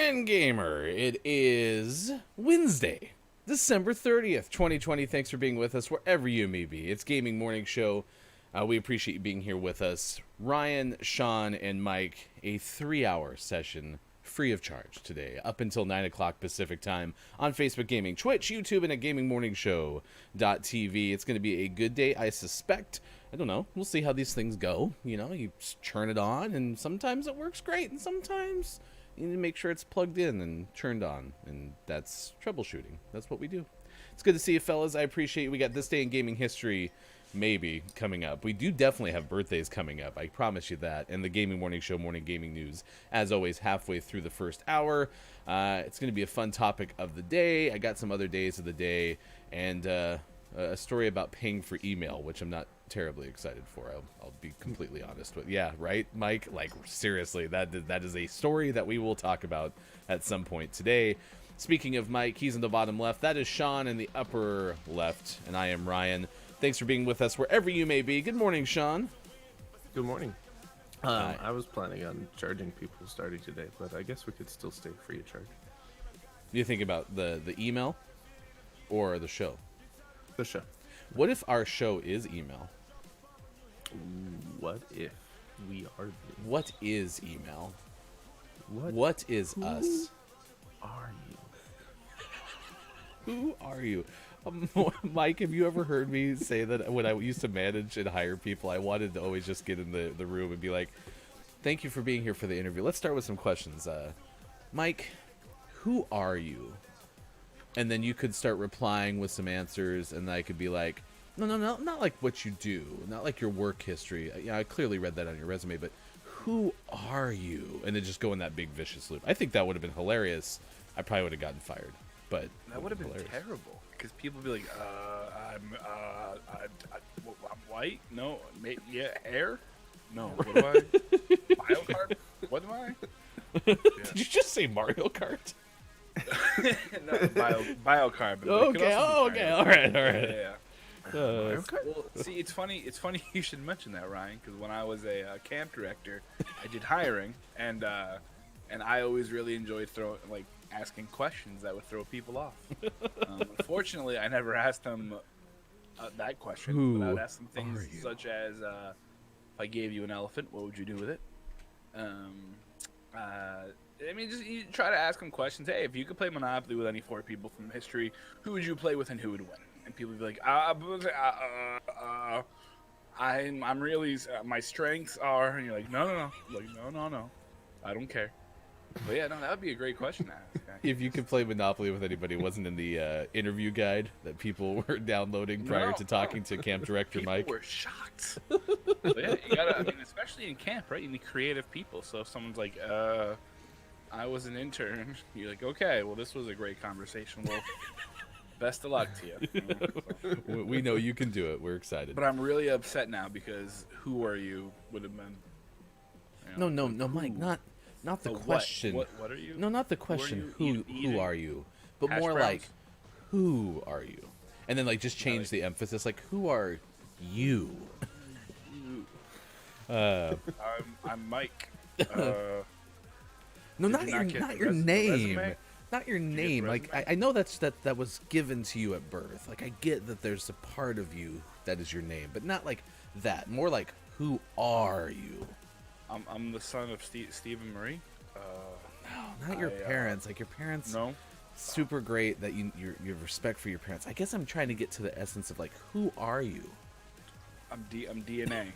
Ryan Gamer. It is Wednesday, December 30th, 2020. Thanks for being with us wherever you may be. It's Gaming Morning Show. We appreciate you being here with us. Ryan, Sean, and Mike, a 3-hour session free of charge today, up until 9 o'clock Pacific time on Facebook Gaming, Twitch, YouTube, and at gamingmorningshow.tv. It's going to be a good day, I suspect. I don't know. We'll see how these things go. You know, you turn it on, and sometimes it works great, and sometimes you need to make sure it's plugged in and turned on, and that's troubleshooting. That's what we do. It's good to see you, fellas. I appreciate you. We got This Day in Gaming History maybe coming up. We do definitely have birthdays coming up. I promise you that. And the Gaming Morning Show morning gaming news, as always, halfway through the first hour. It's going to be a fun topic of the day. I got some other days of the day, and a story about paying for email, which I'm not terribly excited for. I'll be completely honest with. Yeah, right, Mike? Like, seriously, that is a story that we will talk about at some point today. Speaking of Mike, he's in the bottom left. That is Sean in the upper left, and I am Ryan. Thanks for being with us wherever you may be. Good morning, Sean. Good morning. I was planning on charging people starting today, but I guess we could still stay free of charge. You think about the email or the show? The show. What if our show is email? What if we are? What is email? What is us? are you? Who are you? Mike, have you ever heard me say that when I used to manage and hire people, I wanted to always just get in the room and be like, thank you for being here for the interview. Let's start with some questions. Mike, who are you? And then you could start replying with some answers, and I could be like, no, not like what you do, not like your work history. I clearly read that on your resume, but who are you? And then just go in that big vicious loop. I think that would have been hilarious. I probably would have gotten fired, but that would have been terrible. Because people would be like, I'm white? No. Yeah, hair? No. What do I? Biocarb? What am I? Yeah. Did you just say Mario Kart? No, biocarb. Okay, okay, all right. Yeah. Well, see, it's funny you should mention that, Ryan, because when I was a camp director, I did hiring, and I always really enjoyed asking questions that would throw people off. Unfortunately, I never asked them that question. But I would ask them things such as, if I gave you an elephant, what would you do with it? Just you try to ask them questions. Hey, if you could play Monopoly with any 4 people from history, who would you play with and who would win? And people would be like, I'm really, my strengths are, and you're like, no. Like, no. I don't care. But yeah, no, that would be a great question to ask. If you could play Monopoly with anybody, wasn't in the interview guide that people were downloading prior to talking to camp director Mike. People were shocked. But yeah, you gotta, especially in camp, right? You need creative people. So if someone's like, I was an intern, you're like, okay, well, this was a great conversation. Well, best of luck to you. So. We know you can do it. We're excited. But I'm really upset now because who are you would have been. No, Mike, not the question. What are you? No, not the question. Who are you? But Hash more browns? like, who are you? And then just change the emphasis. Like, who are you? I'm Mike. No, not your name. resume? Not your name. Like, I know that was given to you at birth. Like, I get that there's a part of you that is your name, but not like that. More like, who are you? I'm the son of Stephen Marie. No, not your parents. Like, your parents. No. Super great that you have respect for your parents. I guess I'm trying to get to the essence of, like, who are you? I'm DNA.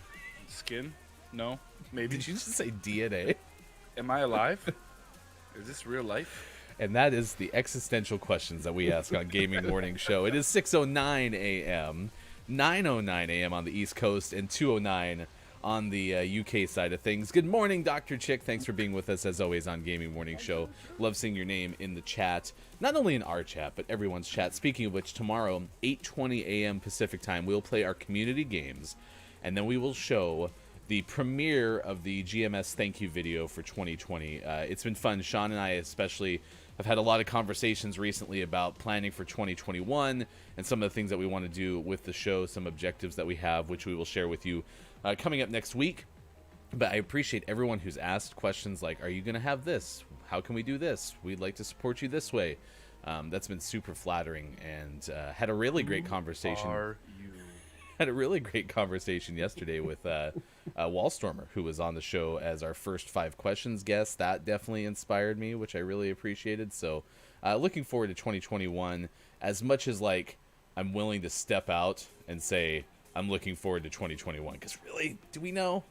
Skin? No. Maybe. Did you just say DNA? Am I alive? Is this real life? And that is the existential questions that we ask on Gaming Morning Show. It is 6:09 a.m., 9:09 a.m. on the East Coast, and 2:09 on the UK side of things. Good morning, Dr. Chick. Thanks for being with us, as always, on Gaming Morning Show. Love seeing your name in the chat. Not only in our chat, but everyone's chat. Speaking of which, tomorrow, 8:20 a.m. Pacific time, we'll play our community games, and then we will show the premiere of the GMS thank you video for 2020. It's been fun. Sean and I especially have had a lot of conversations recently about planning for 2021 and some of the things that we want to do with the show, some objectives that we have, which we will share with you coming up next week. But I appreciate everyone who's asked questions like, are you going to have this? How can we do this? We'd like to support you this way. That's been super flattering, and had a really great conversation. Are you? Had a really great conversation yesterday with Wallstormer, who was on the show as our first 5 questions guest. That definitely inspired me, which I really appreciated. So looking forward to 2021. As much as like I'm willing to step out and say I'm looking forward to 2021, because really, do we know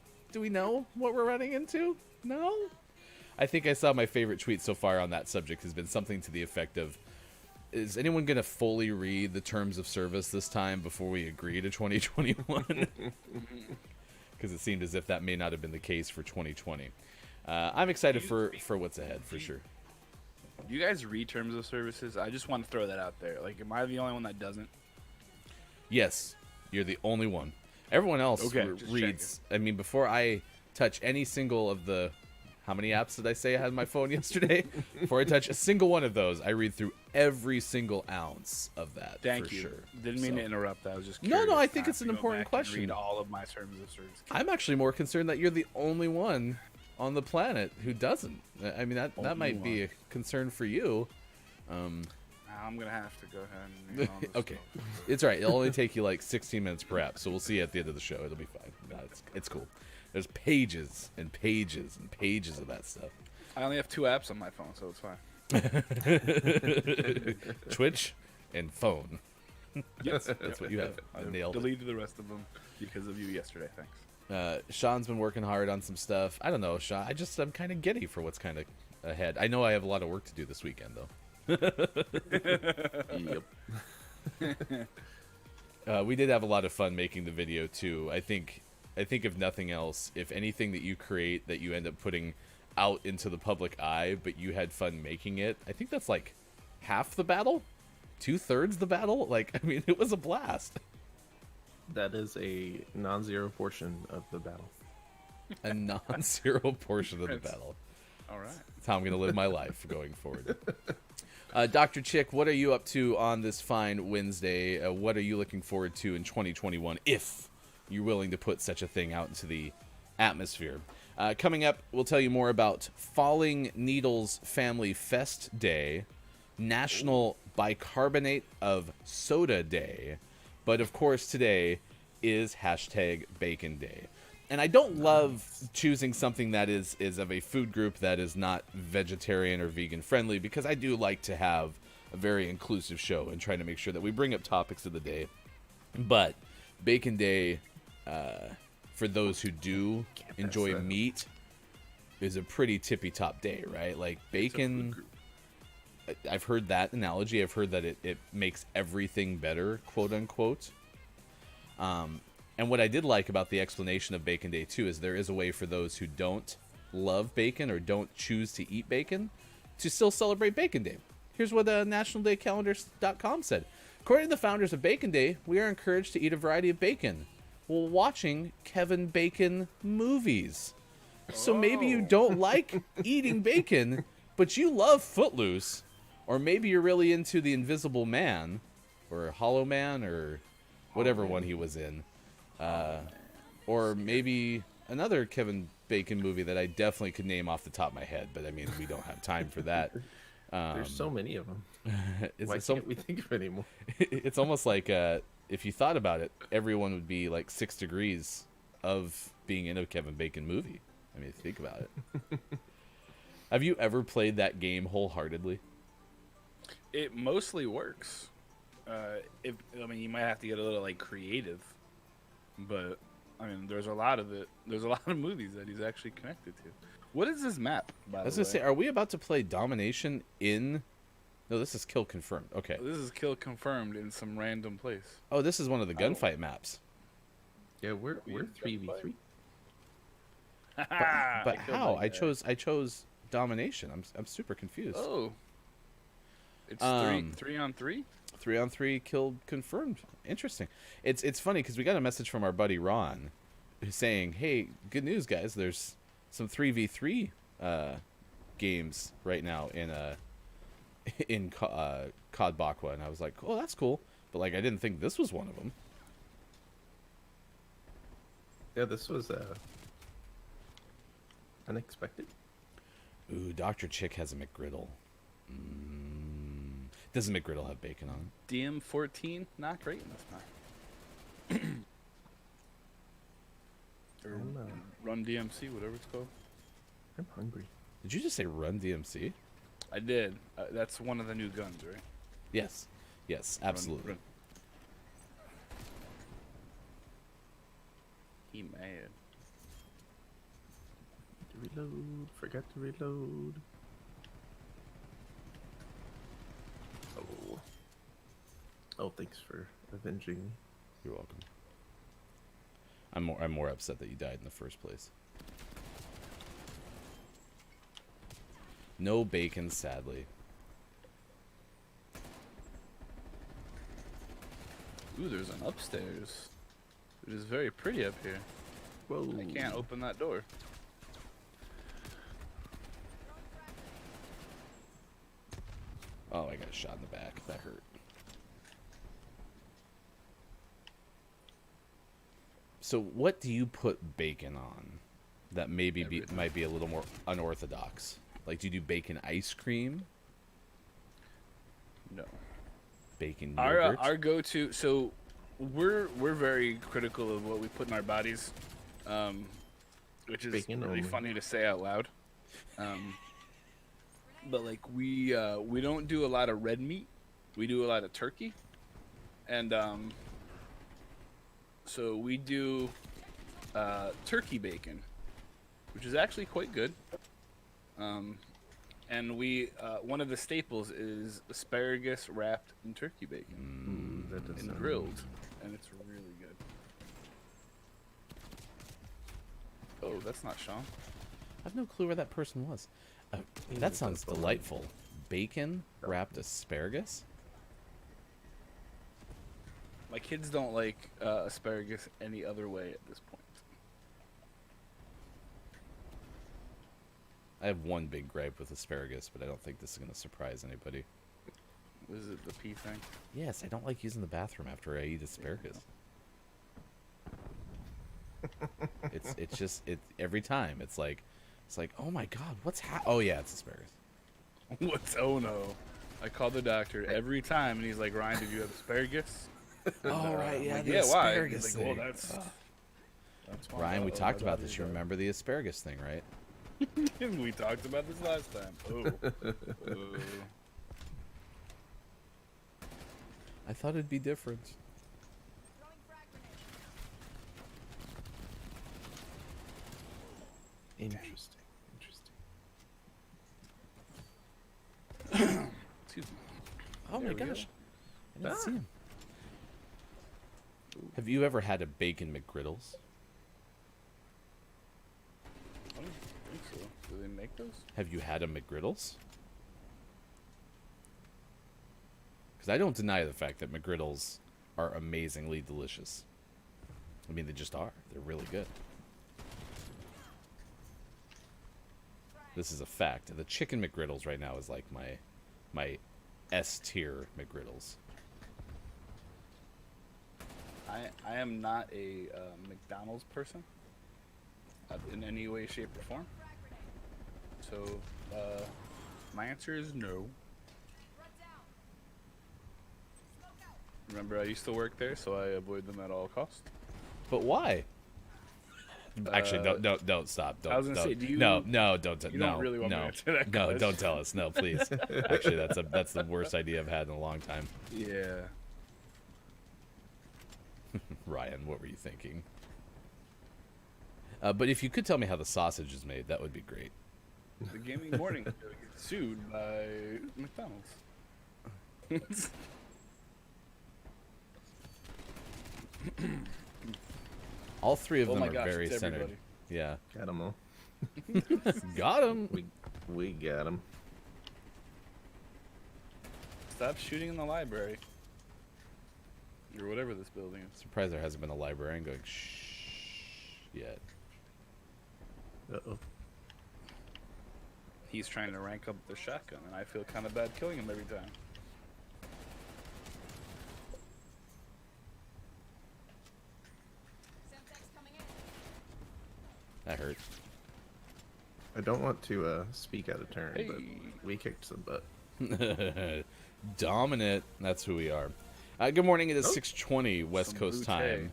what we're running into? No. I think I saw my favorite tweet so far on that subject has been something to the effect of, is anyone going to fully read the terms of service this time before we agree to 2021? Because it seemed as if that may not have been the case for 2020. I'm excited for what's ahead, for sure. Do you guys read terms of services? I just want to throw that out there. Like, am I the only one that doesn't? Yes, you're the only one. Everyone else just reads. I mean, before I touch any single of the... How many apps did I say I had on my phone yesterday? Before I touch a single one of those, I read through every single ounce of that. Thank for you. Sure. Didn't mean to interrupt. I was just No, curious. I think I it's have an to go important back and question. Read all of my terms of service. I'm actually more concerned that you're the only one on the planet who doesn't. I mean, that might be a concern for you. I'm gonna have to go ahead and read all this Okay, stuff. it's all right. It'll only take you like 16 minutes per app, so we'll see you at the end of the show. It'll be fine. No, it's cool. There's pages and pages and pages of that stuff. I only have 2 apps on my phone, so it's fine. Twitch and phone. Yes, That's what you have. I Nailed it. deleted the rest of them because of you yesterday. Thanks. Sean's been working hard on some stuff. I don't know, Sean. I'm kind of giddy for what's kind of ahead. I know I have a lot of work to do this weekend, though. Yep. We did have a lot of fun making the video too. I think if nothing else, if anything that you create that you end up putting out into the public eye, but you had fun making it, I think that's like half the battle, 2/3 the battle. Like, I mean, it was a blast. That is a non-zero portion of the battle. A non-zero portion of the battle. All right. That's how I'm going to live my life going forward. Dr. Chick, what are you up to on this fine Wednesday? What are you looking forward to in 2021, if you're willing to put such a thing out into the atmosphere? Coming up, we'll tell you more about Falling Needles Family Fest Day, National Bicarbonate of Soda Day, but of course today is #Bacon Day. And I don't love choosing something that is of a food group that is not vegetarian or vegan friendly, because I do like to have a very inclusive show and trying to make sure that we bring up topics of the day. But Bacon Day, for those who do enjoy meat, is a pretty tippy top day, right? Like bacon, I've heard that analogy. I've heard that it makes everything better, quote unquote. And what I did like about the explanation of Bacon Day, too, is there is a way for those who don't love bacon or don't choose to eat bacon to still celebrate Bacon Day. Here's what nationaldaycalendar.com said. According to the founders of Bacon Day, we are encouraged to eat a variety of bacon while watching Kevin Bacon movies. So maybe you don't like eating bacon, but you love Footloose. Or maybe you're really into The Invisible Man, or Hollow Man, or whatever one he was in. Or maybe another Kevin Bacon movie that I definitely could name off the top of my head, but I mean, we don't have time for that. There's so many of them. Why so, can't we think of any more? It's almost like if you thought about it, everyone would be like 6 degrees of being in a Kevin Bacon movie. I mean, think about it. Have you ever played that game wholeheartedly? It mostly works. You might have to get a little like creative, but I mean, there's a lot of it. There's a lot of movies that he's actually connected to. What is this map, by the way? I was gonna say, are we about to play Domination in? No, this is Kill Confirmed. Okay. This is Kill Confirmed in some random place. Oh, this is one of the gunfight maps. Yeah, we're 3v3. But how? I chose Domination. I'm super confused. Oh. It's 3 on 3? 3-on-3 killed confirmed. Interesting. It's funny because we got a message from our buddy Ron who's saying, "Hey, good news, guys. There's some 3v3 games right now in COD Bakwa," and I was like, "Oh, that's cool." But like, I didn't think this was one of them. Yeah, this was unexpected. Ooh, Dr. Chick has a McGriddle. Does a McGriddle have bacon on it? DM14, not great in this map. Or Run DMC, whatever it's called. I'm hungry. Did you just say Run DMC? I did. That's one of the new guns, right? Yes. Yes, absolutely. Run. He mad. Reload. Forgot to reload. Oh. Oh, thanks for avenging me. You're welcome. I'm more upset that you died in the first place. No bacon, sadly. Ooh, there's an upstairs. It is very pretty up here. Whoa. I can't open that door. Oh, I got shot in the back. That hurt. So what do you put bacon on that maybe might be a little more unorthodox? Like, do you do bacon ice cream? No. Bacon yogurt? Our go-to. So we're very critical of what we put in our bodies, which is Bacon really only. funny to say out loud. But like we don't do a lot of red meat. We do a lot of turkey, and so we do turkey bacon, which is actually quite good. And we one of the staples is asparagus wrapped in turkey bacon That does and sound grilled, and it's really good. Oh, that's not Sean. I have no clue where that person was. That sounds delightful. Bacon wrapped asparagus? My kids don't like asparagus any other way at this point. I have one big gripe with asparagus, but I don't think this is going to surprise anybody. Is it the pea thing? Yes, I don't like using the bathroom after I eat asparagus. It's just every time it's like oh my god, oh yeah, it's asparagus. What's oh no? I call the doctor every time, and he's like, Ryan, did you have asparagus? Oh right, yeah, Like, the yeah, why? asparagus He's like, thing. well, that's why. Ryan, we Oh, talked my about body's this. You done. remember the asparagus thing, right? We talked about this last time. Oh. I thought it'd be different. interesting. Excuse me. Oh There my we go. gosh, I didn't see him. Have you ever had a bacon McGriddles? I don't think so. Do they make those? Have you had a McGriddles? Because I don't deny the fact that McGriddles are amazingly delicious. I mean, they just are. They're really good. This is a fact. The chicken McGriddles right now is like my S tier McGriddles. I am not a McDonald's person in any way, shape, or form. So my answer is no. Remember, I used to work there, so I avoid them at all costs. But why? Actually, don't stop. Don't. I was gonna don't. say, do you? No, don't. You no, don't really want me no, to answer that no, question. don't tell us. No, please. Actually, that's the worst idea I've had in a long time. Yeah. Ryan, what were you thinking? But if you could tell me how the sausage is made, that would be great. The Gaming Morning Show gets sued by McDonald's. All three of Oh them my are gosh, very it's centered. everybody. Yeah. Got them all. Got him. We got them. Stop shooting in the library. Or whatever this building is. Surprised there hasn't been a librarian going shh yet. Uh-oh. He's trying to rank up the shotgun, and I feel kind of bad killing him every time. That hurt. I don't want to speak out of turn, but we kicked some butt. Dominant. That's who we are. Good morning. It is 6:20 West Coast time.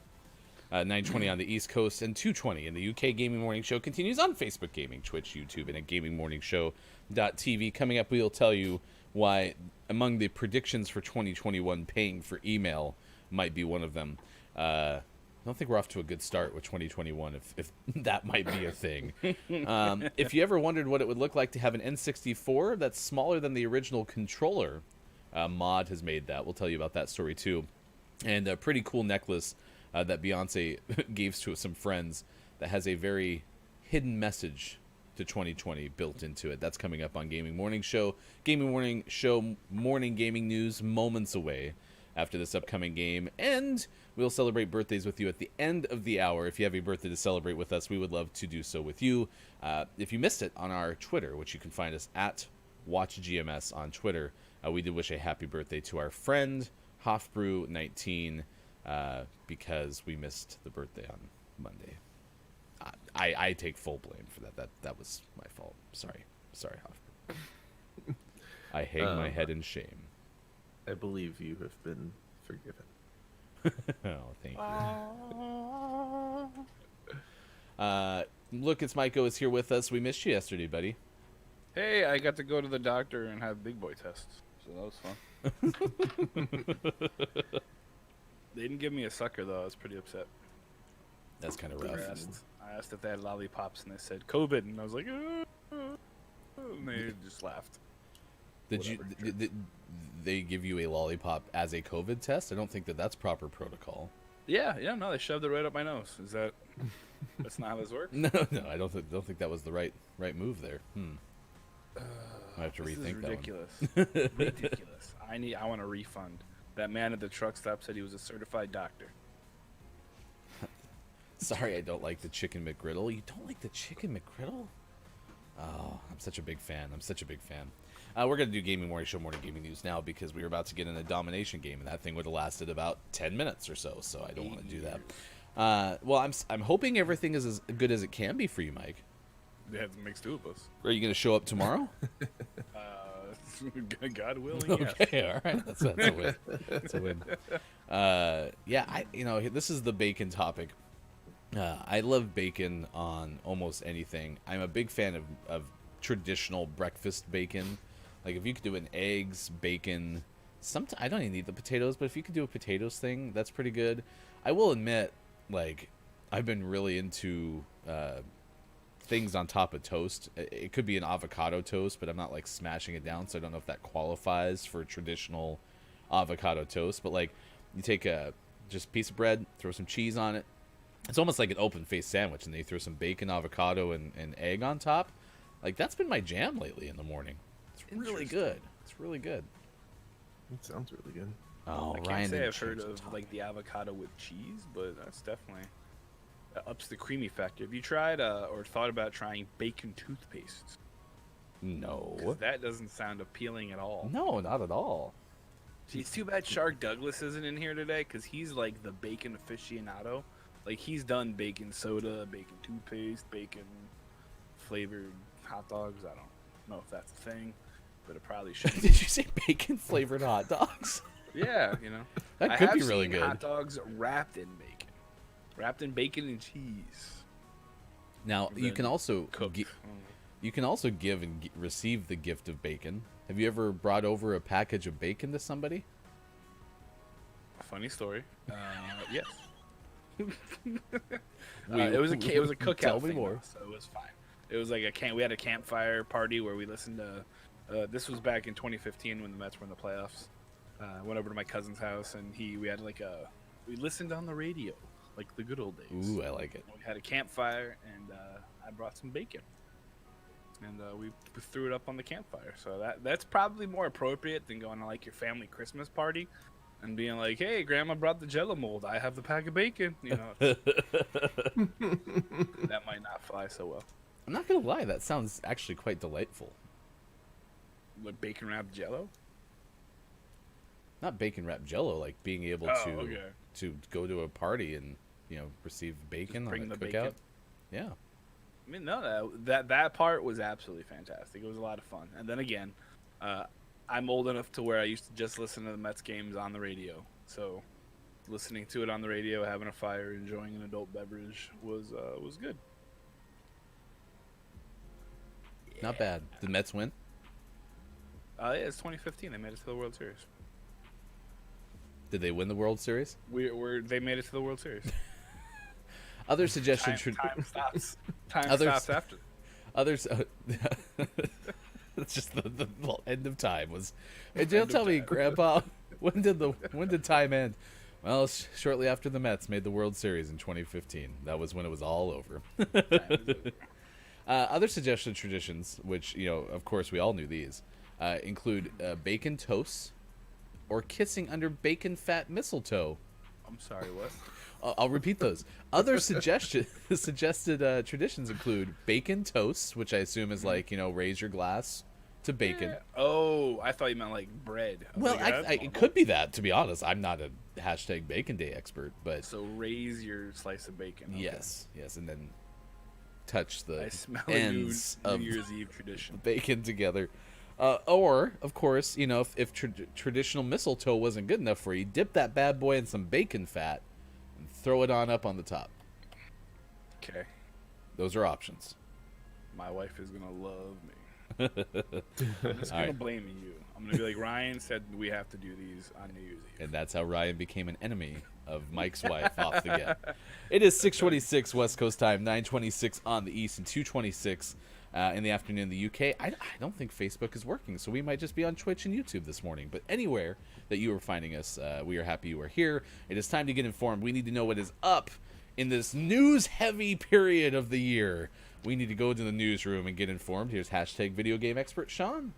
9:20 on the East Coast and 2:20 in the UK. Gaming Morning Show continues on Facebook Gaming, Twitch, YouTube, and at GamingMorningShow.tv. Coming up, we'll tell you why among the predictions for 2021, paying for email might be one of them. I don't think we're off to a good start with 2021, if that might be a thing. If you ever wondered what it would look like to have an N64 that's smaller than the original controller, Mod has made that. We'll tell you about that story too. And a pretty cool necklace that Beyonce gave to some friends that has a very hidden message to 2020 built into it. That's coming up on Gaming Morning Show. Gaming Morning Show morning gaming news moments away after this upcoming game. And we'll celebrate birthdays with you at the end of the hour. If you have a birthday to celebrate with us, we would love to do so with you. If you missed it on our Twitter, which you can find us at WatchGMS on Twitter, we did wish a happy birthday to our friend Hofbrew19 because we missed the birthday on Monday. I take full blame for that. That was my fault. Sorry, Hofbrew. I hang my head in shame. I believe you have been forgiven. Oh, thank you. Look, it's Maiko is here with us. We missed you yesterday, buddy. Hey, I got to go to the doctor and have big boy tests, so that was fun. They didn't give me a sucker though. I was pretty upset. That's kind of rough. I asked if they had lollipops, and they said COVID, and I was like, and they just laughed. Did they give you a lollipop as a COVID test? I don't think that's proper protocol. Yeah, no, they shoved it right up my nose. Is that's not how this works? No, I don't think that was the right move there. I have to rethink that one. Ridiculous. I want a refund. That man at the truck stop said he was a certified doctor. Sorry, I don't like the chicken McGriddle. You don't like the chicken McGriddle? Oh, I'm such a big fan. We're going to do Gaming Morning Show morning gaming news now because we were about to get in a domination game, and that thing would have lasted about 10 minutes or so I don't want to do that. Well, I'm hoping everything is as good as it can be for you, Mike. Yeah, it makes two of us. Are you going to show up tomorrow? God willing, okay, yes. All right. That's a win. That's a win. This is the bacon topic. I love bacon on almost anything. I'm a big fan of traditional breakfast bacon. Like if you could do an eggs, bacon, I don't even need the potatoes, but if you could do a potatoes thing, that's pretty good. I will admit, like, I've been really into things on top of toast. It could be an avocado toast, but I'm not like smashing it down, so I don't know if that qualifies for traditional avocado toast. But like, you take a just piece of bread, throw some cheese on it. It's almost like an open-faced sandwich, and they throw some bacon, avocado, and egg on top. Like, that's been my jam lately in the morning. It's really good. It's really good. It sounds really good. Oh, I can't say I've heard of like the avocado with cheese, but that's definitely ups the creamy factor. Have you tried or thought about trying bacon toothpaste? No. That doesn't sound appealing at all. No, not at all. See, it's too bad Shark Douglas isn't in here today because he's like the bacon aficionado. Like, he's done bacon soda, bacon toothpaste, bacon flavored hot dogs. I don't know if that's a thing, but it probably should. Did you say bacon flavored hot dogs? Yeah, that could be really good. Hot dogs wrapped in bacon and cheese. Now you can also give and receive the gift of bacon. Have you ever brought over a package of bacon to somebody? Funny story. Yes. It was a cookout. Tell me more. So it was fine. It was like we had a campfire party where we listened to. This was back in 2015 when the Mets were in the playoffs. Went over to my cousin's house and we listened on the radio like the good old days. Ooh, I like it. We had a campfire and I brought some bacon. And we threw it up on the campfire. So that's probably more appropriate than going to like your family Christmas party and being like, "Hey, Grandma brought the Jello mold. I have the pack of bacon." That might not fly so well. I'm not gonna lie, that sounds actually quite delightful. Like bacon wrapped Jello? Not bacon wrapped Jello, like being able to go to a party and receive bacon on a cookout. Bacon. Yeah. I mean, no, that part was absolutely fantastic. It was a lot of fun. And then again, I'm old enough to where I used to just listen to the Mets games on the radio. So, listening to it on the radio, having a fire, enjoying an adult beverage was good. Not bad. The Mets win. Yeah, it's 2015. They made it to the World Series. Did they win the World Series? They made it to the World Series. Other suggestions. Time stops. Time stops after. Others. It's just the end of time was. Hey, don't tell me, Grandpa. When did time end? Well, shortly after the Mets made the World Series in 2015. That was when it was all over. Other suggested traditions, which of course, we all knew these, include bacon toast or kissing under bacon fat mistletoe. I'm sorry, what? I'll repeat those. Other suggested traditions include bacon toast, which I assume is like, raise your glass to bacon. Yeah. Oh, I thought you meant like bread. Well, it could be that, to be honest. I'm not a #Bacon Day expert, but... So raise your slice of bacon. Okay. Yes, and then touch the I smell ends New of Year's Eve tradition. bacon together. Or, of course, if traditional mistletoe wasn't good enough for you, dip that bad boy in some bacon fat and throw it on up on the top. Okay. Those are options. My wife is gonna love me. I'm just gonna blame you. I'm gonna be like, Ryan said we have to do these on New Year's Eve. And that's how Ryan became an enemy of Mike's wife off the get. It is 6:26 West Coast time, 9:26 on the East, and 2:26 in the afternoon in the UK. I don't think Facebook is working, so we might just be on Twitch and YouTube this morning. But anywhere that you are finding us, we are happy you are here. It is time to get informed. We need to know what is up in this news-heavy period of the year. We need to go to the newsroom and get informed. Here's #video game expert Sean.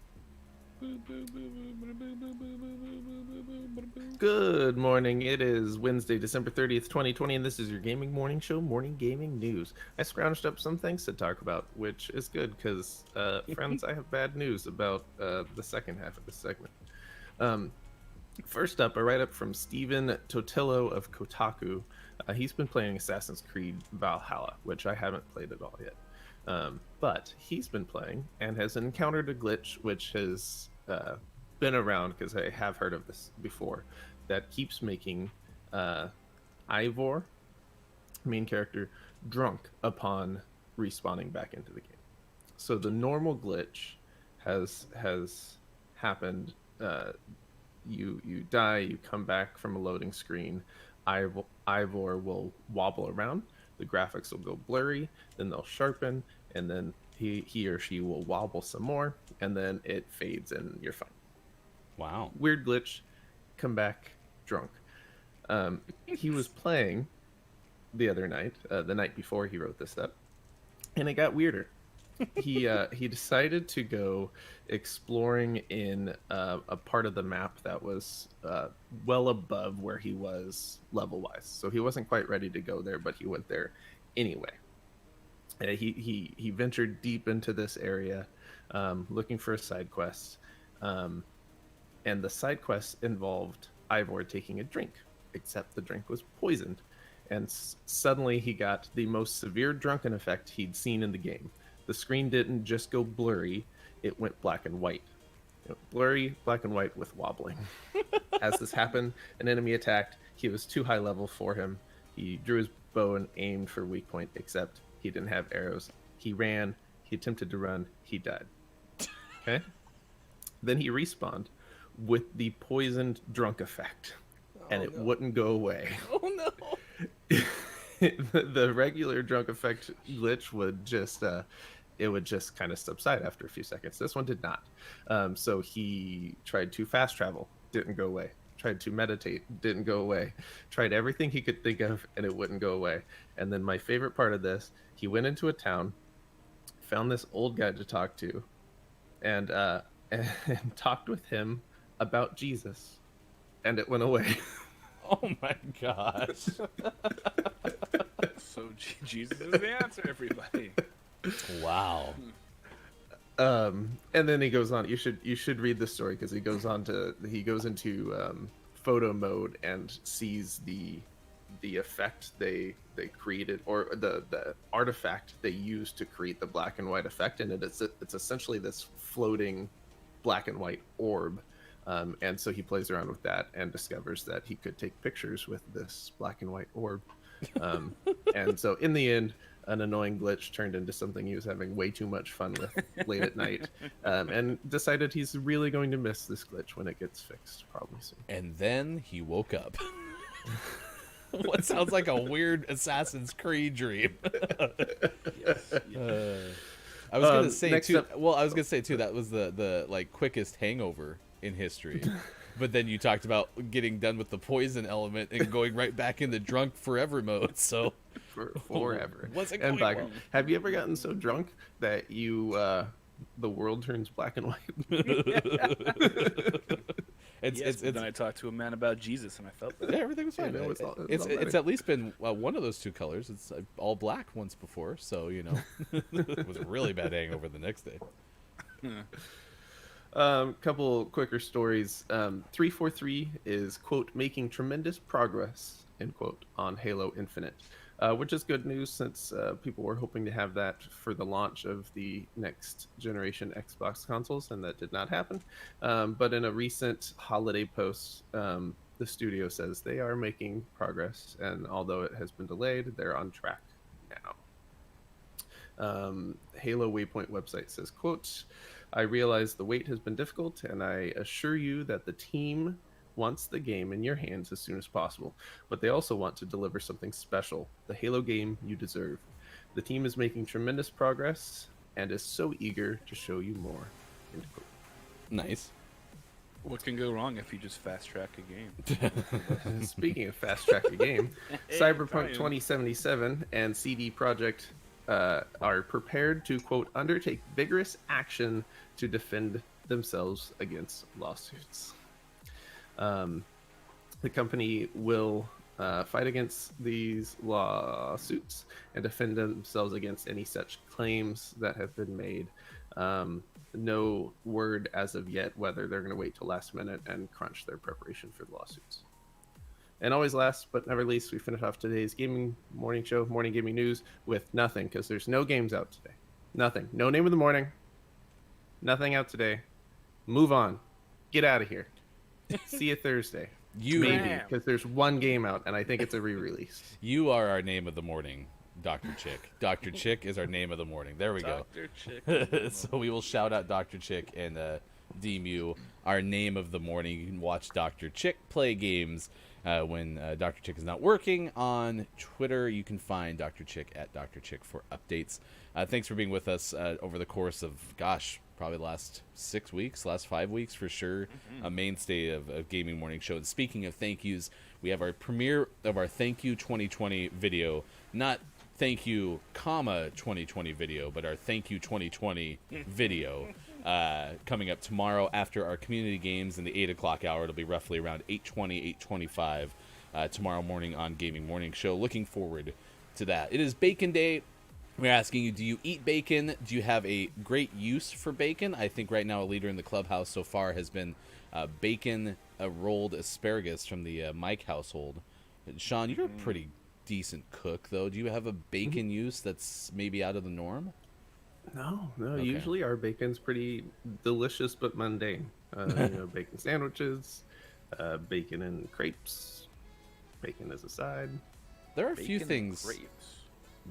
Good morning. It is Wednesday, December 30th, 2020, and this is your gaming morning show, Morning Gaming News. I scrounged up some things to talk about, which is good because, friends, I have bad news about the second half of this segment. First up, a write-up from Steven Totillo of Kotaku. He's been playing Assassin's Creed Valhalla, which I haven't played at all yet. But he's been playing and has encountered a glitch which has been around, because I have heard of this before, that keeps making Ivor, main character, drunk upon respawning back into the game. So the normal glitch has happened. You die, you come back from a loading screen, Ivor will wobble around, the graphics will go blurry, then they'll sharpen, and then he or she will wobble some more, and then it fades and you're fine. Wow. Weird glitch, come back drunk. He was playing the other night, the night before he wrote this up, and it got weirder. He decided to go exploring in a part of the map that was well above where he was level wise. So he wasn't quite ready to go there, but he went there anyway. He ventured deep into this area, looking for a side quest, and the side quest involved Ivor taking a drink, except the drink was poisoned, and suddenly he got the most severe drunken effect he'd seen in the game. The screen didn't just go blurry, it went black and white. Blurry, black and white with wobbling. As this happened, an enemy attacked. He was too high level for him. He drew his bow and aimed for weak point, except he didn't have arrows. He ran, he attempted to run, he died. Okay? Then he respawned with the poisoned drunk effect, and it wouldn't go away. Oh no! The regular drunk effect glitch would just kind of subside after a few seconds. This one did not. So he tried to fast travel, didn't go away. Tried to meditate, didn't go away. Tried everything he could think of, and it wouldn't go away. And then my favorite part of this, he went into a town, found this old guy to talk to, and talked with him about Jesus, and it went away. Oh my gosh! So Jesus is the answer, everybody. Wow. And then he goes on. You should read this story, because he goes into photo mode and sees the the effect they created, or the artifact they used to create the black and white effect, and it's essentially this floating black and white orb. And so he plays around with that and discovers that he could take pictures with this black and white orb. And so in the end, an annoying glitch turned into something he was having way too much fun with late at night, and decided he's really going to miss this glitch when it gets fixed, probably soon. And then he woke up. What sounds like a weird Assassin's Creed dream. I was gonna say too. I was gonna say too. That was the like quickest hangover in history. But then you talked about getting done with the poison element and going right back into drunk forever mode. So forever. Wasn't and going back. well. Have you ever gotten so drunk that you the world turns black and white? Then I talked to a man about Jesus and I felt that. Yeah, everything was fine. Yeah, no, it's all it's at least been one of those two colors. It's all black once before, so you know it was a really bad hangover the next day. Couple quicker stories. 343 is, quote, making tremendous progress, end quote, on Halo Infinite, which is good news since people were hoping to have that for the launch of the next generation Xbox consoles, and that did not happen. But in a recent holiday post, the studio says they are making progress, and although it has been delayed, they're on track now. Halo Waypoint website says, quote, I realize the wait has been difficult, and I assure you that the team wants the game in your hands as soon as possible, but they also want to deliver something special, the Halo game you deserve. The team is making tremendous progress and is so eager to show you more. End quote. Nice. What can go wrong if you just fast track a game? Speaking of fast track a game, Cyberpunk Brian. 2077 and CD Projekt are prepared to, quote, undertake vigorous action to defend themselves against lawsuits. The company will fight against these lawsuits and defend themselves against any such claims that have been made. No word as of yet whether they're going to wait till last minute and crunch their preparation for the lawsuits. And always last but never least, we finish off today's gaming morning show, morning gaming news, with nothing, because there's no games out today. Nothing. No name of the morning. Nothing out today. Move on. Get out of here. See you Thursday. Maybe, because there's one game out, and I think it's a re-release. You are our name of the morning, Dr. Chick. Dr. Chick is our name of the morning. There we go. Dr. Chick. So we will shout out Dr. Chick and deem you our name of the morning. You can watch Dr. Chick play games when Dr. Chick is not working on Twitter. You can find Dr. Chick at Dr. Chick for updates. Thanks for being with us over the course of, probably the last 6 weeks, last 5 weeks for sure. A mainstay of Gaming Morning Show. And speaking of thank yous, we have our premiere of our Thank You 2020 video. Not Thank You, 2020 video, but our Thank You 2020 video coming up tomorrow after our community games in the 8 o'clock hour. It'll be roughly around 8:20, 8:25 tomorrow morning on Gaming Morning Show. Looking forward to that. It is Bacon Day. We're asking you, do you eat bacon? Do you have a great use for bacon? I think right now a leader in the clubhouse so far has been bacon rolled asparagus from the Mike household. Sean, you're a pretty decent cook, though. Do you have a bacon use that's maybe out of the norm? No. Okay. Usually our bacon's pretty delicious but mundane. Bacon sandwiches, bacon and crepes, bacon as a side. There are a few Bacon and things. grapes.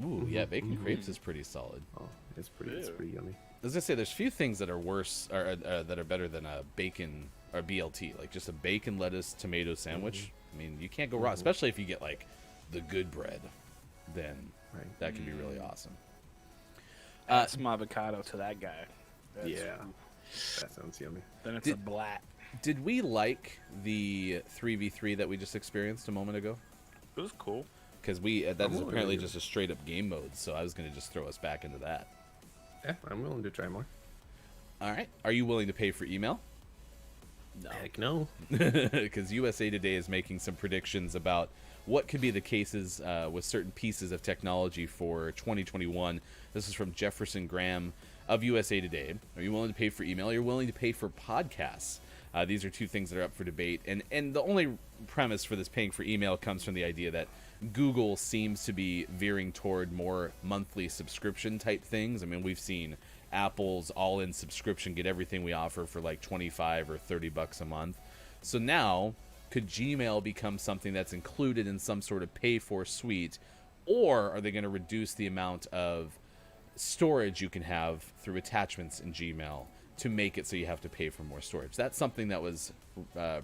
Ooh, yeah, bacon crepes is pretty solid. Oh, it's pretty yummy. I was gonna say, there's few things that are worse or that are better than a bacon or BLT, like just a bacon, lettuce, tomato sandwich. I mean, you can't go wrong, especially if you get like the good bread. Then that can be really awesome. Add some avocado to that guy. That sounds yummy. Then it's a blat. Did we like the 3v3 that we just experienced a moment ago? It was cool. Because that is willing apparently to. just a straight up game mode, so I was going to just throw us back into that. Yeah, I'm willing to try more. All right. Are you willing to pay for email? No. Heck no. Because USA Today is making some predictions about what could be the cases with certain pieces of technology for 2021. This is from Jefferson Graham of USA Today. Are you willing to pay for email? Are you willing to pay for podcasts? These are two things that are up for debate. And the only premise for this paying for email comes from the idea that Google seems to be veering toward more monthly subscription type things. I mean, we've seen Apple's all-in subscription, get everything we offer for like 25 or 30 bucks a month. So now, could Gmail become something that's included in some sort of pay-for suite, or are they going to reduce the amount of storage you can have through attachments in Gmail to make it so you have to pay for more storage? That's something that was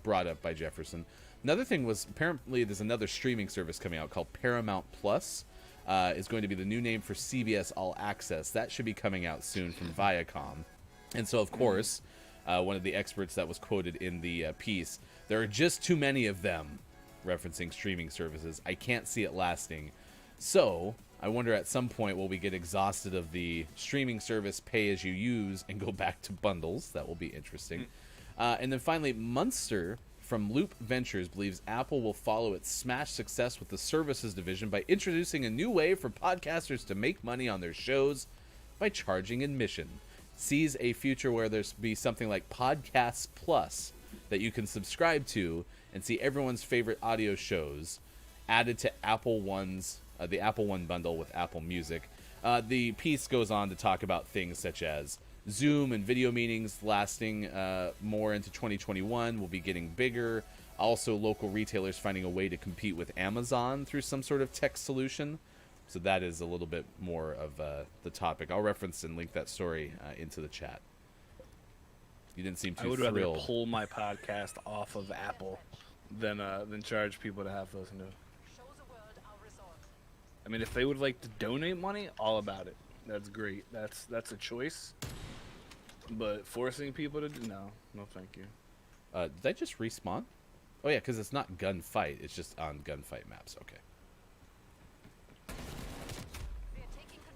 brought up by Jefferson. Another thing was, apparently there's another streaming service coming out called Paramount Plus. Is going to be the new name for CBS All Access. That should be coming out soon from Viacom. And so, of course, one of the experts that was quoted in the piece, there are just too many of them, referencing streaming services. I can't see it lasting. So I wonder at some point will we get exhausted of the streaming service pay as you use and go back to bundles. That will be interesting. And then finally, Munster from Loop Ventures believes Apple will follow its smash success with the services division by introducing a new way for podcasters to make money on their shows by charging admission. Sees a future where there's be something like Podcasts Plus that you can subscribe to and see everyone's favorite audio shows added to Apple One's the Apple One bundle with Apple Music. The piece goes on to talk about things such as Zoom and video meetings lasting more into 2021 will be getting bigger. Also, local retailers finding a way to compete with Amazon through some sort of tech solution. So that is a little bit more of the topic. I'll reference and link that story into the chat. You didn't seem too I would thrilled. rather pull my podcast off of Apple than charge people to have to listen to it. I mean, if they would like to donate money, all about it. That's great. That's a choice. But forcing people to do no, thank you. Did I just respawn? Oh yeah, because it's not gunfight. It's just on gunfight maps. Okay.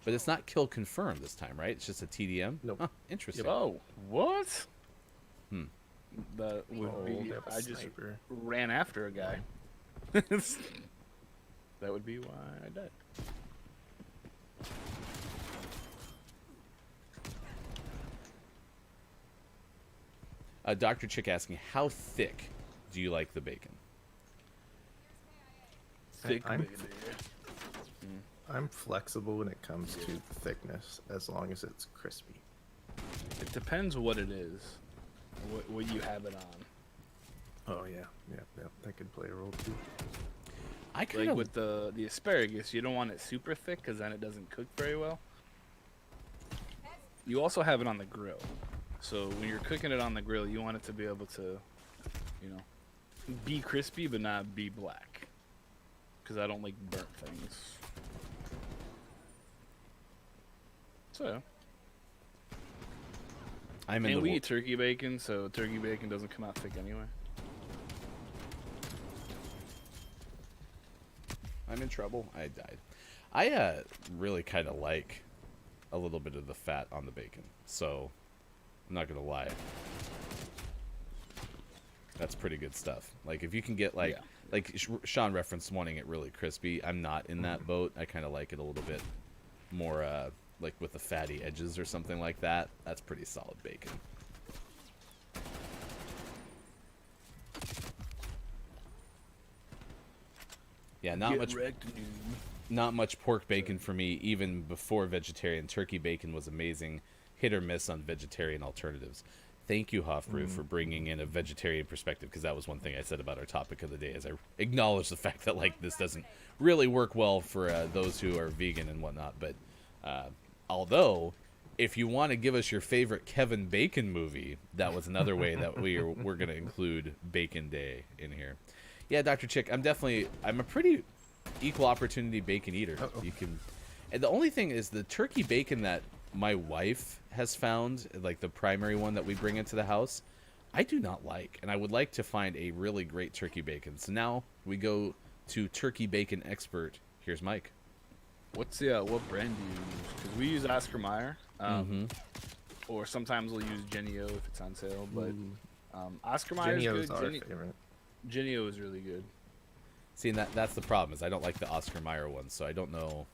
But it's not kill confirm this time, right? It's just a TDM. Nope. Huh, interesting. Oh, what? That would Oh, be. they have a I just sniper. ran after a guy. That would be why I died. Dr. Chick asking, how thick do you like the bacon? Thick I'm- baby. I'm flexible when it comes to thickness, as long as it's crispy. It depends what it is, what you have it on. Oh yeah, that could play a role too. I kind Like of with the asparagus, you don't want it super thick because then it doesn't cook very well. You also have it on the grill, so when you're cooking it on the grill, you want it to be able to, be crispy but not be black. Because I don't like burnt things. So, I'm in and the we wo- eat turkey bacon, so turkey bacon doesn't come out thick anyway. I'm in trouble. I died. I really kind of like a little bit of the fat on the bacon, so I'm not gonna lie. That's pretty good stuff. Like if you can get like Yeah. like Sean referenced wanting it really crispy. I'm not in that boat. I kind of like it a little bit more like with the fatty edges or something like that. That's pretty solid bacon. Yeah, not Get much wrecked, dude. not much pork bacon for me even before vegetarian. Turkey bacon was amazing. Hit or miss on vegetarian alternatives. Thank you, Hofbrew, for bringing in a vegetarian perspective, because that was one thing I said about our topic of the day, as I acknowledge the fact that like this doesn't really work well for those who are vegan and whatnot. But although, if you want to give us your favorite Kevin Bacon movie, that was another way that we're going to include Bacon Day in here. Yeah, Dr. Chick, I'm a pretty equal opportunity bacon eater. Uh-oh. You can, and the only thing is the turkey bacon that my wife has found, like the primary one that we bring into the house, I do not like, and I would like to find a really great turkey bacon. So now we go to turkey bacon expert. Here's Mike. What's what brand do you use? Because we use Oscar Mayer, or sometimes we'll use Genio if it's on sale. But Oscar Mayer is Genio's good. our favorite. Genio is really good. See, and that's the problem, is I don't like the Oscar Mayer one, so I don't know.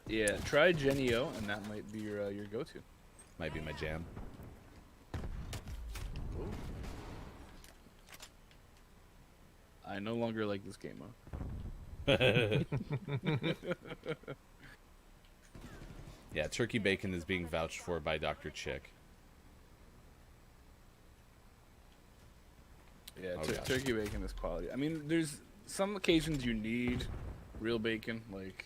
Yeah, try Genio, and that might be your go-to. Might be my jam. I no longer like this game mode. Yeah, turkey bacon is being vouched for by Dr. Chick. Yeah, Oh, gosh. turkey bacon is quality. I mean, there's some occasions you need real bacon. Like,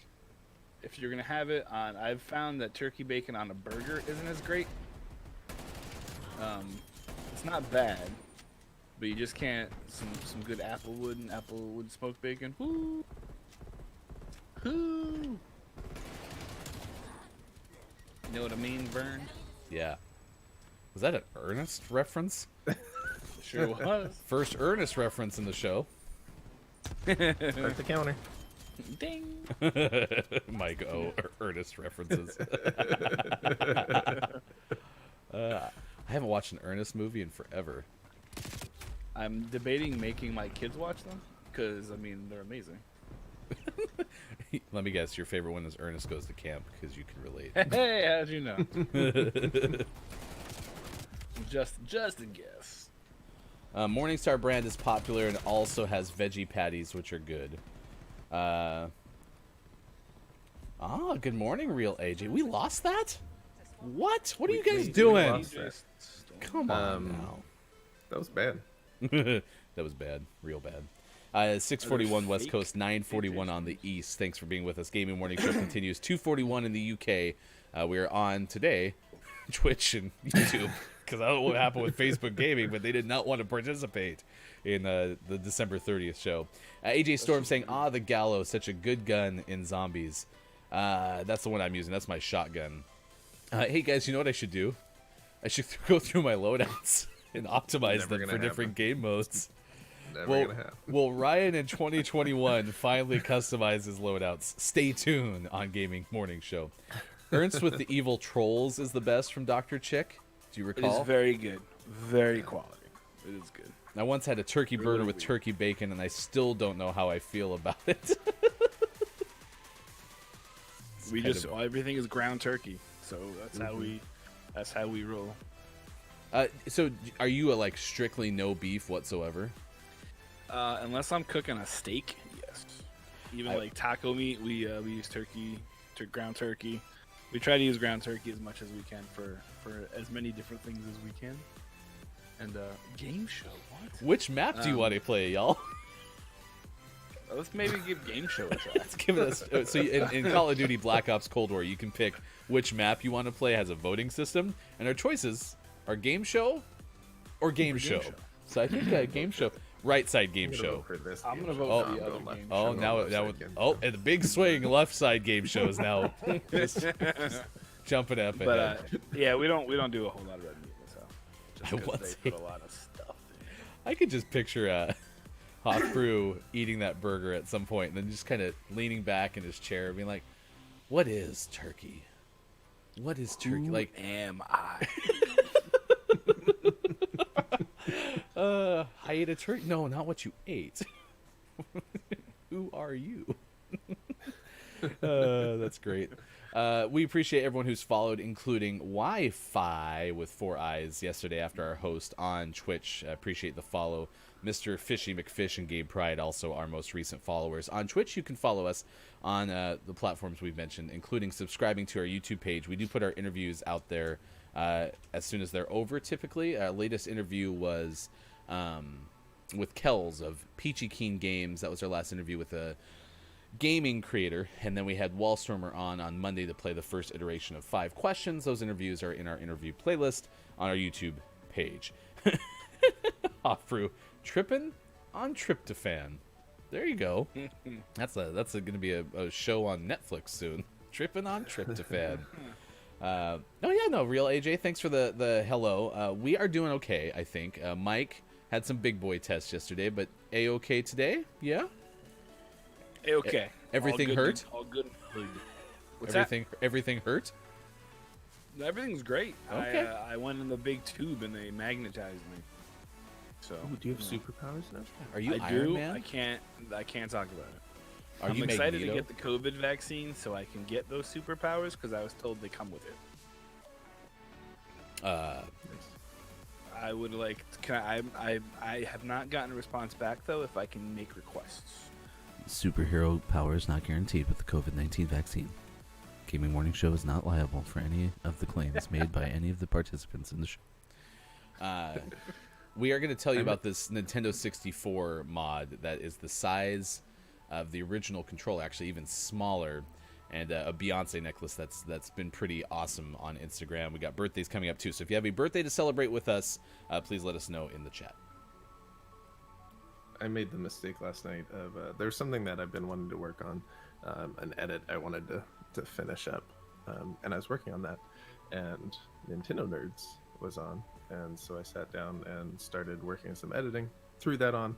if you're gonna have it on, I've found that turkey bacon on a burger isn't as great. It's not bad, but you just can't. Some good applewood smoked bacon. Woo! Woo! You know what I mean, Vern? Yeah. Was that an Ernest reference? Sure was. First Ernest reference in the show. Start the counter. Ding. Mike O. Ernest references. I haven't watched an Ernest movie in forever. I'm debating making my kids watch them because I mean they're amazing. Let me guess, your favorite one is Ernest Goes to Camp because you can relate. Hey, how'd you know? just a guess. Morningstar brand is popular and also has veggie patties, which are good. Good morning, Real AJ. We lost that? What? What are you guys we doing? lost that. Come on That was bad. now. That was bad. Real bad. 641 West fake Coast, 941 on the East. Thanks for being with us. Gaming Morning Show continues. 241 in the UK. We are on today, Twitch and YouTube, because I don't know what happened with Facebook Gaming, but they did not want to participate in the December 30th show. AJ Storm saying, the Gallo, such a good gun in Zombies. That's the one I'm using. That's my shotgun. Hey, guys, you know what I should do? I should go through my loadouts and optimize Never them gonna for different happen. game modes. Never Well, gonna happen. well, Ryan in 2021 finally customized his loadouts. Stay tuned on Gaming Morning Show. Ernst with the Evil Trolls is the best from Dr. Chick. Do you It is recall? very good, very quality. It is good. I once had a turkey Really burger with weird. turkey bacon, and I still don't know how I feel about it. We kind just of- everything is ground turkey, so that's how we roll. So, are you a strictly no beef whatsoever? Unless I'm cooking a steak, yes. Even like taco meat, we use ground turkey. We try to use ground turkey as much as we can for as many different things as we can. And game show, what? Which map do you want to play, y'all? Let's maybe give game show a try. Let's give it a. So in Call of Duty Black Ops Cold War, you can pick which map you want to play. It has a voting system, and our choices are game show or game show. show. So I think game show, right side game I'm gonna show. vote for this I'm game gonna show. vote for the I'm other going left. game Oh, I'm now going now left side game oh, show. and the big swing left side game show is now just jumping up But ahead. yeah, we don't do a whole lot of red meat in this house. Just I 'cause once they put a lot of stuff in it. I could just picture Hot Brew eating that burger at some point, and then just kind of leaning back in his chair, being like, "What is turkey? What is turkey Who like?" am I? I ate a turkey. No, not what you ate. Who are you? That's great. We appreciate everyone who's followed, including Wi-Fi with 4 eyes yesterday after our host on Twitch. Appreciate the follow. Mr. Fishy McFish and Gabe Pride, also our most recent followers. On Twitch, you can follow us on the platforms we've mentioned, including subscribing to our YouTube page. We do put our interviews out there as soon as they're over, typically. Our latest interview was with Kells of Peachy Keen Games. That was our last interview with a gaming creator. And then we had Wallstormer on Monday to play the first iteration of 5 Questions. Those interviews are in our interview playlist on our YouTube page. Off-Brew. Trippin' on Tryptophan. There you go. That's going to be a show on Netflix soon. Trippin' on Tryptophan. Real AJ, thanks for the hello. We are doing okay, I think. Mike had some big boy tests yesterday, but A-okay today? Yeah? Okay. Everything All good, hurt? All good. What's that? Everything hurt? Everything's great. Okay. I went in the big tube and they magnetized me. So Ooh, do you have superpowers now? Are you I Iron do. Man? I can't talk about it. Are I'm you excited Magneto? to get the COVID vaccine so I can get those superpowers because I was told they come with it. I would like. I have not gotten a response back though. If I can make requests, Superhero powers not guaranteed with the COVID-19 vaccine. Gaming Morning Show is not liable for any of the claims made by any of the participants in the show. We are going to tell you about this Nintendo 64 mod that is the size of the original controller, actually even smaller, and a Beyonce necklace that's been pretty awesome on Instagram. We got birthdays coming up too, so if you have a birthday to celebrate with us, please let us know in the chat. I made the mistake last night of there's something that I've been wanting to work on, an edit I wanted to finish up, and I was working on that, and Nintendo Nerds was on, and so I sat down and started working on some editing. Threw that on,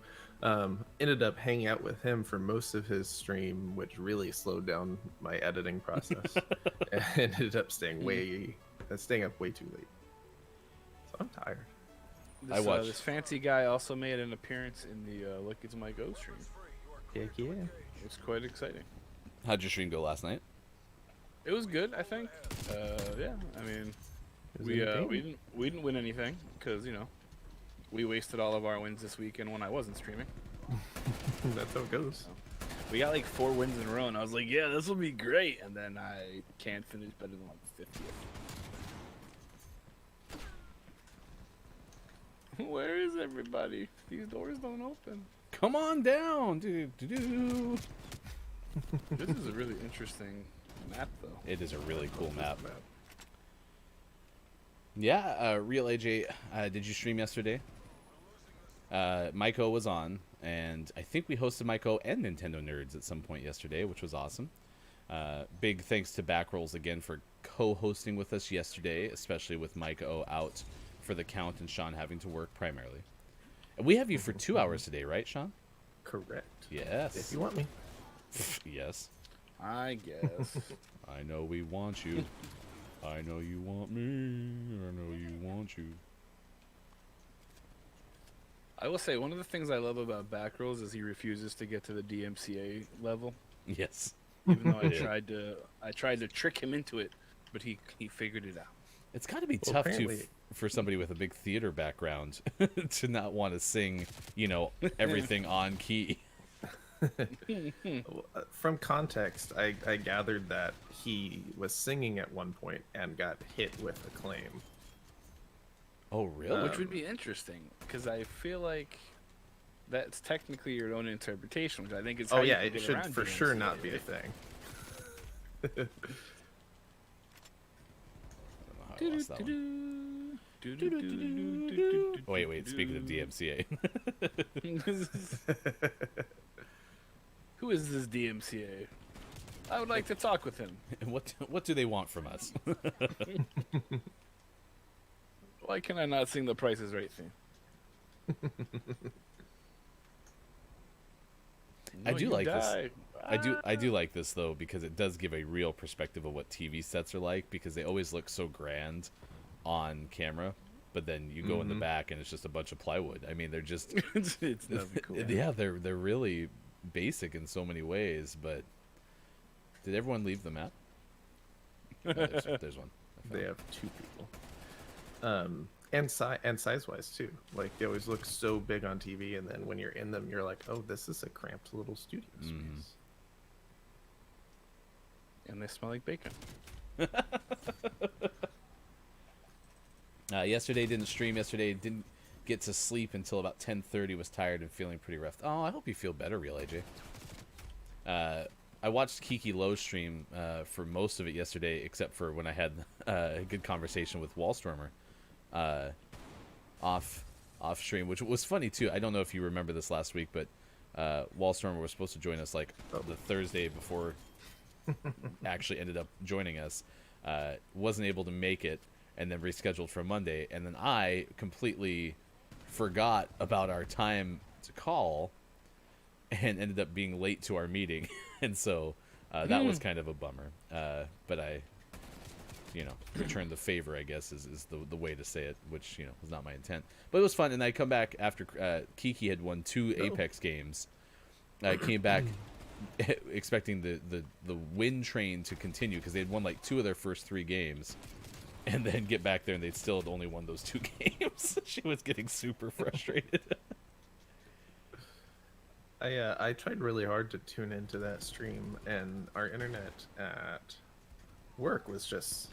ended up hanging out with him for most of his stream, which really slowed down my editing process, and ended up staying up way too late. So I'm tired. I watched. This fancy guy also made an appearance in the Look It's My Go stream. Heck yeah. It's quite exciting. How'd your stream go last night? It was good, I think. Yeah, I mean, we didn't win anything because we wasted all of our wins this weekend when I wasn't streaming. That's how it goes. We got like 4 wins in a row, and I was like, yeah, this will be great. And then I can't finish better than like 50th. Where is everybody? These doors don't open. Come on down, dude. This is a really interesting map, though. It is a really cool map. Yeah, Real AJ, did you stream yesterday? Maiko was on, and I think we hosted Maiko and Nintendo Nerds at some point yesterday, which was awesome. Big thanks to Backrolls again for co-hosting with us yesterday, especially with Maiko out for the count and Sean having to work primarily. And we have you for 2 hours today, right, Sean? Correct. Yes. If you want me. Yes. I guess. I know we want you. I know you want me. I know you want you. I will say, one of the things I love about Backrolls is he refuses to get to the DMCA level. Yes. Even though I tried to trick him into it, but he figured it out. It's got to be tough for somebody with a big theater background to not want to sing, everything on key. From context, I gathered that he was singing at one point and got hit with acclaim. Oh, really? Which would be interesting, because I feel like that's technically your own interpretation, which I think is how you can it get should around for DMCA, sure not be a right? thing. I don't know how I lost that one. Wait, speaking of DMCA. Who is this DMCA? I would like to talk with him. What do they want from us? Why can I not sing the Price is Right theme? I do like this. I do like this though, because it does give a real perspective of what TV sets are like, because they always look so grand on camera, but then you go in the back and it's just a bunch of plywood. I mean, they're just it's nothing cool. Yeah, they're really basic in so many ways. But did everyone leave the map? Oh, there's one. They have 2 people. And size wise too. Like, they always look so big on TV, and then when you're in them, you're like, oh, this is a cramped little studio space. And they smell like bacon. Yesterday didn't stream. Yesterday didn't get to sleep until about 10:30. Was tired and feeling pretty rough. Oh, I hope you feel better, Real AJ. I watched Kiki Low stream for most of it yesterday, except for when I had a good conversation with Wallstormer off stream, which was funny too. I don't know if you remember this last week, but Wallstormer was supposed to join us like the Thursday before. Actually ended up joining us. Wasn't able to make it, and then rescheduled for Monday. And then I completely forgot about our time to call, and ended up being late to our meeting. And so that was kind of a bummer. But I, returned the favor, I guess, is the way to say it, which, was not my intent. But it was fun. And I come back after Kiki had won 2 Apex games. I came back expecting the win train to continue, because they'd won like 2 of their first 3 games, and then get back there and they'd still only won those 2 games. She was getting super frustrated. I tried really hard to tune into that stream, and our internet at work was just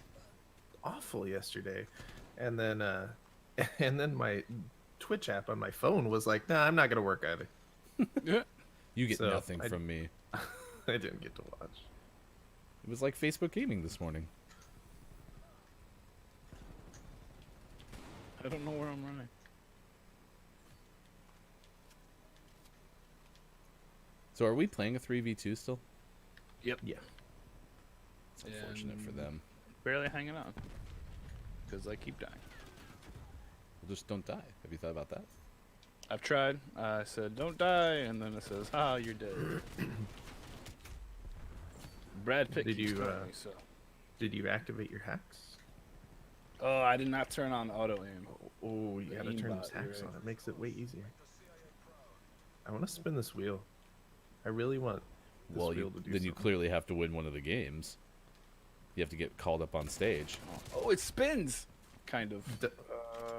awful yesterday. And then and then my Twitch app on my phone was like, "Nah, I'm not gonna work either." You get So, nothing from me. I didn't get to watch. It was like Facebook Gaming this morning. I don't know where I'm running. So are we playing a 3v2 still? Yep. Yeah. It's unfortunate for And- them. Barely hanging on. Because I keep dying. Well, just don't die. Have you thought about that? I've tried. I said, don't die. And then it says, ah, you're dead. Brad Pitt Did keeps you, calling me, so. Did you activate your hacks? Oh, I did not turn on auto aim. Oh, you The gotta turn aimbot, those you're hacks right. on. It makes it way easier. I want to spin this wheel. I really want this Well, wheel to do then you something. clearly have to win one of the games. You have to get called up on stage. Oh, it spins! Kind of. D-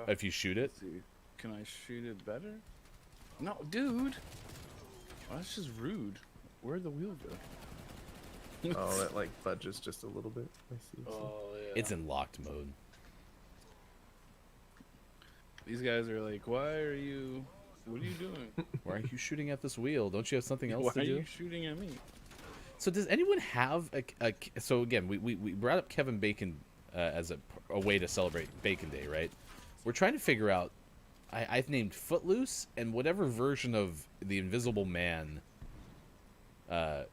If you shoot it, Let's see. Can I shoot it better? No, dude! Oh, that's just rude. Where'd the wheel go? Oh, it like budges just a little bit. I see. Oh, yeah. it's in locked mode. These guys are like, why are you... What are you doing? Why are you shooting at this wheel? Don't you have something else Why to are do? you shooting at me? So does anyone have so again, we brought up Kevin Bacon as a way to celebrate Bacon Day, right? We're trying to figure out, I've named Footloose and whatever version of the Invisible Man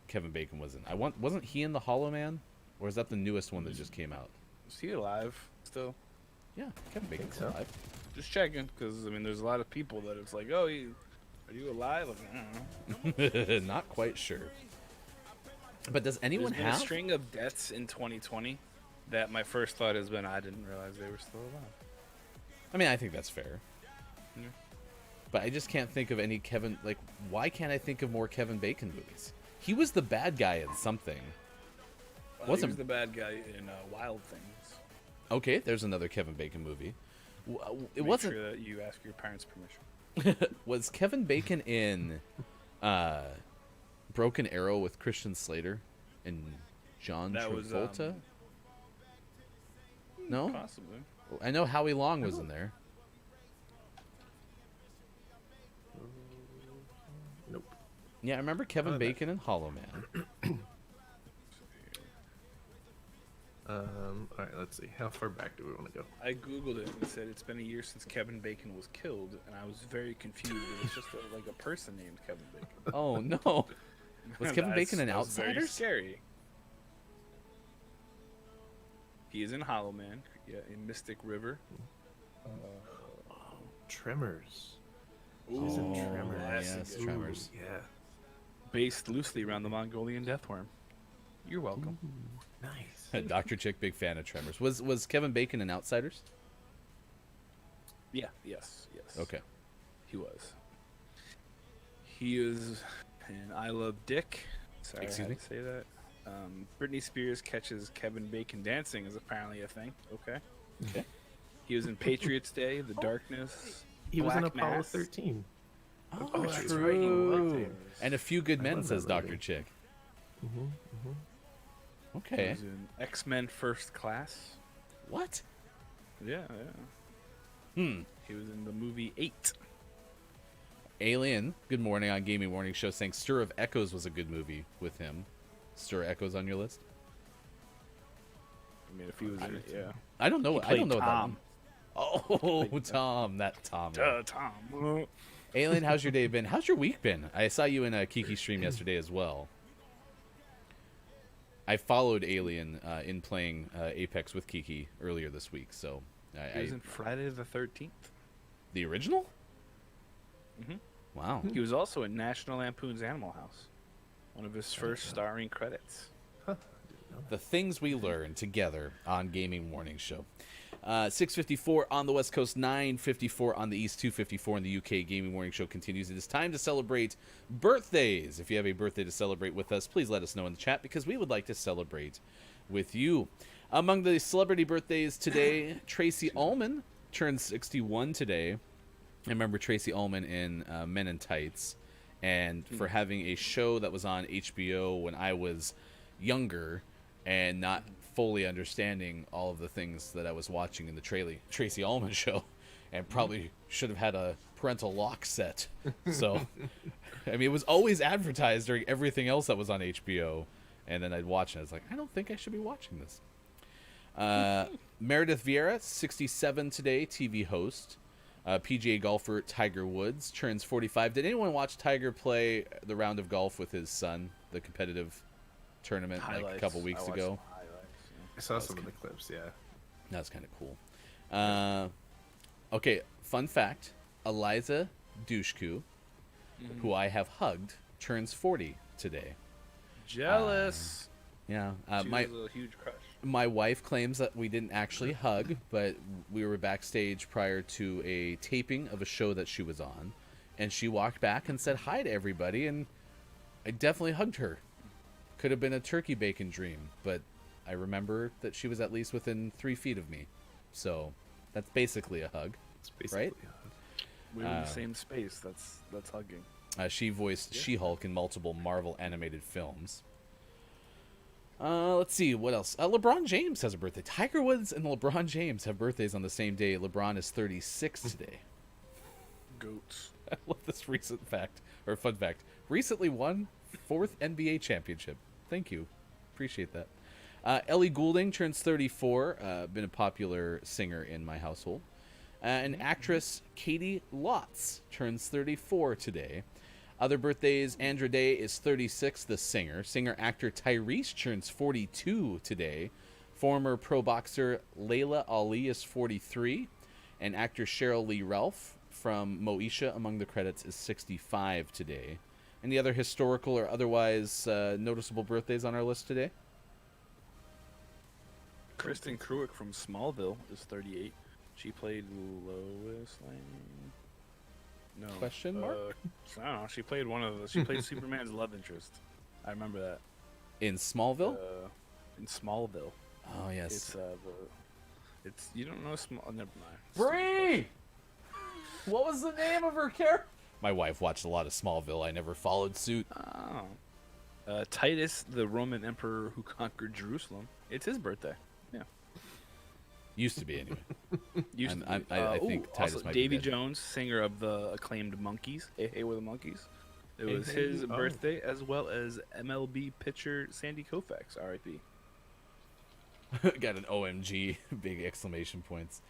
Kevin Bacon was in. Wasn't he in the Hollow Man? Or is that the newest one that just came out? Is he alive still? Yeah, Kevin Bacon's so. alive. Just checking, because, I mean, there's a lot of people that it's like, oh, are you alive? Like, I don't know. Not quite sure. But does anyone There's been a have? string of deaths in 2020 that my first thought has been, I didn't realize they were still alive. I mean, I think that's fair. Yeah. But I just can't think of any Kevin. Like, why can't I think of more Kevin Bacon movies? He was the bad guy in something. He Wasn't- was the bad guy in Wild Things. Okay, there's another Kevin Bacon movie. It Make wasn't. sure that you ask your parents' permission. Was Kevin Bacon in Broken Arrow with Christian Slater and John That was, Travolta? No, Possibly. I know Howie Long was in there. Nope. Yeah, I remember Kevin Oh, that- Bacon in Hollow Man. All right, let's see. How far back do we want to go? I googled it and it said it's been a year since Kevin Bacon was killed, and I was very confused. It was just like a person named Kevin Bacon. Oh no, was Kevin Bacon in That was very Outsiders? scary. He is in Hollow Man, yeah, in Mystic River. Tremors. He's in Oh, Tremors. yes, Ooh. Tremors. Yeah. Based loosely around the Mongolian deathworm. You're welcome. Nice. Dr. Chick, big fan of Tremors. Was Kevin Bacon in Outsiders? Yeah, yes. Okay. He was. He is in I Love Dick. Sorry, Excuse I had me? to say that. Britney Spears catches Kevin Bacon dancing is apparently a thing. Okay. Okay. He was in Patriots Day, The Darkness. He was in Black Apollo Mass. 13. Oh, that's true. right, he was. And A Few Good I Men, love says that Dr. movie. Chick. Mm-hmm. He Okay. was in X-Men First Class. What? Yeah. Hmm. He was in the movie 8. Alien, good morning on Gaming Morning Show, saying Stir of Echoes was a good movie with him. Stir of Echoes on your list? I mean, if he was in it, yeah. I don't know. He I don't played know what that Tom. one. Oh, Tom, that Tom. Tom. Alien, how's your day been? How's your week been? I saw you in a Kiki stream yesterday as well. I followed Alien in playing Apex with Kiki earlier this week, so He was in Friday the 13th. the original. Mhm. Wow. He was also in National Lampoon's Animal House. One of his first starring credits. The things we learn together on Gaming Morning Show. 6:54 on the West Coast, 9:54 on the East, 2:54 in the UK. Gaming Morning Show continues. It is time to celebrate birthdays. If you have a birthday to celebrate with us, please let us know in the chat because we would like to celebrate with you. Among the celebrity birthdays today, Tracy Ullman turns 61 today. I remember Tracy Ullman in Men in Tights. and for having a show that was on HBO when I was younger and not fully understanding all of the things that I was watching in the Tracy Ullman show, and probably should have had a parental lock set. So, I mean, it was always advertised during everything else that was on HBO, and then I'd watch it. I was like, I don't think I should be watching this. Meredith Vieira, 67 today, TV host. PGA golfer Tiger Woods turns 45. Did anyone watch Tiger play the round of golf with his son, the competitive tournament, like a couple weeks ago? I saw some of the clips, yeah. That was kind of cool. Okay, fun fact. Eliza Dushku, who I have hugged, turns 40 today. Jealous. Yeah. She was a huge crush. My wife claims that we didn't actually hug, but we were backstage prior to a taping of a show that she was on, and she walked back and said hi to everybody, and I definitely hugged her. Could have been a turkey bacon dream, but I remember that she was at least within 3 feet of me. So that's basically a hug, It's basically right? We were in the same space. That's hugging. She voiced She-Hulk in multiple Marvel animated films. Let's see, what else? LeBron James has a birthday. Tiger Woods and LeBron James have birthdays on the same day. LeBron is 36 today. Goats. I love this recent fact, or fun fact. Recently won 4th NBA championship. Thank you. Appreciate that. Ellie Goulding turns 34. Been a popular singer in my household. And actress Katie Lotz turns 34 today. Other birthdays, Andra Day is 36, the singer. Singer-actor Tyrese turns 42 today. Former pro boxer Layla Ali is 43. And actor Cheryl Lee Ralph from Moesha, among the credits, is 65 today. Any other historical or otherwise noticeable birthdays on our list today? Kristen Cruick from Smallville is 38. She played Lois Lane. No. Question mark? I don't know. She played She played Superman's love interest. I remember that. In Smallville? In Smallville. Oh, yes. It's you don't know Small. Oh, never mind. Bree! What was the name of her character? My wife watched a lot of Smallville. I never followed suit. Oh. Titus, the Roman emperor who conquered Jerusalem. It's his birthday. Yeah. Used to be, anyway. I think Titus also might Davy be dead. Jones, singer of the acclaimed Monkees. Hey, with the Monkees. It was his Oh. birthday, as well as MLB pitcher Sandy Koufax, R.I.P. Got an OMG, big exclamation points.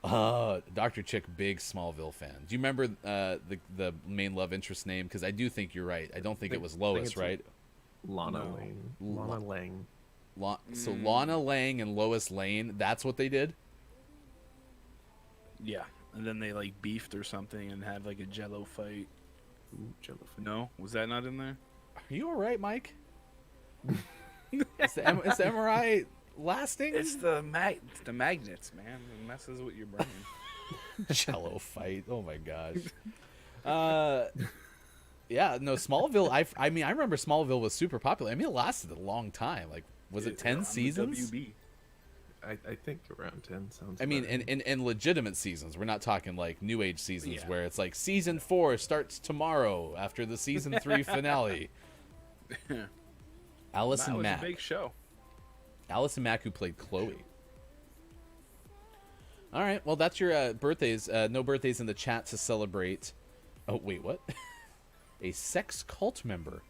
Dr. Chick, big Smallville fan. Do you remember the main love interest name? Because I do think you're right. I don't think it was Lois, it's right? Lana No. Lang. Lana Lang. So Lana Lang and Lois Lane, that's what they did? Yeah, and then they like beefed or something and had like a Jello fight. Ooh, Jellyfish. No, was that not in there? Are you all right, Mike? is the MRI lasting? It's the magnets, man. It messes with your brain. Jello fight. Oh my gosh. Yeah, no, Smallville. I remember Smallville was super popular. I mean, it lasted a long time. Like, was it 10 on the seasons? WB. I think around 10 sounds I mean, about right. in legitimate seasons. We're not talking like new age seasons Yeah. where it's like season 4 starts tomorrow after the season 3 finale. Allison That was Mack. a big show. Allison Mack, who played Chloe. All right, well, that's your birthdays. No birthdays in the chat to celebrate. Oh, wait, what? A sex cult member.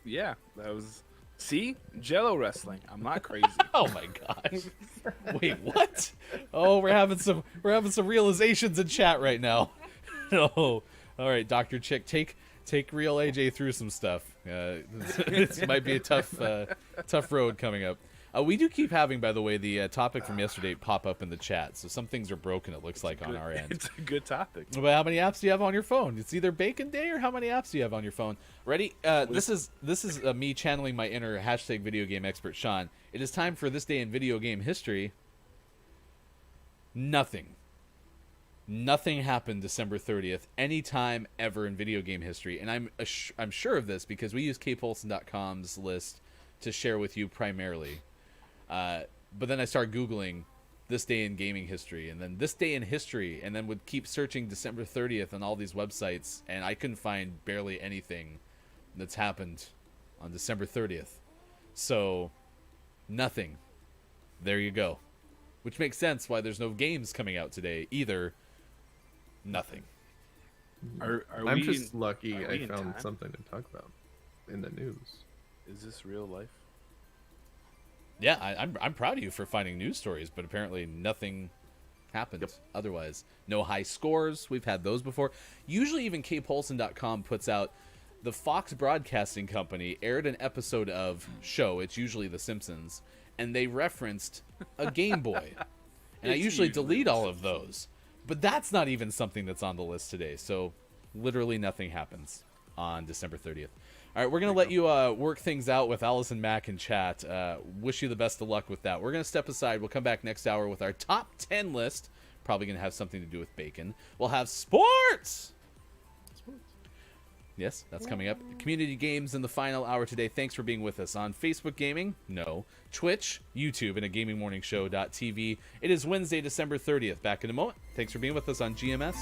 Yeah, that was. See, Jello wrestling. I'm not crazy. Oh my gosh. Wait, what? Oh, we're having some realizations in chat right now. No. All right, Dr. Chick, take real AJ through some stuff. This might be a tough road coming up. We do keep having, by the way, the topic from yesterday pop up in the chat. So some things are broken, it looks like, on our end. It's a good topic. But how many apps do you have on your phone? It's either Bacon Day or how many apps do you have on your phone? Ready? This is me channeling my inner hashtag video game expert, Sean. It is time for this day in video game history. Nothing happened December 30th anytime ever in video game history. And I'm sure of this because we use kpolson.com's list to share with you primarily. But then I started Googling this day in gaming history, and then this day in history, and then would keep searching December 30th on all these websites, and I couldn't find barely anything that's happened on December 30th. So, nothing. There you go. Which makes sense why there's no games coming out today either. Nothing. I'm just lucky I found something to talk about in the news. Is this real life? Yeah, I'm proud of you for finding news stories, but apparently nothing happened otherwise. No high scores. We've had those before. Usually even kpolson.com puts out the Fox Broadcasting Company aired an episode of show, it's usually The Simpsons, and they referenced a Game Boy. And I usually delete all of those. But that's not even something that's on the list today. So literally nothing happens on December 30th. All right, we're going to let you work things out with Allison Mack in chat. Wish you the best of luck with that. We're going to step aside. We'll come back next hour with our top 10 list. Probably going to have something to do with bacon. We'll have sports. Yes, that's coming up. Community games in the final hour today. Thanks for being with us on Facebook Gaming. No. Twitch, YouTube, and a gamingmorningshow.tv. It is Wednesday, December 30th. Back in a moment. Thanks for being with us on GMS.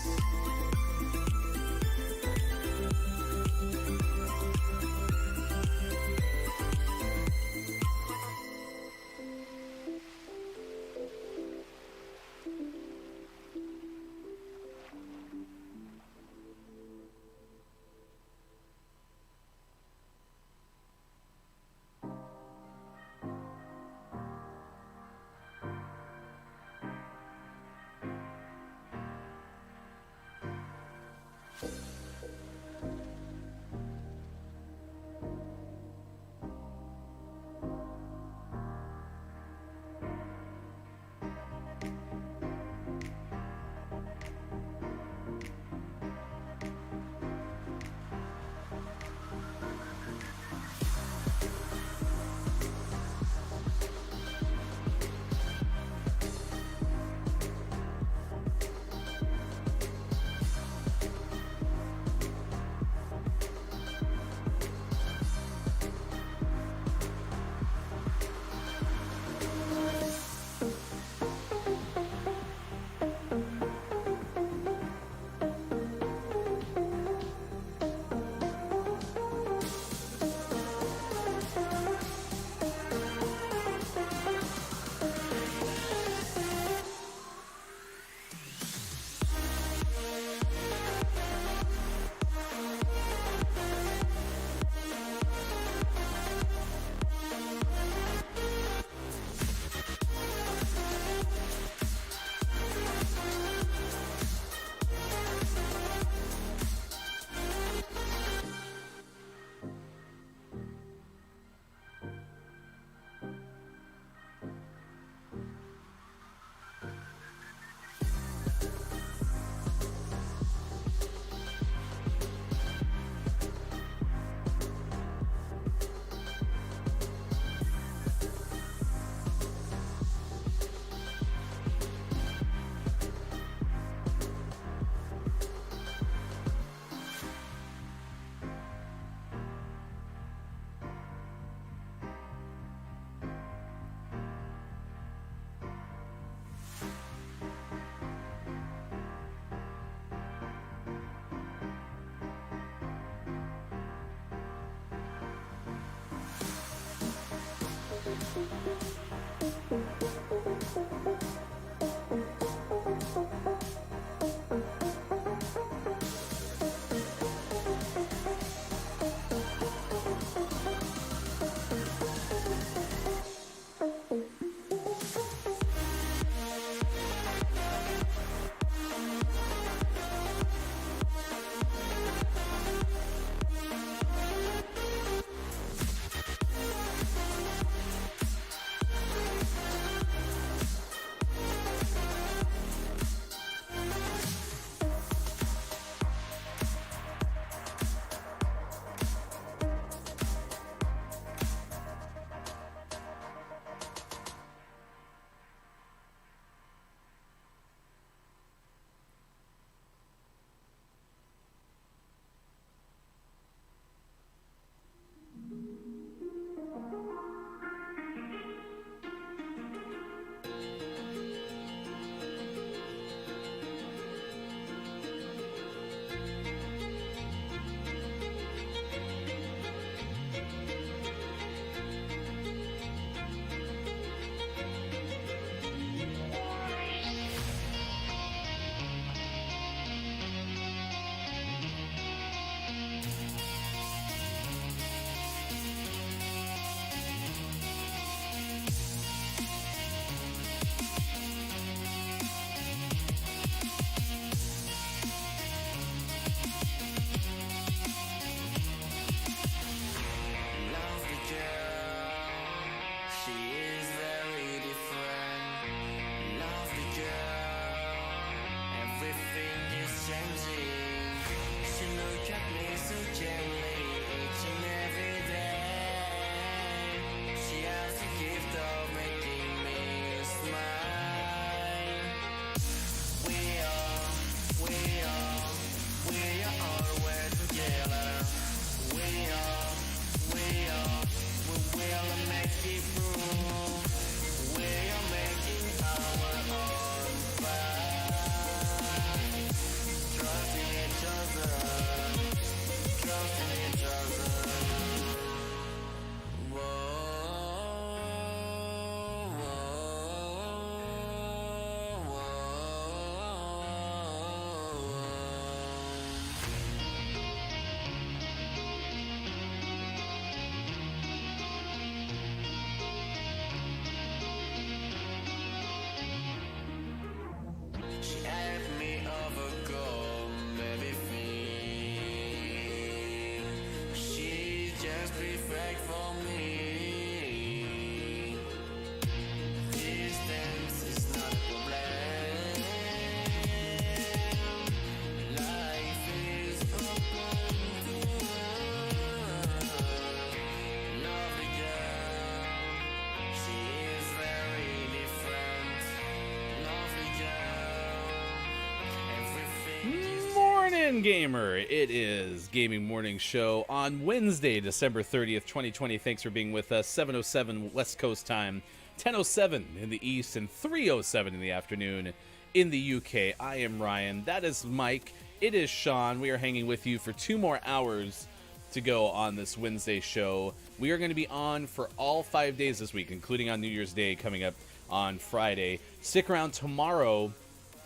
again, gamer. It is Gaming Morning Show on Wednesday, December 30th, 2020. Thanks for being with us. 7:07 West Coast time, 10:07 in the East, and 3:07 in the afternoon in the UK. I am Ryan. That is Mike. It is Sean. We are hanging with you for 2 more hours to go on this Wednesday show. We are going to be on for all 5 days this week, including on New Year's Day coming up on Friday. Stick around tomorrow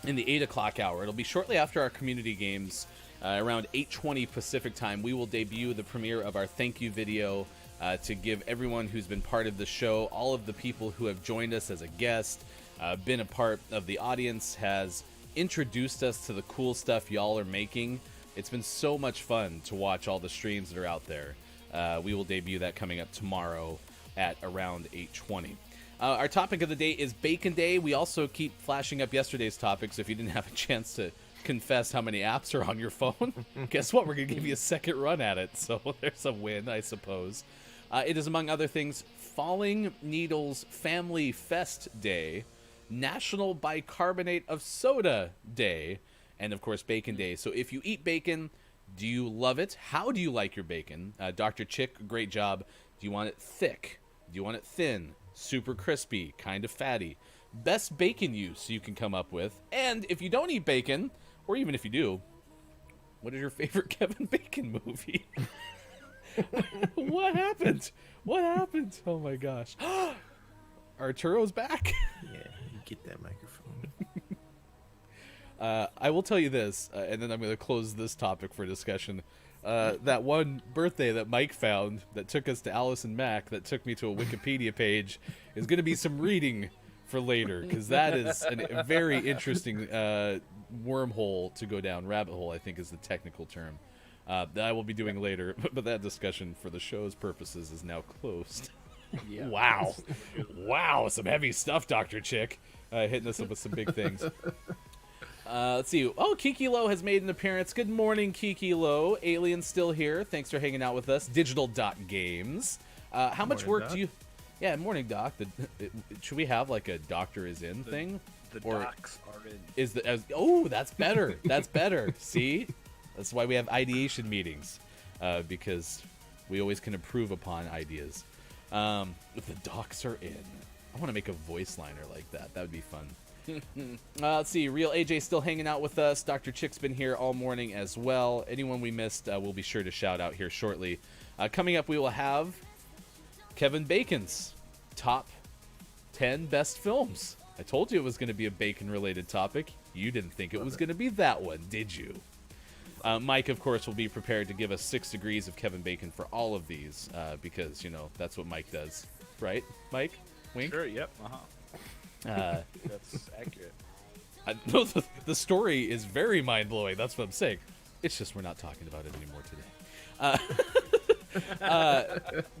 in the 8 o'clock hour. It'll be shortly after our community games, around 8:20 Pacific time. We will debut the premiere of our thank you video to give everyone who's been part of the show, all of the people who have joined us as a guest, been a part of the audience, has introduced us to the cool stuff y'all are making. It's been so much fun to watch all the streams that are out there. We will debut that coming up tomorrow at around 8:20. Our topic of the day is Bacon Day. We also keep flashing up yesterday's topics. If you didn't have a chance to confess how many apps are on your phone, guess what? We're going to give you a second run at it. So there's a win, I suppose. It is, among other things, Falling Needles Family Fest Day, National Bicarbonate of Soda Day, and, of course, Bacon Day. So if you eat bacon, do you love it? How do you like your bacon? Dr. Chick, great job. Do you want it thick? Do you want it thin? Super crispy, kind of fatty? Best bacon use you can come up with. And if you don't eat bacon, or even if you do, what is your favorite Kevin Bacon movie? What happened? What happened? Oh my gosh. Arturo's back. Yeah, you get that microphone. I will tell you this, and then I'm going to close this topic for discussion. That one birthday that Mike found that took us to Allison Mack, that took me to a Wikipedia page, is going to be some reading for later, because that is a very interesting wormhole to go down. Rabbit hole, I think, is the technical term. That I will be doing later, but that discussion for the show's purposes is now closed. Yeah. Wow. Wow, some heavy stuff, Dr. Chick. Hitting us up with some big things. Let's see. Oh, Kiki Low has made an appearance. Good morning, Kiki Low. Alien's still here. Thanks for hanging out with us. Digital.games. How much work Doc. do you... Yeah, morning, Doc. Should we have like a doctor is in thing? The Or docs are in. is the... Oh, that's better. That's better. See? That's why we have ideation meetings. Because we always can improve upon ideas. If the docs are in. I want to make a voice liner like that. That would be fun. Let's see. Real AJ still hanging out with us. Dr. Chick's been here all morning as well. Anyone we missed, we'll be sure to shout out here shortly. Coming up, we will have Kevin Bacon's top 10 best films. I told you it was going to be a bacon-related topic. You didn't think it was going to be that one, did you? Mike, of course, will be prepared to give us 6 degrees of Kevin Bacon for all of these because, you know, that's what Mike does. Right, Mike? Wink? Sure, yep, That's accurate. No, the story is very mind-blowing. That's what I'm saying. It's just we're not talking about it anymore today.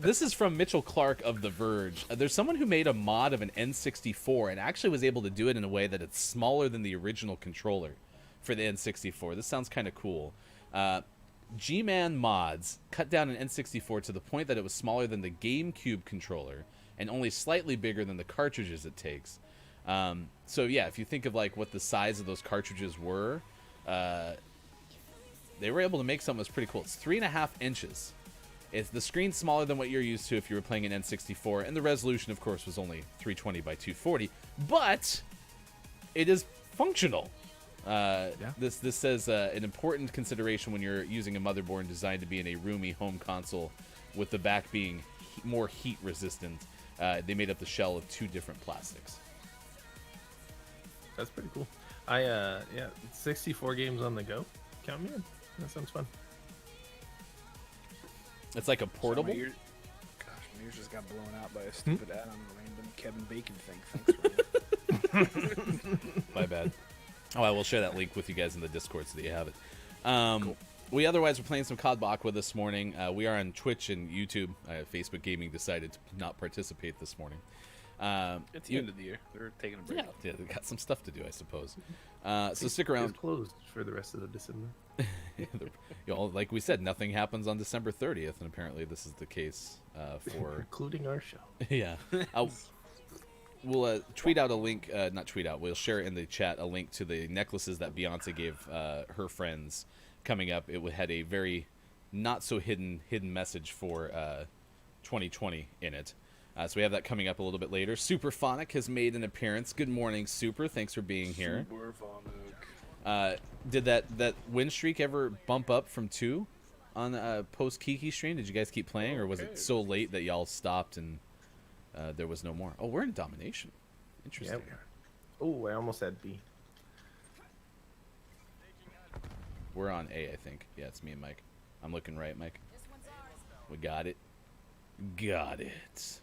This is from Mitchell Clark of The Verge. There's someone who made a mod of an N64 and actually was able to do it in a way that it's smaller than the original controller for the N64. This sounds kind of cool. G-Man Mods cut down an N64 to the point that it was smaller than the GameCube controller and only slightly bigger than the cartridges it takes. So yeah, if you think of like what the size of those cartridges were, they were able to make something that's pretty cool. It's 3.5 inches. It's the screen's smaller than what you're used to if you were playing an N64, and the resolution, of course, was only 320 by 240. But it is functional. This says an important consideration when you're using a motherboard designed to be in a roomy home console, with the back being more heat resistant. They made up the shell of 2 different plastics. That's pretty cool. 64 games on the go. Count me in. That sounds fun. It's like a portable. My ears just got blown out by a stupid ad on a random Kevin Bacon thing. Thanks, My bad. Oh, I will share that link with you guys in the Discord so that you have it. Cool. We otherwise were playing some COD Bakwa this morning. We are on Twitch and YouTube. Facebook Gaming decided to not participate this morning. It's the end of the year. They're taking a break. Yeah, they got some stuff to do, I suppose. So stick around. It's closed for the rest of the December. You know, like we said, nothing happens on December 30th, and apparently this is the case for... Including our show. Yeah. We'll tweet out a link, not tweet out, we'll share in the chat a link to the necklaces that Beyonce gave her friends coming up. It had a very not so hidden message for 2020 in it. So we have that coming up a little bit later. Superphonic has made an appearance. Good morning, Super. Thanks for being here. Superphonic. Did that win streak ever bump up from 2 on post Kiki stream? Did you guys keep playing, or was it so late that y'all stopped and there was no more? Oh, we're in domination. Interesting. Yeah, we are. Oh, I almost had B. We're on A, I think. Yeah, it's me and Mike. I'm looking right, Mike. We got it. Got it.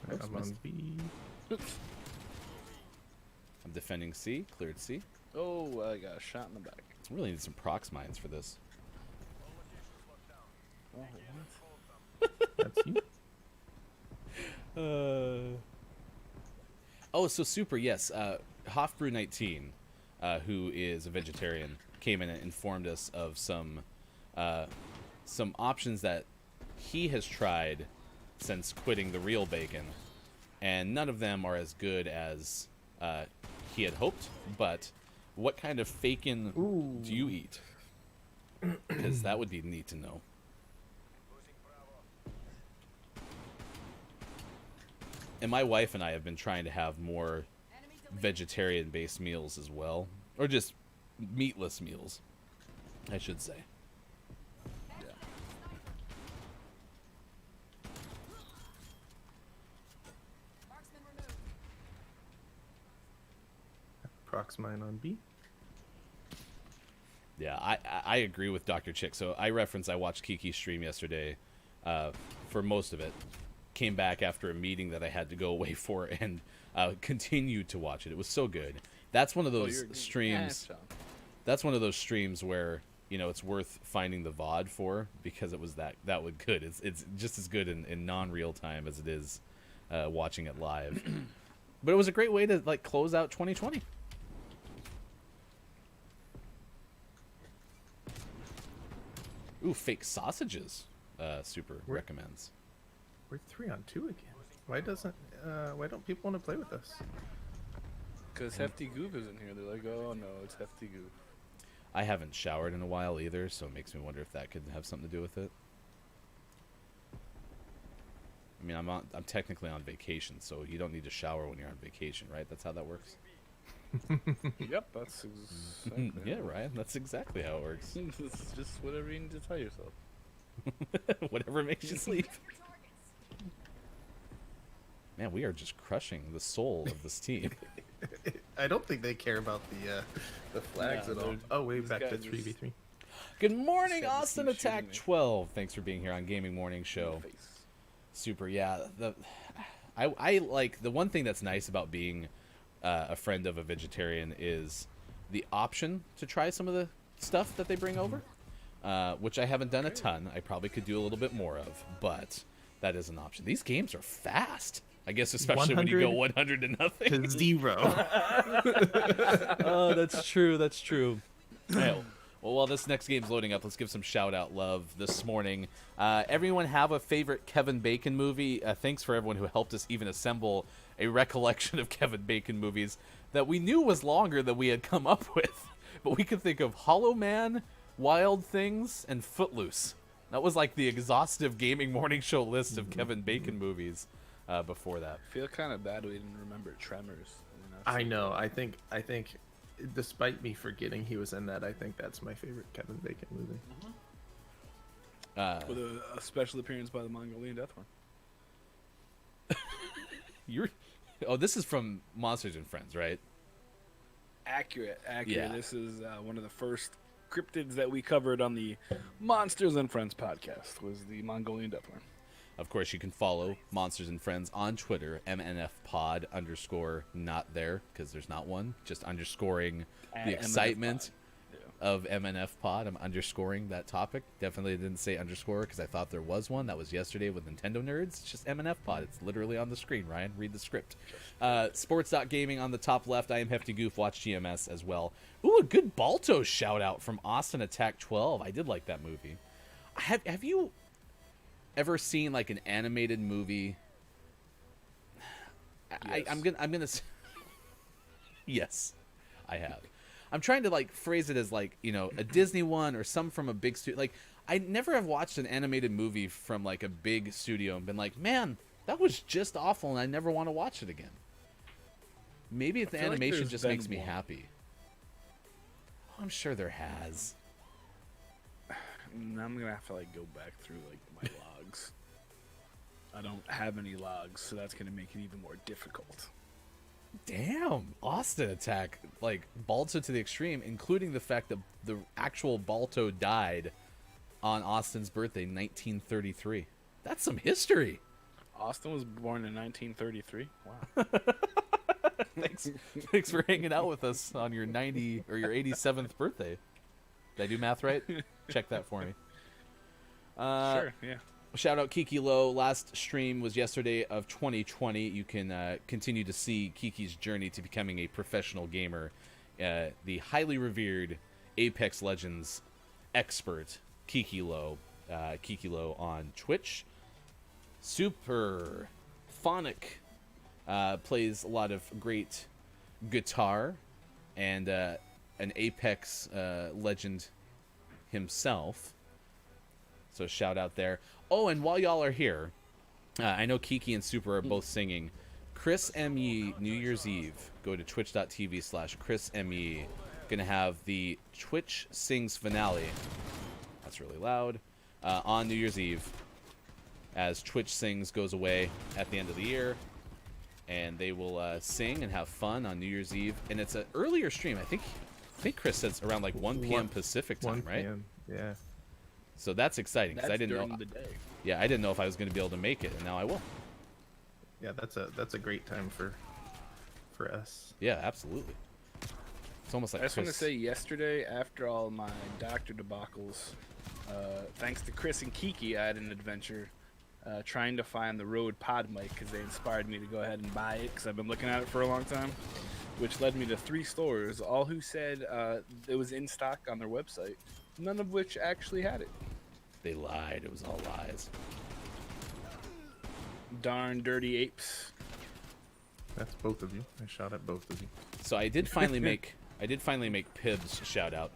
I'm on B. I'm defending C. Cleared C. Oh, I got a shot in the back. Really need some prox mines for this. Oh, That's you. Oh, so Super, yes. Hofbrew19, who is a vegetarian, came in and informed us of some options that he has tried since quitting the real bacon, and none of them are as good as he had hoped. But what kind of fakin do you eat? Because that would be neat to know. And my wife and I have been trying to have more vegetarian-based meals as well, or just meatless meals, I should say. Prox mine on B. Yeah, I agree with Dr. Chick. So I watched Kiki's stream yesterday for most of it. Came back after a meeting that I had to go away for and continued to watch it. It was so good. That's one of those streams. That's one of those streams where, you know, it's worth finding the VOD for, because it was that was good. It's just as good in non-real time as it is watching it live. But it was a great way to like close out 2020. Ooh, fake sausages. Super recommends. We're 3-on-2 again. Why don't people want to play with us? Because Hefty Goof isn't here. They're like, oh no, it's Hefty Goof. I haven't showered in a while either, so it makes me wonder if that could have something to do with it. I mean, I'm technically on vacation, so you don't need to shower when you're on vacation, right? That's how that works. Yep, that's exactly. Yeah, Ryan, that's exactly how it works. It's just whatever you need to tell yourself. Whatever makes you sleep. Man, we are just crushing the soul of this team. I don't think they care about the flags at all. Oh, way back to 3v3. Good morning, Austin Attack 12. Thanks for being here on Gaming Morning Show. Super, yeah. I like the one thing that's nice about being a friend of a vegetarian is the option to try some of the stuff that they bring over, which I haven't done a ton. I probably could do a little bit more of, but that is an option. These games are fast. I guess especially when you go 100 to nothing. To 0. Oh, that's true. That's true. Right, well, while this next game's loading up, let's give some shout-out love this morning. Everyone have a favorite Kevin Bacon movie? Thanks for everyone who helped us even assemble a recollection of Kevin Bacon movies that we knew was longer than we had come up with. But we could think of Hollow Man, Wild Things, and Footloose. That was like the exhaustive Gaming Morning Show list of Kevin Bacon movies before that. I feel kind of bad we didn't remember Tremors. I know. I think, despite me forgetting he was in that, I think that's my favorite Kevin Bacon movie. With a special appearance by the Mongolian Deathworm. Oh, this is from Monsters and Friends, right? Accurate. Yeah. This is one of the first cryptids that we covered on the Monsters and Friends podcast, was the Mongolian Deathworm. Of course, you can follow Monsters and Friends on Twitter, MNFpod _ not there, because there's not one, just underscoring the excitement of MNF Pod. I'm underscoring that topic. Definitely didn't say underscore because I thought there was one. That was yesterday with Nintendo Nerds. It's just MNF Pod. It's literally on the screen, Ryan. Read the script. Sports.gaming on the top left. I am Hefty Goof. Watch GMS as well. Ooh, a good Balto shout out from Austin Attack 12. I did like that movie. Have you ever seen like an animated movie? Yes. I'm gonna. Yes, I have. I'm trying to like phrase it as like, you know, a Disney one or some from a big studio. Like, I never have watched an animated movie from like a big studio and been like, man, that was just awful, and I never want to watch it again. Maybe the animation just makes me happy. I'm sure there has. I'm gonna have to like go back through like my logs. I don't have any logs, so that's gonna make it even more difficult. Damn, Austin Attack, like Balto to the extreme, including the fact that the actual Balto died on Austin's birthday, 1933. That's some history. Austin was born in 1933. Wow. Thanks for hanging out with us on your 90 or your 87th birthday. Did I do math right? Check that for me. Sure, yeah. Shout out Kiki Low. Last stream was yesterday of 2020. You can continue to see Kiki's journey to becoming a professional gamer. The highly revered Apex Legends expert, Kiki Low. Kiki Low on Twitch. Super Phonic plays a lot of great guitar, and an Apex legend himself. So shout out there. Oh, and while y'all are here, I know Kiki and Super are both singing. Chris M.E. New Year's Eve. Go to twitch.tv/Chris M.E. Gonna have the Twitch Sings finale. That's really loud. On New Year's Eve, as Twitch Sings goes away at the end of the year. And they will sing and have fun on New Year's Eve. And it's an earlier stream. I think Chris said it's around like 1 p.m. Pacific time, 1 right? p.m., yeah. So that's exciting because I didn't know. The day. Yeah, I didn't know if I was going to be able to make it, and now I will. Yeah, that's a great time for us. Yeah, absolutely. It's almost like I just want to Chris- say, yesterday, after all my doctor debacles, thanks to Chris and Kiki, I had an adventure trying to find the Rode Pod mic because they inspired me to go ahead and buy it because I've been looking at it for a long time, which led me to 3 stores, all who said it was in stock on their website, none of which actually had it. They lied. It was all lies. Darn dirty apes. That's both of you. I shot at both of you. So I did finally make Pibs shout out.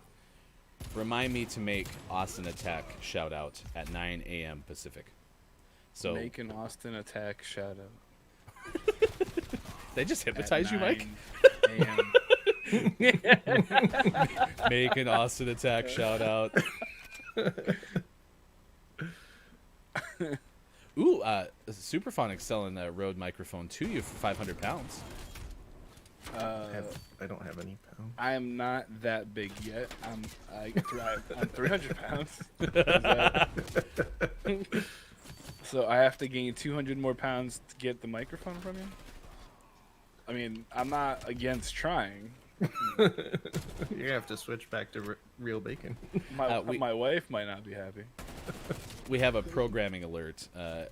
Remind me to make Austin Attack shout out at 9 a.m. Pacific. So Make an Austin Attack shout out. Did I just hypnotize you, Mike? Make an Austin Attack shout out. Ooh, Superphonics selling a Rode microphone to you for 500 pounds. I don't have any pounds. I am not that big yet. I'm 300 pounds. So I have to gain 200 more pounds to get the microphone from you? I mean, I'm not against trying. You're gonna have to switch back to real bacon. My wife might not be happy. We have a programming alert.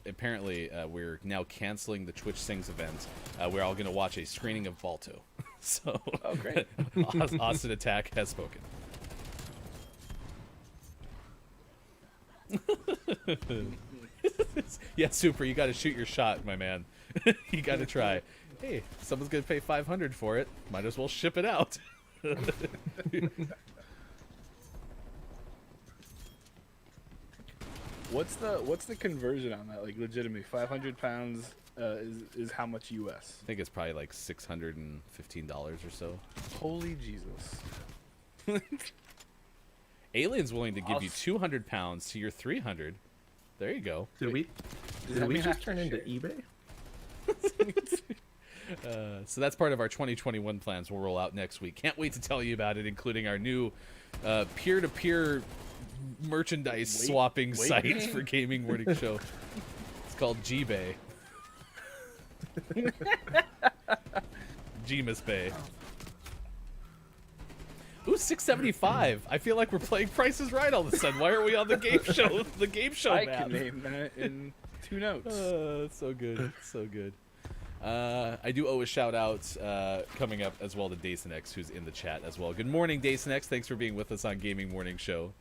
Apparently, we're now canceling the Twitch Sings event. We're all going to watch a screening of Balto. So, Oh, great. Austin Attack has spoken. Yeah, Super, you got to shoot your shot, my man. You got to try. Hey, someone's going to pay 500 for it. Might as well ship it out. What's the conversion on that? Like, legitimately, 500 pounds is how much US? I think it's probably like $615 or so. Holy Jesus. Alien's willing to give you 200 pounds to your 300. There you go. Did we just turn into eBay? So that's part of our 2021 plans we'll roll out next week. Can't wait to tell you about it, including our new peer-to-peer merchandise swapping site for Gaming Morning Show. It's called G-Bay. G-Miss Bay. Ooh, $6.75. I feel like we're playing Price is Right all of a sudden. Why are we on the game show? The game show I map. can name that in 2 notes. It's so good. It's so good. I do owe a shout out coming up as well to Dacinex, who's in the chat as well. Good morning, Dacinex. Thanks for being with us on Gaming Morning Show.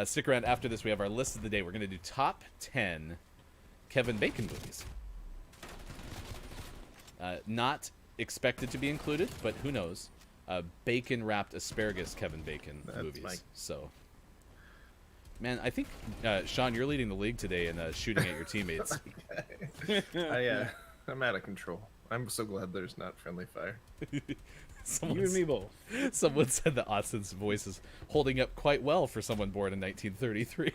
Stick around after this. We have our list of the day. We're going to do top 10 Kevin Bacon movies. Not expected to be included, but who knows? bacon wrapped asparagus Kevin Bacon That's movies. Mike. So, man, I think Sean, you're leading the league today in shooting at your teammates. I'm out of control. I'm so glad there's not friendly fire. You and me both. Someone said that Austin's voice is holding up quite well for someone born in 1933.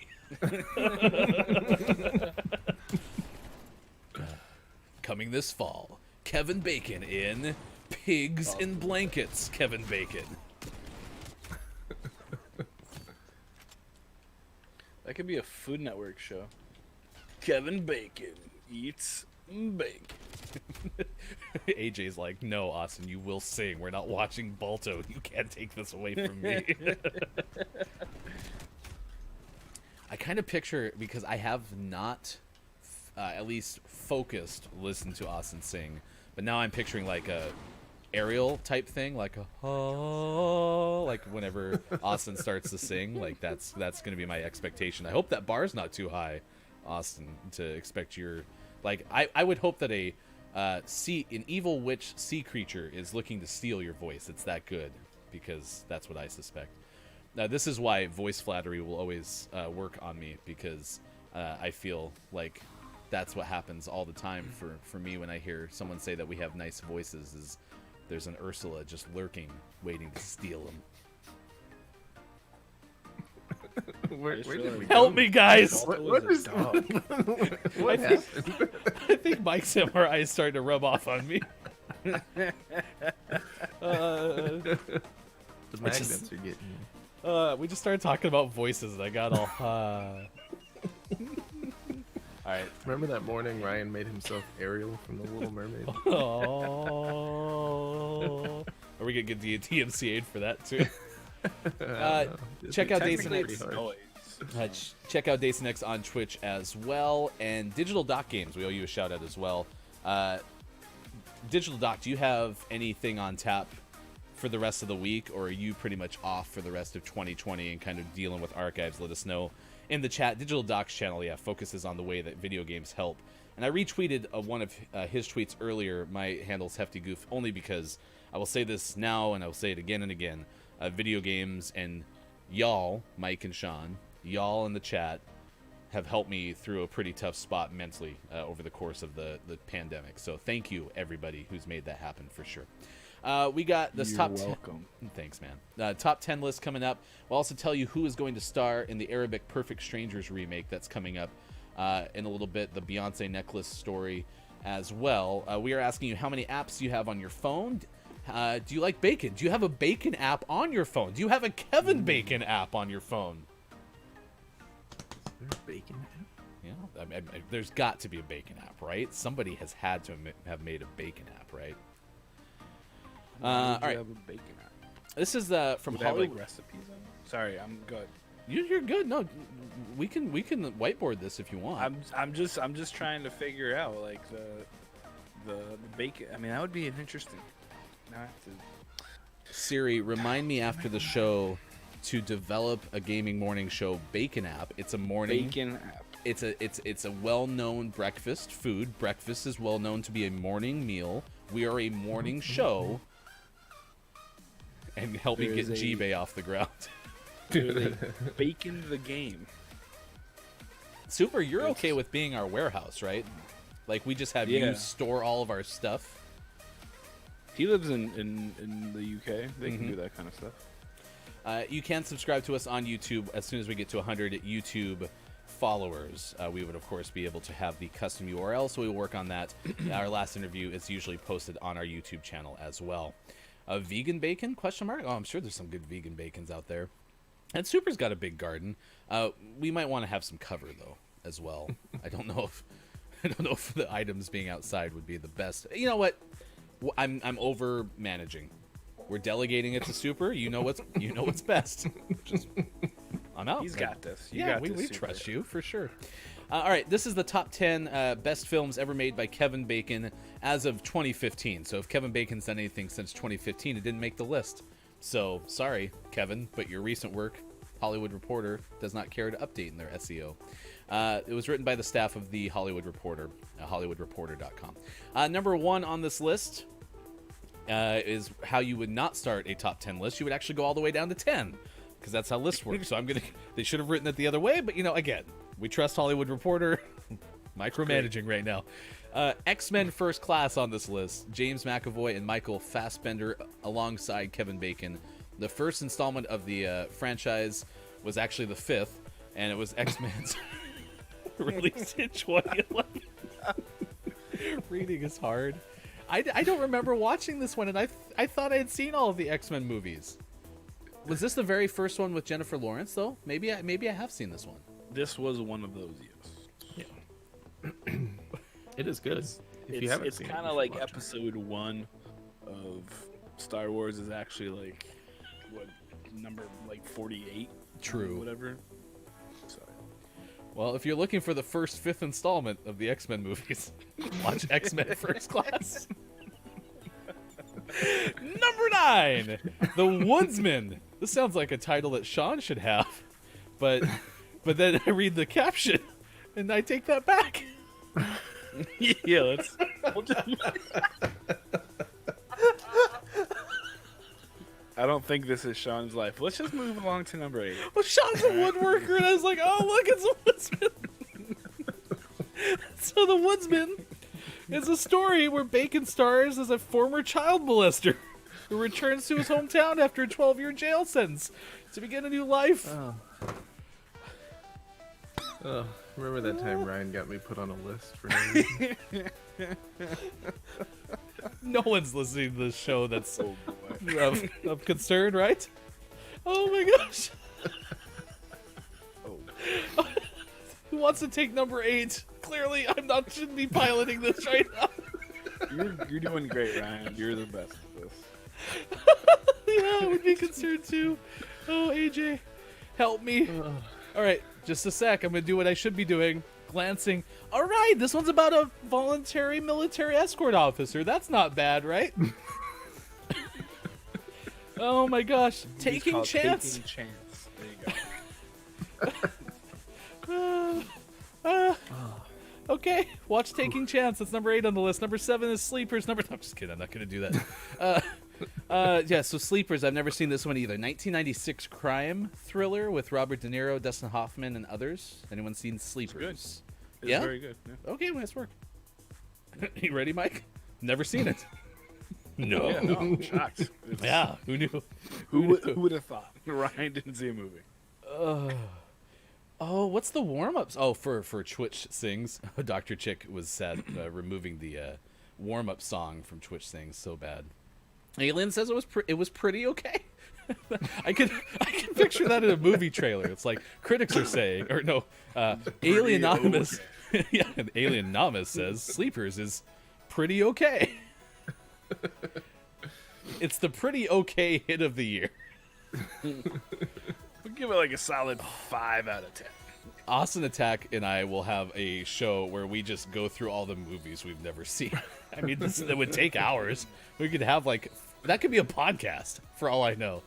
Coming this fall, Kevin Bacon in Pigs in Blankets. Kevin Bacon. That could be a Food Network show. Kevin Bacon eats bacon. AJ's like, no, Austin, you will sing. We're not watching Balto. You can't take this away from me. I kind of picture, because I have not, at least focused, listened to Austin sing, but now I'm picturing like a Ariel type thing, like a oh, like whenever Austin starts to sing, like that's going to be my expectation. I hope that bar's not too high, Austin, to expect your, like, I would hope that an evil witch sea creature is looking to steal your voice. It's that good, because that's what I suspect. Now, this is why voice flattery will always work on me, because I feel like that's what happens all the time for me when I hear someone say that we have nice voices, is there's an Ursula just lurking, waiting to steal them. Where did we Help go? me, guys! What is what happened? I think Mike's MRI is starting to rub off on me. The magnets are getting you. We just started talking about voices, and I got all. All right. Remember that morning Ryan made himself Ariel from The Little Mermaid? Oh. Are we gonna get the DMCA'd for that too? Check out Days and Technically, X. it's noise. Check out Days and X on Twitch as well, and Digital Doc Games. We owe you a shout out as well. Digital Doc, do you have anything on tap for the rest of the week, or are you pretty much off for the rest of 2020 and kind of dealing with archives? Let us know in the chat. Digital Doc's channel, focuses on the way that video games help. And I retweeted one of his tweets earlier. My handle's Hefty Goof, only because I will say this now and I will say it again and again. Video games and y'all, Mike and Sean, y'all in the chat have helped me through a pretty tough spot mentally over the course of the pandemic. So thank you, everybody who's made that happen for sure. We got this You're top welcome. 10. Thanks, man. Top 10 list coming up. We'll also tell you who is going to star in the Arabic Perfect Strangers remake that's coming up in a little bit. The Beyonce necklace story as well. We are asking you how many apps you have on your phone. Do you like bacon? Do you have a bacon app on your phone? Do you have a Kevin Bacon app on your phone? Is there a bacon? Yeah, there's got to be a bacon app, right? Somebody has had to have made a bacon app, right? All right. Have a bacon app. This is from Would they have, Hollywood. like, recipes on it? Sorry, I'm good. You're good. No, we can whiteboard this if you want. I'm just trying to figure out like the bacon. I mean, that would be an interesting. Now I have to. Siri, remind me after the show to develop a gaming morning show bacon app. It's a morning Bacon app. It's a well-known breakfast food. Breakfast is well known to be a morning meal. We are a morning show. And help me There get is a- G-Bay off the ground. Bacon the game. Super, you're okay with being our warehouse, right? Like we just have you Yeah. store all of our stuff. He lives in the UK. They can do that kind of stuff. You can subscribe to us on YouTube as soon as we get to 100 YouTube followers. We would, of course, be able to have the custom URL, so we will work on that. Our last interview is usually posted on our YouTube channel as well. Vegan bacon? Question mark? Oh, I'm sure there's some good vegan bacons out there. And Super's got a big garden. We might want to have some cover though, as well. I don't know if the items being outside would be the best. You know what? I'm over managing. We're delegating it to Super. You know what's best. I'm out. He's got this. You Yeah, got we this, trust Super. you for sure. All right, this is the top 10 best films ever made by Kevin Bacon as of 2015. So if Kevin Bacon's done anything since 2015, it didn't make the list. So sorry, Kevin, but your recent work, Hollywood Reporter, does not care to update in their SEO. It was written by the staff of the Hollywood Reporter, HollywoodReporter.com. Number one on this list, is how you would not start a top 10 list. You would actually go all the way down to 10 because that's how lists work. So they should have written it the other way, but again, we trust Hollywood Reporter. Micromanaging right now. X-Men First Class on this list. James McAvoy and Michael Fassbender alongside Kevin Bacon. The first installment of the franchise was actually the 5th, and it was X-Men's released in 2011. Reading is hard. I don't remember watching this one, and I thought I had seen all of the X-Men movies. Was this the very first one with Jennifer Lawrence, though? Maybe I have seen this one. This was one of those, yes. It is good. It's kind of like episode 1 of Star Wars is actually like what number 48. True. Whatever. So. Well, if you're looking for the first 5th installment of the X-Men movies, watch X-Men First Class. Number 9, The Woodsman. This sounds like a title that Sean should have, but then I read the caption and I take that back. Yeah, let's. I don't think this is Sean's life. Let's just move along to number 8. Well, Sean's a woodworker, and I was like, oh, look, it's a woodsman. So The Woodsman is a story where Bacon stars as a former child molester who returns to his hometown after a 12-year jail sentence to begin a new life. Oh, remember that time Ryan got me put on a list for no reason? No one's listening to this show that's Oh boy. of concern, right? Oh my gosh. Oh. Who wants to take number 8? Clearly, shouldn't be piloting this right now. You're doing great, Ryan. You're the best at this. Yeah, I would be concerned too. Oh, AJ, help me. All right, just a sec. I'm going to do what I should be doing. Glancing. All right, this one's about a voluntary military escort officer. That's not bad, right? Oh my gosh. Taking Chance. Taking Chance. There you Uh, okay, watch Taking Chance. That's number 8 on the list. Number 7 is Sleepers. No, I'm just kidding. I'm not going to do that. Yeah, so Sleepers. I've never seen this one either. 1996 crime thriller with Robert De Niro, Dustin Hoffman, and others. Anyone seen Sleepers? It's Yeah? very good. Yeah. Okay, nice work. You ready, Mike? Never seen it. No. Yeah, no, I'm shocked. It's- Yeah, who knew? Who would have thought Ryan didn't see a movie? Oh, what's the warm-ups? Oh, for Twitch Sings. Dr. Chick was sad removing the warm-up song from Twitch Sings. So bad. Alien says it was pretty okay. I can picture that in a movie trailer. It's like critics are saying, or no, Alien Anonymous. Yeah, and Alien Anonymous says Sleepers is pretty okay. It's the pretty okay hit of the year. We'll give it like a solid 5 out of 10. Austin Attack and I will have a show where we just go through all the movies we've never seen. I mean, that would take hours. We could have that could be a podcast for all I know.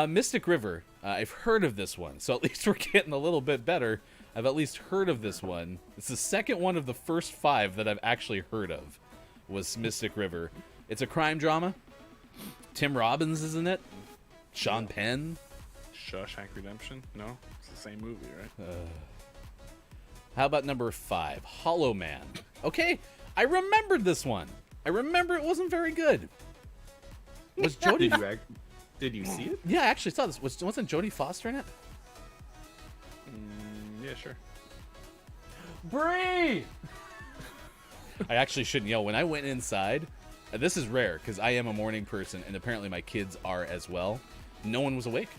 Mystic River. I've heard of this one, so at least we're getting a little bit better. I've at least heard of this one. It's the second one of the first 5 that I've actually heard of. Was Mystic River. It's a crime drama. Tim Robbins is in it. Sean Penn. Shawshank Redemption? No, it's the same movie, right? How about number 5? Hollow Man. Okay, I remembered this one. I remember it wasn't very good. Was Jodie? Did you see it? Yeah, I actually saw this. Wasn't Jodie Foster in it? Yeah, sure. Bree! I actually shouldn't yell. When I went inside, this is rare because I am a morning person and apparently my kids are as well. No one was awake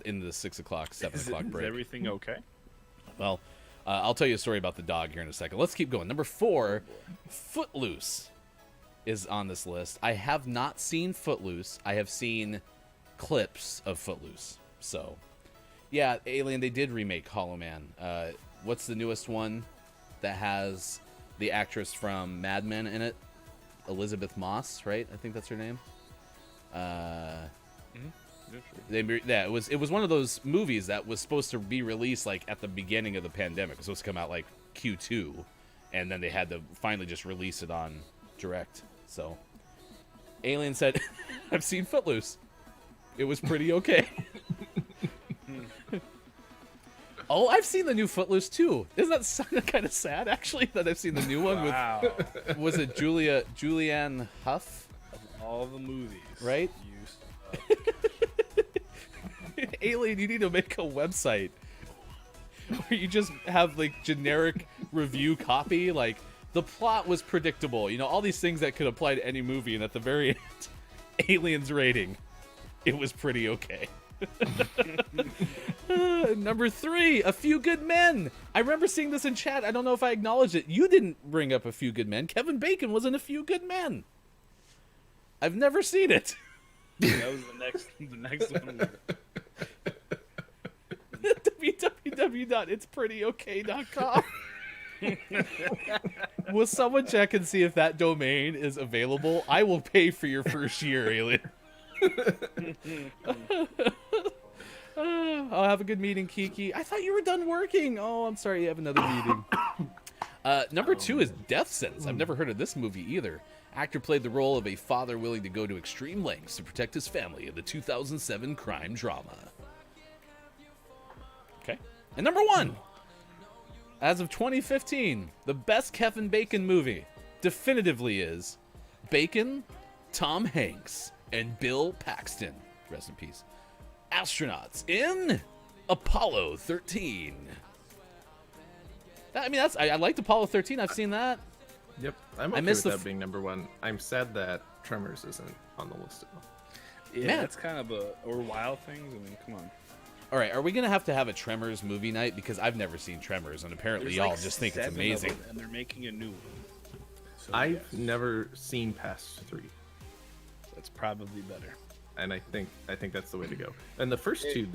in the 6 o'clock, 7 o'clock break. Is everything okay? Well, I'll tell you a story about the dog here in a second. Let's keep going. Number 4, Footloose is on this list. I have not seen Footloose. I have seen clips of Footloose. So, yeah, Alien, they did remake Hollow Man. What's the newest one that has the actress from Mad Men in it? Elizabeth Moss, right? I think that's her name. It was one of those movies that was supposed to be released like at the beginning of the pandemic. It was supposed to come out like Q2, and then they had to finally just release it on direct. So Alien said, I've seen Footloose. It was pretty okay. Oh, I've seen the new Footloose too. Isn't that kind of sad, actually, that I've seen the new one with, was it Julianne Hough? Of all the movies, Right? Alien, you need to make a website where you just have like generic review copy, like the plot was predictable, you know, all these things that could apply to any movie, and at the very end, Alien's rating, it was pretty okay. Number 3, A Few Good Men. I remember seeing this in chat. I don't know if I acknowledged it. You didn't bring up A Few Good Men. Kevin Bacon was in A Few Good Men. I've never seen it. That was the next one. www.itsprettyok.com. Will someone check and see if that domain is available? I will pay for your first year, Alien. I'll have a good meeting, Kiki. I thought you were done working. Oh, I'm sorry, you have another meeting. Number 2 is Death Sentence. I've never heard of this movie either. Actor played the role of a father willing to go to extreme lengths to protect his family in the 2007 crime drama. Okay. And number 1, as of 2015, the best Kevin Bacon movie definitively is Bacon, Tom Hanks, and Bill Paxton, rest in peace, astronauts in Apollo 13. I mean, I liked Apollo 13. I've seen that. Yep, I'm okay with that being number 1. I'm sad that Tremors isn't on the list at all. Yeah, Man. that's kind of or Wild Things. I mean, come on. All right, are we gonna have to have a Tremors movie night? Because I've never seen Tremors, and apparently There's y'all like just think it's 7 of amazing. them, and they're making a new one. So I've yes, never seen past 3, that's probably better. and I think that's the way to go. And the first 2,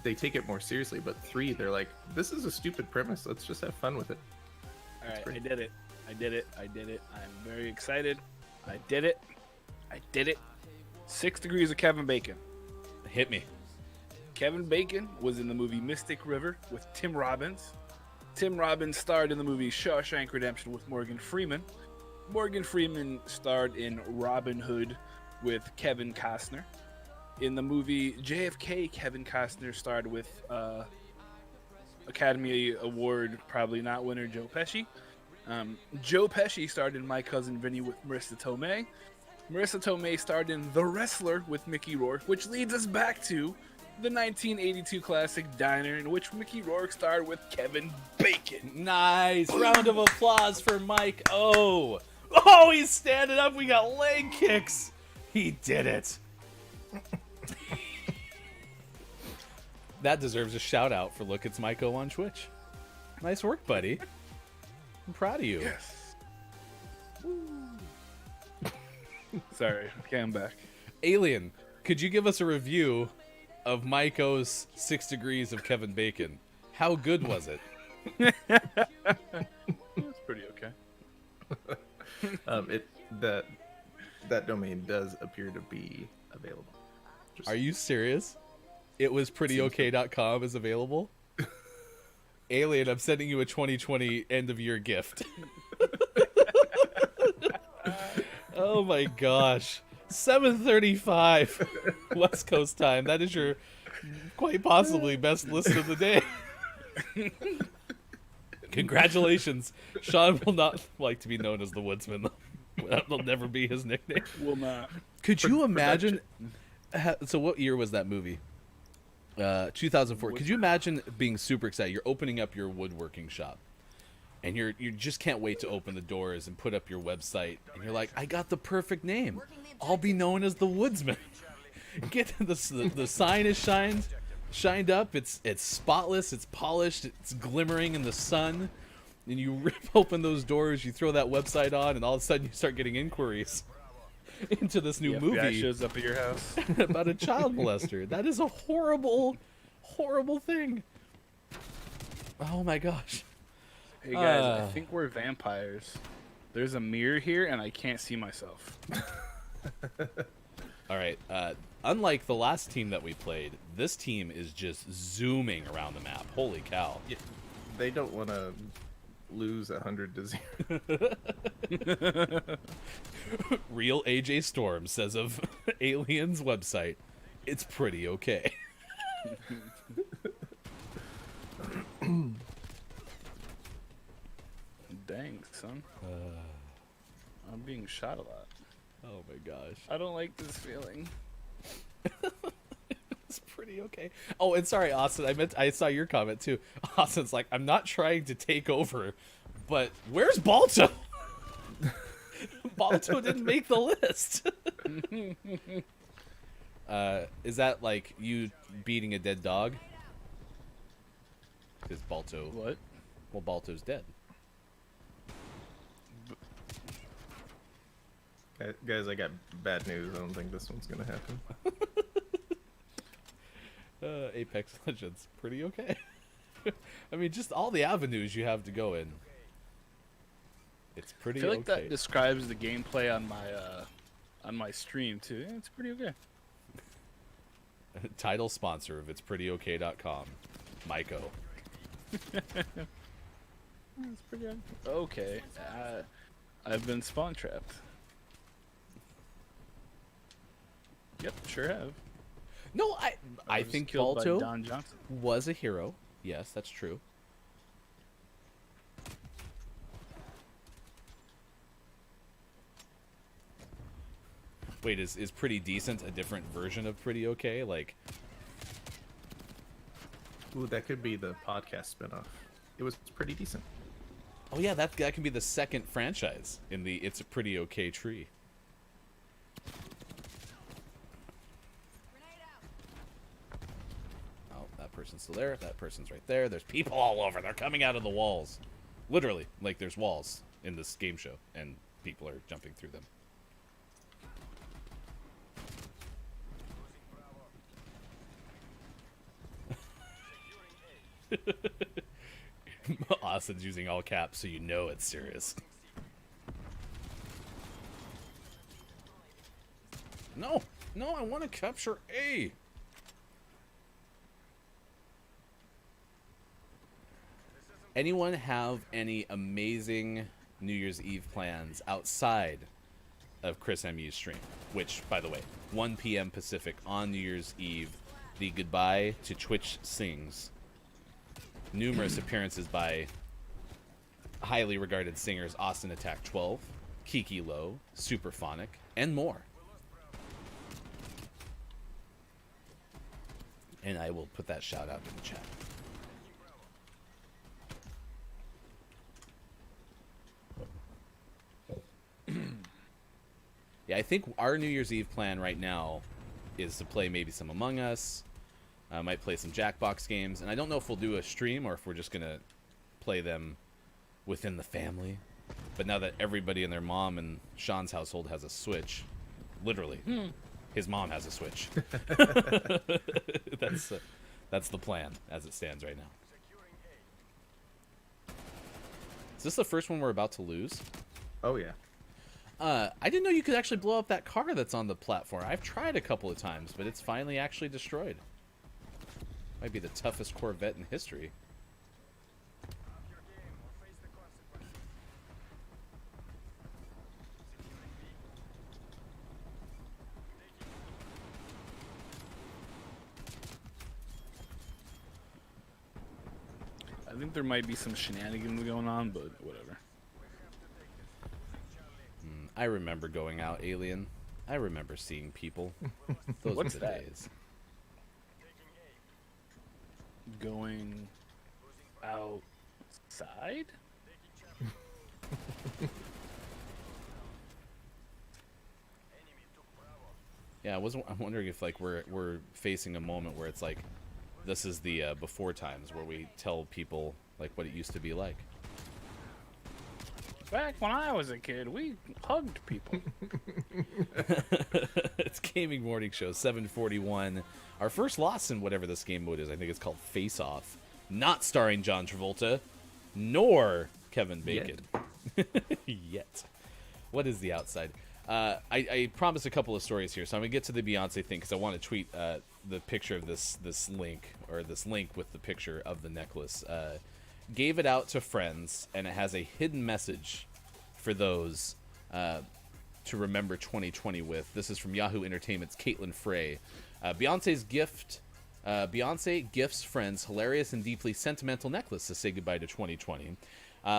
they take it more seriously, but 3, they're like, this is a stupid premise. Let's just have fun with it. All right, great. I did it. I'm very excited. I did it. 6 Degrees of Kevin Bacon. Hit me. Kevin Bacon was in the movie Mystic River with Tim Robbins. Tim Robbins starred in the movie Shawshank Redemption with Morgan Freeman. Morgan Freeman starred in Robin Hood with Kevin Costner. In the movie JFK, Kevin Costner starred with Academy Award probably not winner Joe Pesci. Joe Pesci starred in My Cousin Vinny with Marissa Tomei. Marissa Tomei starred in The Wrestler with Mickey Rourke, which leads us back to the 1982 classic Diner, in which Mickey Rourke starred with Kevin Bacon. Nice. Round of applause for Mike O. Oh, he's standing up. We got leg kicks. He did it. That deserves a shout out for Look It's Mike O on Twitch. Nice work, buddy. I'm proud of you. Yes. Sorry, okay, I'm back. Alien, could you give us a review of Mike O's 6 Degrees of Kevin Bacon? How good was it? It's pretty okay. That domain does appear to be available. Are you serious? It was prettyok.com is available? Alien, I'm sending you a 2020 end of year gift. Oh my gosh. 7:35 West Coast time. That is your quite possibly best list of the day. Congratulations. Sean will not like to be known as the Woodsman. That'll never be his nickname. Will not. Could you imagine? So what year was that movie? 2004. Could you imagine being super excited? You're opening up your woodworking shop, and you just can't wait to open the doors and put up your website, and you're like, I got the perfect name. I'll be known as the Woodsman. Get the sign is shined up. It's spotless. It's polished. It's glimmering in the sun. And you rip open those doors. You throw that website on, and all of a sudden you start getting inquiries into this new movie. FBI shows up at your house. About a child molester. That is a horrible, horrible thing. Oh my gosh. Hey guys, I think we're vampires. There's a mirror here, and I can't see myself. All right. Unlike the last team that we played, this team is just zooming around the map. Holy cow. Yeah, they don't want to lose 100-0. Real AJ Storm says of Aliens website, it's pretty okay. Dang, son. I'm being shot a lot. Oh my gosh. I don't like this feeling. It's pretty okay. Oh, and sorry, Austin. I saw your comment too. Austin's like, I'm not trying to take over, but where's Balto? Balto didn't make the list. Is that like you beating a dead dog? Because Balto. What? Well, Balto's dead. Guys, I got bad news. I don't think this one's gonna happen. Apex Legends, pretty okay. I mean, just all the avenues you have to go in. It's pretty I feel like okay. that describes the gameplay on my stream too. Yeah, it's pretty okay. Title sponsor of itsprettyoK.com, Maiko. It's pretty okay. I've been spawn trapped. Yep, sure have. No, I was think killed by Balto Don Johnson. was a hero. Yes, that's true. Wait, is pretty decent a different version of pretty okay? Like, Ooh, that could be the podcast spinoff. It was pretty decent. oh yeah, that can be the second franchise in the It's a Pretty Okay tree. Oh, that person's still there. That person's right there. There's people all over. They're coming out of the walls. Literally, like there's walls in this game show, and people are jumping through them. Austin's using all caps, so you know it's serious. No, no, I want to capture A. Anyone have any amazing New Year's Eve plans outside of Chris MU's stream? Which, by the way, 1 p.m. Pacific on New Year's Eve, the Goodbye to Twitch sings. Numerous appearances by highly regarded singers Austin Attack 12, Kiki Low, Superphonic, and more. And I will put that shout out in the chat. Yeah, I think our New Year's Eve plan right now is to play maybe some Among Us. I might play some Jackbox games, and I don't know if we'll do a stream or if we're just gonna play them within the family. But now that everybody and their mom and Sean's household has a Switch, literally, his mom has a Switch. That's the plan as it stands right now. Is this the first one we're about to lose? Oh yeah. I didn't know you could actually blow up that car that's on the platform. I've tried a couple of times, but it's finally actually destroyed. Might be the toughest Corvette in history. I think there might be some shenanigans going on, but whatever. I remember going out, Alien. I remember seeing people. Those What's were the that? days. Going outside? Yeah, I'm wondering if like we're facing a moment where it's like this is the before times where we tell people like what it used to be like. Back when I was a kid, we hugged people. It's Gaming Morning Show 741. Our first loss in whatever this game mode is. I think it's called Face Off. Not starring John Travolta, nor Kevin Bacon. Yet. What is the outside? I promised a couple of stories here, so I'm gonna get to the Beyonce thing because I want to tweet the picture of this link with the picture of the necklace. gave it out to friends, and it has a hidden message for those to remember 2020 with. This is from Yahoo Entertainment's Caitlin Frey. Beyonce gifts friends hilarious and deeply sentimental necklace to say goodbye to 2020.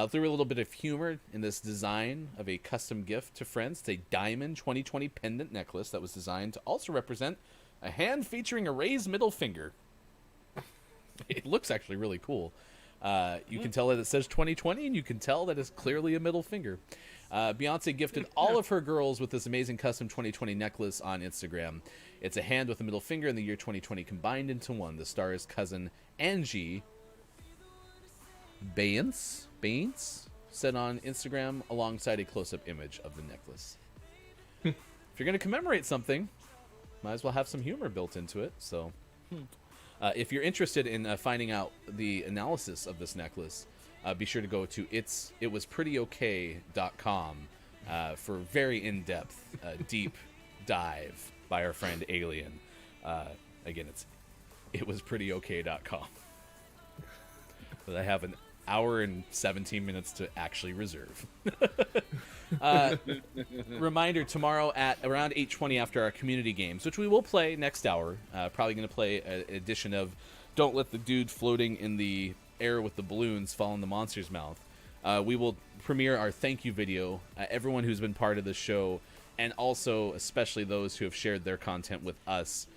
Threw a little bit of humor in this design of a custom gift to friends. It's a diamond 2020 pendant necklace that was designed to also represent a hand featuring a raised middle finger. It looks actually really cool. You can tell that it says 2020, and you can tell that it's clearly a middle finger. Beyonce gifted all of her girls with this amazing custom 2020 necklace on Instagram. It's a hand with a middle finger and the year 2020 combined into one. The star's cousin Angie Baines said on Instagram alongside a close-up image of the necklace. If you're going to commemorate something, might as well have some humor built into it. So, if you're interested in finding out the analysis of this necklace, be sure to go to itwasprettyoK.com for very in-depth, deep dive by our friend Alien. Again, it's itwasprettyoK.com. But I have an hour and 17 minutes to actually reserve. Reminder, tomorrow at around 8:20 after our community games, which we will play next hour, probably going to play an edition of Don't Let the Dude Floating in the Air with the Balloons Fall in the Monster's Mouth. We will premiere our thank you video. Everyone who's been part of the show, and also especially those who have shared their content with us,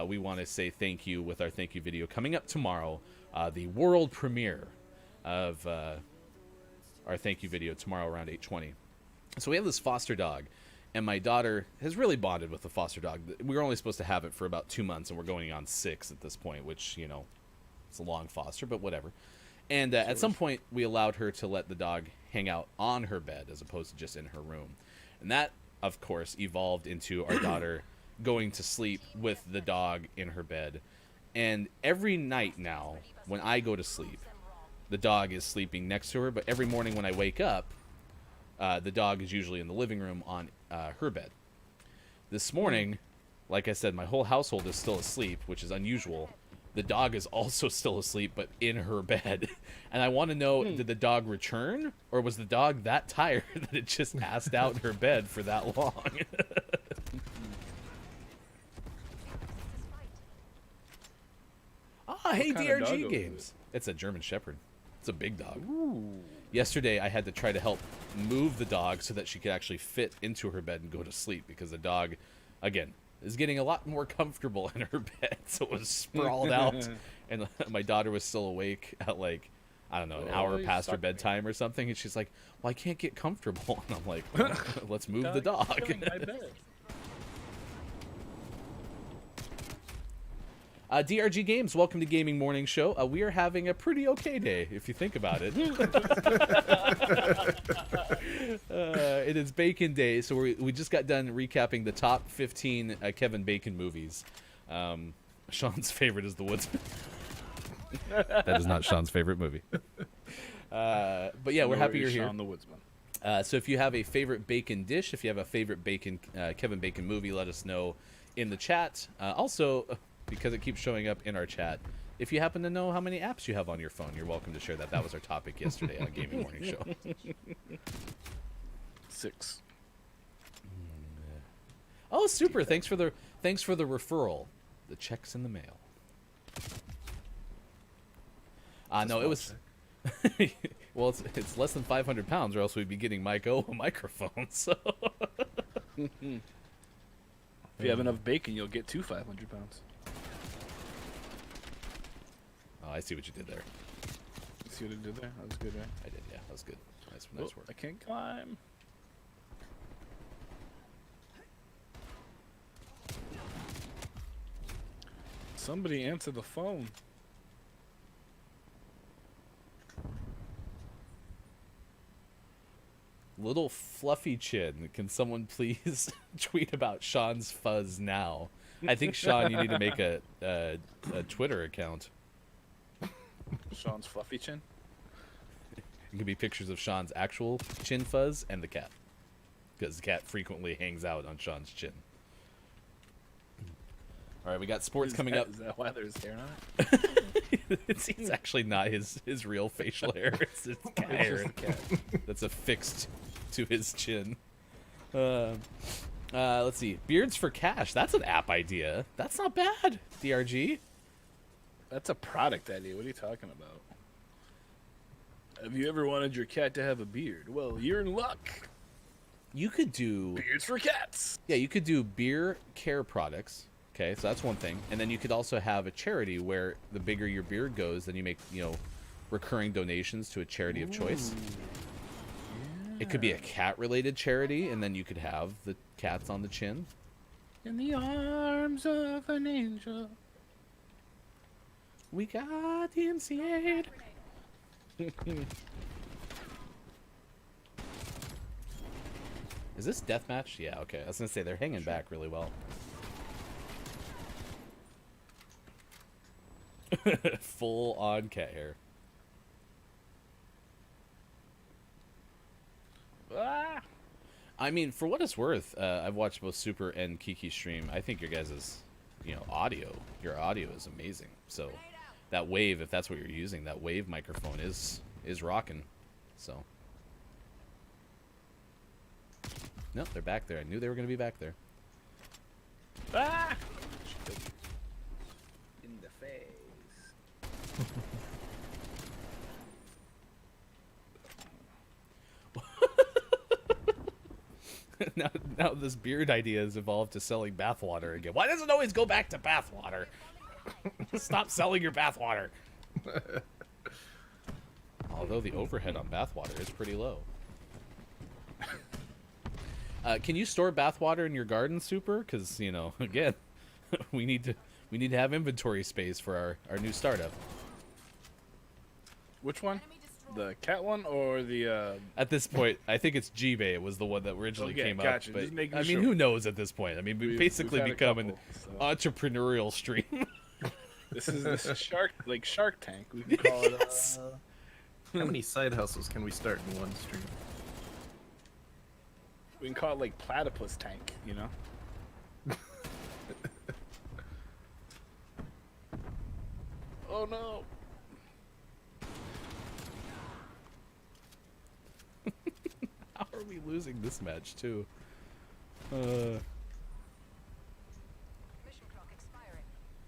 we want to say thank you with our thank you video coming up tomorrow, the world premiere of our thank you video tomorrow around 8:20. So we have this foster dog, and my daughter has really bonded with the foster dog. We were only supposed to have it for about 2 months, and we're going on 6 at this point, which, you know, it's a long foster, but whatever. And at some point, we allowed her to let the dog hang out on her bed as opposed to just in her room. And that, of course, evolved into our daughter going to sleep with the dog in her bed. And every night now, when I go to sleep, the dog is sleeping next to her. But every morning when I wake up, the dog is usually in the living room on her bed. This morning, like I said, my whole household is still asleep, which is unusual. The dog is also still asleep, but in her bed. And I want to know, did the dog return? Or was the dog that tired that it just passed out in her bed for that long? Hey, DRG Games. It's a German Shepherd. It's a big dog. Ooh. Yesterday, I had to try to help move the dog so that she could actually fit into her bed and go to sleep, because the dog, again, is getting a lot more comfortable in her bed, so it was sprawled out, and my daughter was still awake at, like, I don't know, an hour past her bedtime or something, and she's like, well, I can't get comfortable, and I'm like, well, let's move the dog. DRG Games, welcome to Gaming Morning Show. We are having a pretty okay day, if you think about it. It is Bacon Day, so we just got done recapping the top 15 Kevin Bacon movies. Sean's favorite is The Woodsman. That is not Sean's favorite movie. But yeah, we're happy you're here. Sean the Woodsman. So if you have a favorite bacon dish, if you have a favorite bacon Kevin Bacon movie, let us know in the chat. Also, because it keeps showing up in our chat, if you happen to know how many apps you have on your phone, you're welcome to share that. That was our topic yesterday on Gaming Morning Show. 6. Oh, super! Thanks for the referral. The check's in the mail. No, it was. Well, it's less than 500 pounds, or else we'd be getting Mike O a microphone. So. If you have enough bacon, you'll get 2 500 pounds. Oh, I see what you did there. See what I did there? That was good, right? I did, yeah. That was good. Nice work. I can't climb. Somebody answer the phone. Little Fluffy Chin, can someone please tweet about Sean's fuzz now? I think, Sean, you need to make a Twitter account. Sean's Fluffy Chin? It could be pictures of Sean's actual chin fuzz and the cat, because the cat frequently hangs out on Sean's chin. All right, we got sports coming up. Is that why there's hair on it? It's actually not his real facial hair. It's his cat hair that's affixed to his chin. Let's see. Beards for Cash. That's an app idea. That's not bad, DRG. That's a product idea. What are you talking about? Have you ever wanted your cat to have a beard? Well, you're in luck. You could do... Beards for cats. Yeah, you could do beer care products. Okay, so that's one thing. And then you could also have a charity where the bigger your beard goes, then you make, recurring donations to a charity of choice. Yeah. It could be a cat-related charity, and then you could have the cats on the chin. In the arms of an angel. We got the NCAA. Is this deathmatch? Yeah, okay. I was going to say, they're hanging back really well. Full on cat hair. Ah! I mean, for what it's worth, I've watched both Super and Kiki stream. I think your guys' audio, your audio is amazing. So that Wave, if that's what you're using, that Wave microphone is rocking. So no, they're back there. I knew they were going to be back there. Ah! In the face. Now this beard idea has evolved to selling bathwater again. Why does it always go back to bathwater? Stop selling your bathwater. Although the overhead on bathwater is pretty low. Can you store bathwater in your garden, Super? Because again, we need to have inventory space for our new startup. Which one? The cat one or the? At this point, I think it's G-Bay was the one that originally came gotcha. up. But Just making I mean, sure. who knows at this point? I mean, we've basically had a become an couple, so. entrepreneurial stream. This is Shark Tank. We can call it. Yes. How many side hustles can we start in one stream? We can call it like Platypus Tank. You know. Oh no. How are we losing this match too?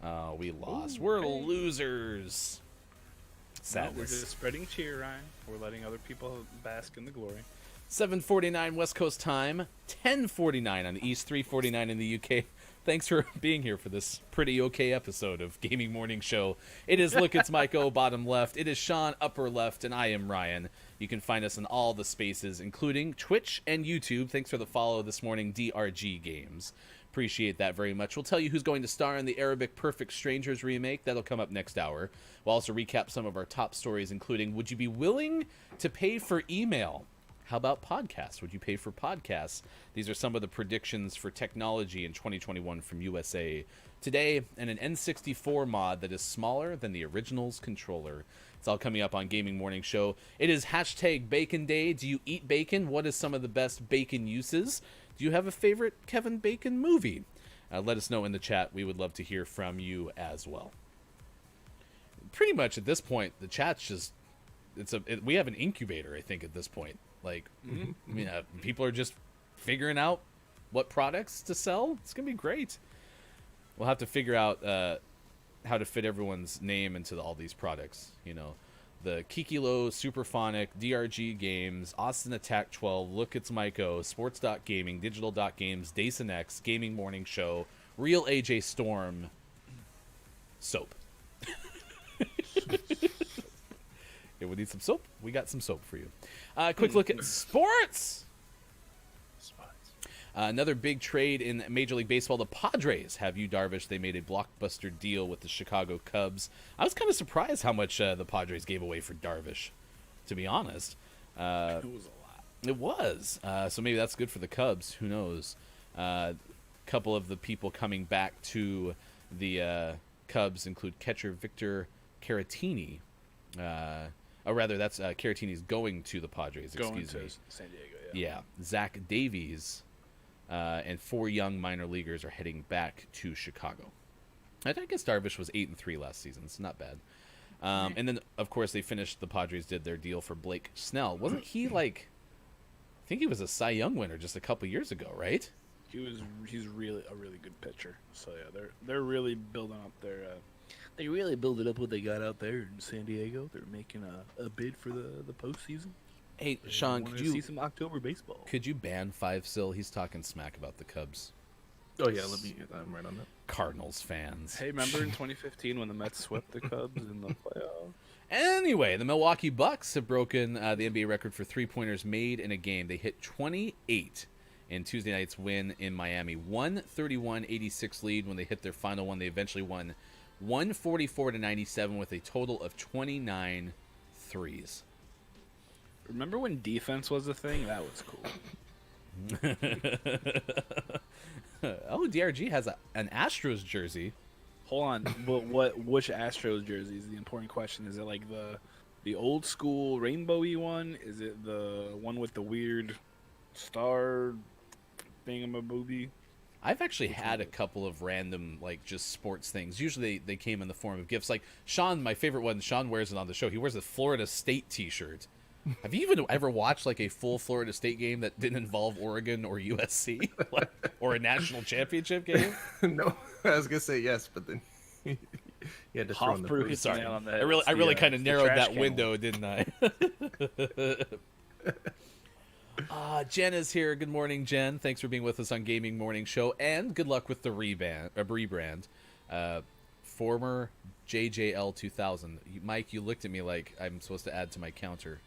Oh, we lost. Ooh, We're hey. losers. No, Sadness. we're just spreading cheer, Ryan. We're letting other people bask in the glory. 7:49 West Coast time, 10:49 on the East, 3:49 in the UK. Thanks for being here for this pretty okay episode of Gaming Morning Show. It is Look, it's Mike O, bottom left. It is Sean, upper left, and I am Ryan. You can find us in all the spaces, including Twitch and YouTube. Thanks for the follow this morning, DRG Games. Appreciate that very much. We'll tell you who's going to star in the Arabic Perfect Strangers remake. That'll come up next hour. We'll also recap some of our top stories, including would you be willing to pay for email? How about podcasts? Would you pay for podcasts? These are some of the predictions for technology in 2021 from USA Today, and an N64 mod that is smaller than the original's controller. It's all coming up on Gaming Morning Show. It is hashtag Bacon Day. Do you eat bacon? What is some of the best bacon uses? Do you have a favorite Kevin Bacon movie? Let us know in the chat. We would love to hear from you as well. Pretty much at this point, the chat's just... we have an incubator, I think, at this point. Like, I mean, people are just figuring out what products to sell. It's going to be great. We'll have to figure out how to fit everyone's name into all these products. You know, the Kikilo, Superphonic, DRG Games, Austin Attack 12, Look, It's Myco, Sports.Gaming, Digital.Games, Dason X, Gaming Morning Show, Real AJ Storm, Soap. Yeah, we need some soap. We got some soap for you. Quick look at sports. Another big trade in Major League Baseball. The Padres have Yu Darvish. They made a blockbuster deal with the Chicago Cubs. I was kind of surprised how much the Padres gave away for Darvish, to be honest. It was a lot. It was. So maybe that's good for the Cubs. Who knows? A couple of the people coming back to the Cubs include catcher Victor Caratini. Or rather, that's Caratini's going to the Padres. Excuse me. San Diego. Yeah. Zach Davies and 4 young minor leaguers are heading back to Chicago. I guess Darvish was 8-3 last season. It's not bad. And then, of course, they finished. The Padres did their deal for Blake Snell. Wasn't he like? I think he was a Cy Young winner just a couple years ago, right? He's really a really good pitcher. So yeah, they're really building up their. They really builded up what they got out there in San Diego. They're making a bid for the postseason. Hey, Sean, could you see some October baseball? Could you ban Five Sil? He's talking smack about the Cubs. Oh yeah, I'm right on that. Cardinals fans. Hey, remember in 2015 when the Mets swept the Cubs in the playoffs? Anyway, the Milwaukee Bucks have broken the NBA record for three-pointers made in a game. They hit 28 in Tuesday night's win in Miami. 131-86 lead when they hit their final one. They eventually won 144-97 with a total of 29 threes. Remember when defense was a thing? That was cool. Oh, DRG has an Astros jersey. Hold on, but which Astros jersey is the important question? Is it like the old school rainbowy one? Is it the one with the weird star thingamabooby? I've actually had a couple of random, like, just sports things. Usually they came in the form of gifts. Like, Sean, my favorite one, Sean wears it on the show. He wears a Florida State t-shirt. Have you even ever watched, like, a full Florida State game that didn't involve Oregon or USC? Or a national championship game? No, I was gonna say yes, but then you had to throw in the Hofbrew first. hits the nail on the head. I really kind of it's the narrowed trash that can window, one. didn't I? Jen is here. Good morning, Jen. Thanks for being with us on Gaming Morning Show, and good luck with the rebrand. Former JJL 2000. Mike, you looked at me like I'm supposed to add to my counter.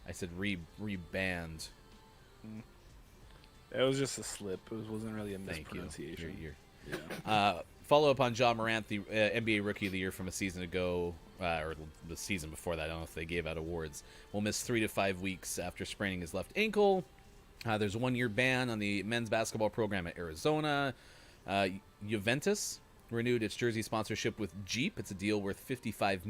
I said reband. It was just a slip. It wasn't really a Thank you. mispronunciation. Yeah. Follow up on John Morant, the NBA Rookie of the Year from a season ago, or the season before that. I don't know if they gave out awards. Will miss 3 to 5 weeks after spraining his left ankle. There's a 1-year ban on the men's basketball program at Arizona. Juventus renewed its jersey sponsorship with Jeep. It's a deal worth $55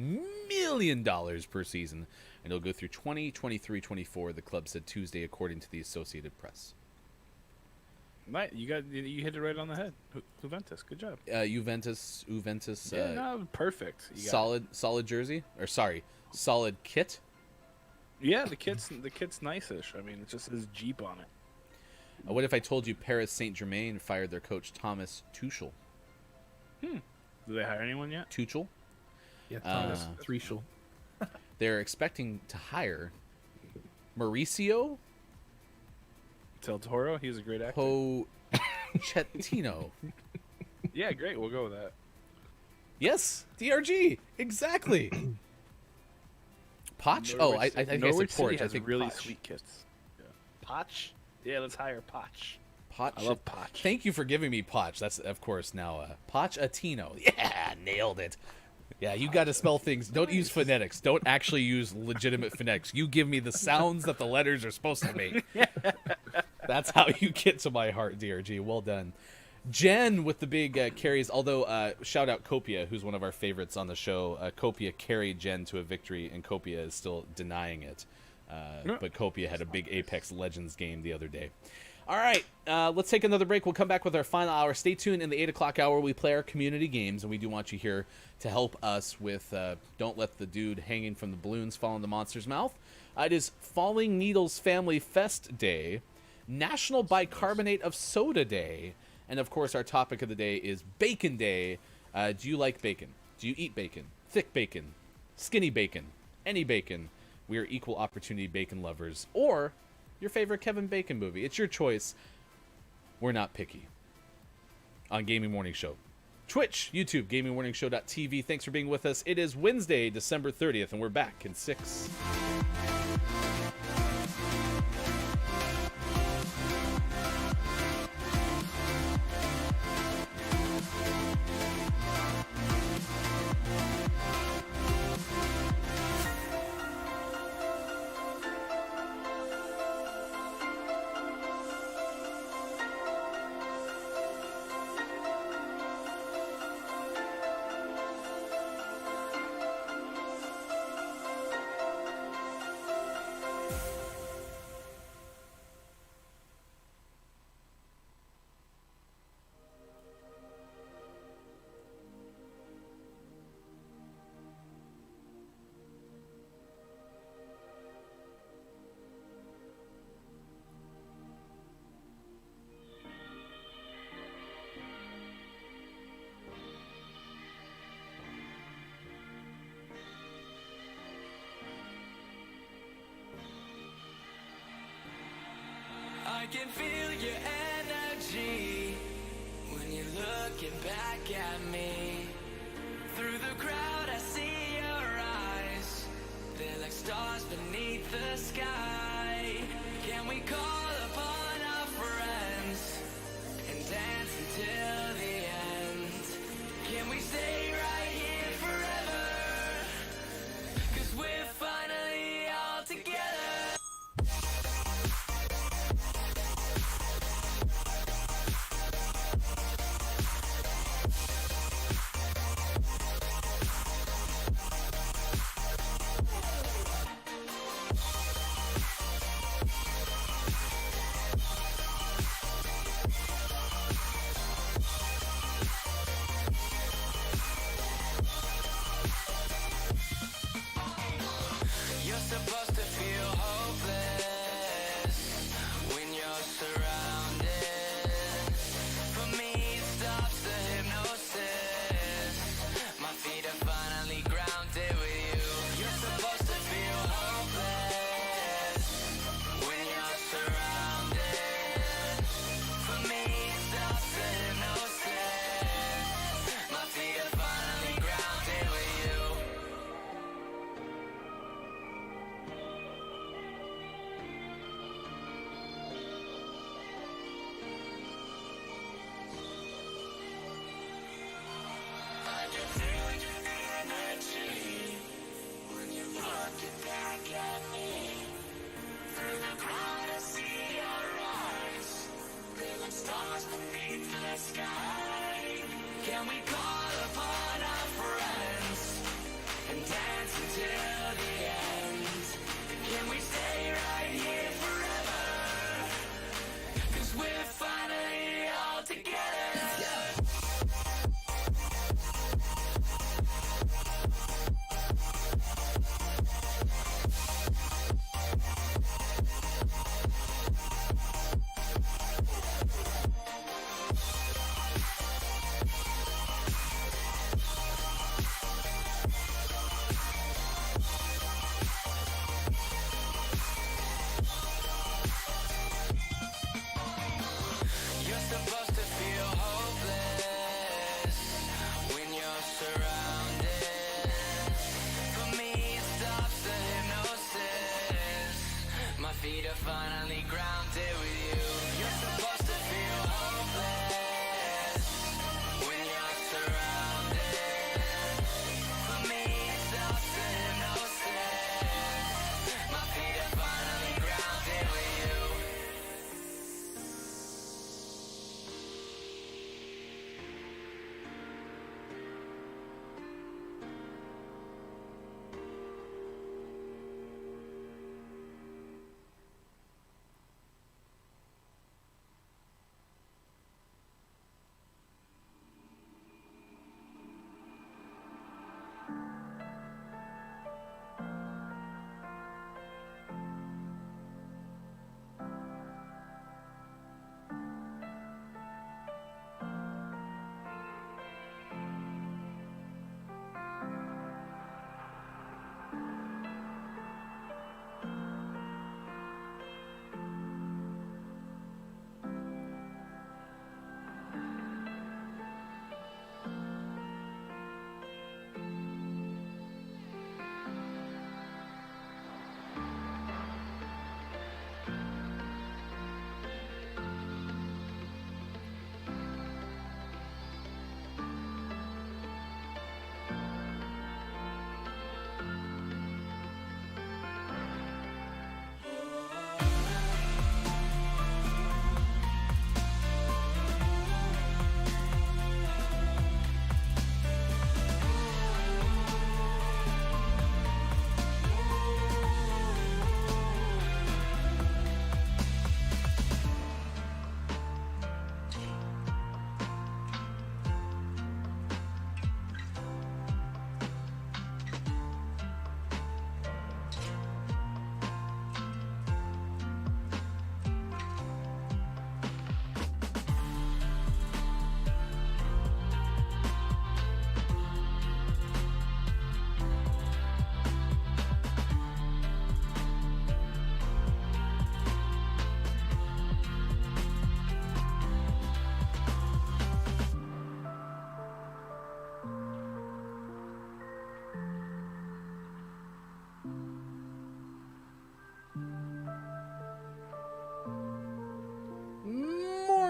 million per season, and it'll go through 2023-24, the club said Tuesday, according to the Associated Press. Right, you hit it right on the head. Juventus, good job. Juventus. Yeah, no, perfect. You got Solid jersey, or sorry, solid kit. Yeah, the kit's nice-ish. I mean, it just says Jeep on it. What if I told you Paris Saint-Germain fired their coach Thomas Tuchel? Do they hire anyone yet? Tuchel? Yeah, Thomas Tuchel. They're expecting to hire Mauricio Del Toro, he's a great actor. Pochettino. Yeah, great. We'll go with that. Yes, DRG, exactly. Poch? Oh, I think I Norwich said Porch. City has I think really Poch. sweet kits. Yeah. Poch? Yeah, let's hire Poch. Poch. I love Poch. Thank you for giving me Poch. That's, of course, now Pochettino. Yeah, nailed it. Yeah, you got to spell things. Don't use phonetics. Don't actually use legitimate phonetics. You give me the sounds that the letters are supposed to make. That's how you get to my heart, DRG. Well done. Jen with the big carries, although shout out Copia, who's one of our favorites on the show. Copia carried Jen to a victory, and Copia is still denying it. But Copia had a big Apex Legends game the other day. All right, let's take another break. We'll come back with our final hour. Stay tuned. In the 8 o'clock hour, we play our community games, and we do want you here to help us with Don't Let the Dude Hanging from the Balloons Fall in the Monster's Mouth. It is Falling Needles Family Fest Day, National Bicarbonate of Soda Day, and, of course, our topic of the day is Bacon Day. Do you like bacon? Do you eat bacon? Thick bacon? Skinny bacon? Any bacon? We are equal opportunity bacon lovers. Or your favorite Kevin Bacon movie. It's your choice. We're not picky. On Gaming Morning Show. Twitch, YouTube, gamingmorningshow.tv. Thanks for being with us. It is Wednesday, December 30th, and we're back in 6. I can feel your energy when you're looking back at me. Through the crowd I see your eyes, they're like stars beneath the sky. Can we call upon our friends and dance until the end? Can we stay right here forever? 'Cause we're finally all together. You're supposed to feel hopeless when you're surrounded. For me, it stops the hypnosis. My feet are finally grounded with you. You're supposed to feel hopeless when you're surrounded. For me, it stops the hypnosis. My feet are finally grounded with you. I can feel your energy when you're looking back at me. Through the crowd I see your eyes, they're like stars beneath the sky. Can we call upon our friends and dance until the end? Can we stay right here forever? 'Cause we're finally all together.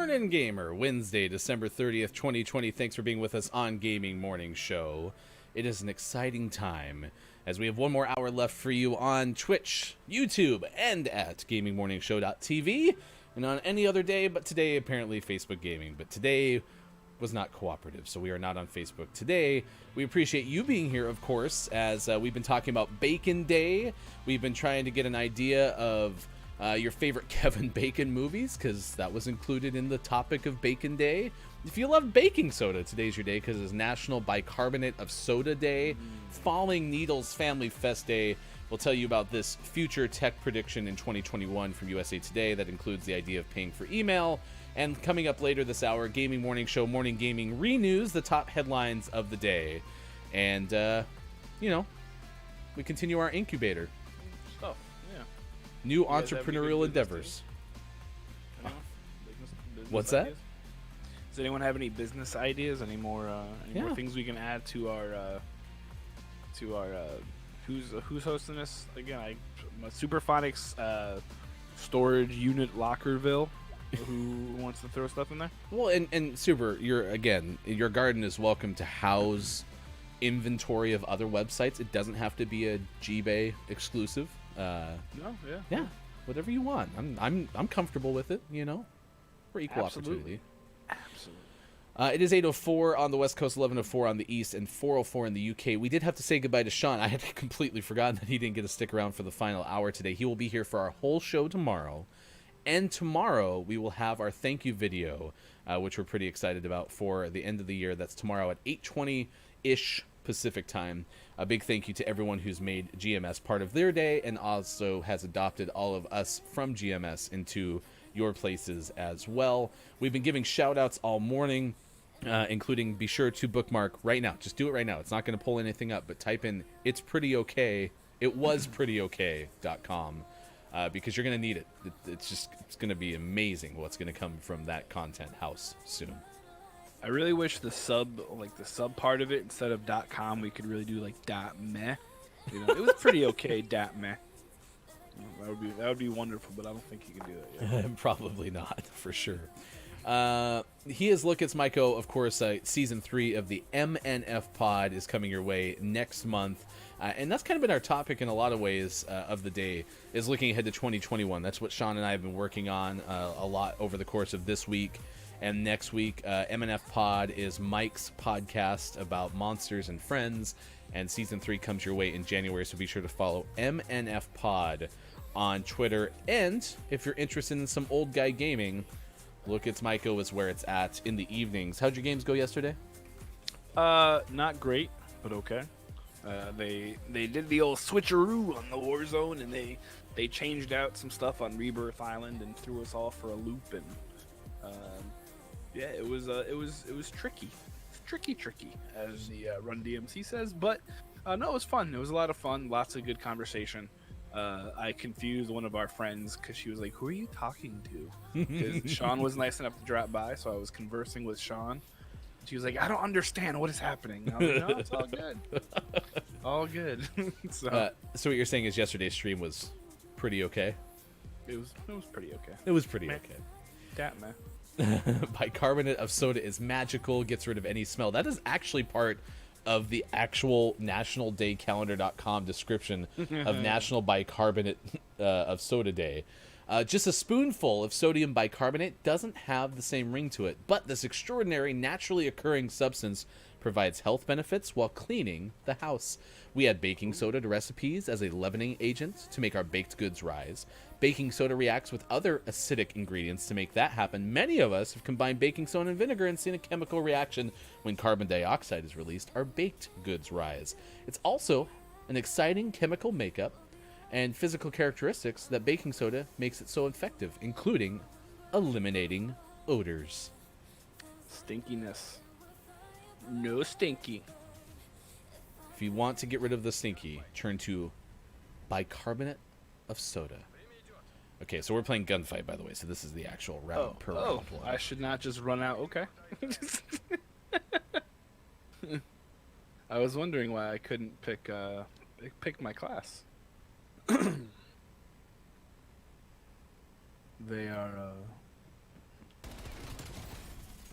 morning, gamer. Wednesday, December 30th, 2020. Thanks for being with us on Gaming Morning Show. It is an exciting time as we have one more hour left for you on Twitch, YouTube, and at gamingmorningshow.tv, and on any other day, but today apparently Facebook Gaming. But today was not cooperative, so we are not on Facebook today. We appreciate you being here, of course, as we've been talking about Bacon Day. We've been trying to get an idea of your favorite Kevin Bacon movies, because that was included in the topic of Bacon Day. If you love baking soda, today's your day, because it's National Bicarbonate of Soda Day. Falling Needles Family Fest Day. We'll tell you about this future tech prediction in 2021 from USA Today that includes the idea of paying for email. And coming up later this hour, Gaming Morning Show, Morning Gaming Renews, the top headlines of the day. And, you know, we continue our incubator. Stuff, yeah. New guys have any entrepreneurial good business endeavors. Anyone? Business What's that? ideas? Does anyone have any business ideas? Any more things we can add to our who's hosting this again? Superphonics storage unit Lockerville. Who wants to throw stuff in there? Well, and Super, your garden is welcome to house inventory of other websites. It doesn't have to be a Gbay exclusive. No, yeah. Yeah, whatever you want. I'm comfortable with it. You know, for equal Absolutely. opportunity. Absolutely. It is 8:04 on the West Coast, 11:04 on the East, and 4:04 in the UK. We did have to say goodbye to Sean. I had completely forgotten that he didn't get to stick around for the final hour today. He will be here for our whole show tomorrow. And tomorrow, we will have our thank you video, which we're pretty excited about for the end of the year. That's tomorrow at 8:20-ish Pacific time. A big thank you to everyone who's made GMS part of their day and also has adopted all of us from GMS into your places as well. We've been giving shout-outs all morning, including be sure to bookmark right now. Just do it right now. It's not going to pull anything up, but type in it's pretty okay. It was prettyokay.com. Because you're going to need it. It's going to be amazing what's going to come from that content house soon. I really wish the sub part of it, instead of .com, we could really do like .meh. You know, it was pretty okay .meh. That would be wonderful, but I don't think you can do that yet. Probably not, for sure. He is Look, It's Maiko. Of course, season 3 of the MNF pod is coming your way next month. And that's kind of been our topic in a lot of ways of the day, is looking ahead to 2021. That's what Sean and I have been working on a lot over the course of this week and next week. MNF Pod is Mike's podcast about monsters and friends, and season 3 comes your way in January, so be sure to follow MNF Pod on Twitter. And if you're interested in some old guy gaming, Look, It's Maiko is where it's at in the evenings. How'd your games go yesterday? Not great, but okay. They did the old switcheroo on the Warzone, and they changed out some stuff on Rebirth Island and threw us all for a loop. And yeah, it was tricky. It's tricky, as the Run DMC says. But no, it was fun. It was a lot of fun. Lots of good conversation. I confused one of our friends because she was like, "Who are you talking to?" Because Sean was nice enough to drop by, so I was conversing with Sean. She was like, "I don't understand what is happening." I was like, "No, it's all good, all good." So what you're saying is yesterday's stream was pretty okay. it was pretty okay. It was pretty Meh. okay. That man. Bicarbonate of soda is magical, gets rid of any smell. That is actually part of the actual nationaldaycalendar.com description of National Bicarbonate of Soda Day. Just a spoonful of sodium bicarbonate doesn't have the same ring to it, but this extraordinary naturally occurring substance provides health benefits while cleaning the house. We add baking soda to recipes as a leavening agent to make our baked goods rise. Baking soda reacts with other acidic ingredients to make that happen. Many of us have combined baking soda and vinegar and seen a chemical reaction. When carbon dioxide is released, our baked goods rise. It's also an exciting chemical makeup and physical characteristics that baking soda makes it so effective, including eliminating odors. Stinkiness. No stinky. If you want to get rid of the stinky, turn to bicarbonate of soda. Okay, so we're playing Gunfight, by the way, so this is the actual round per round one. I should not just run out. Okay. I was wondering why I couldn't pick my class. They are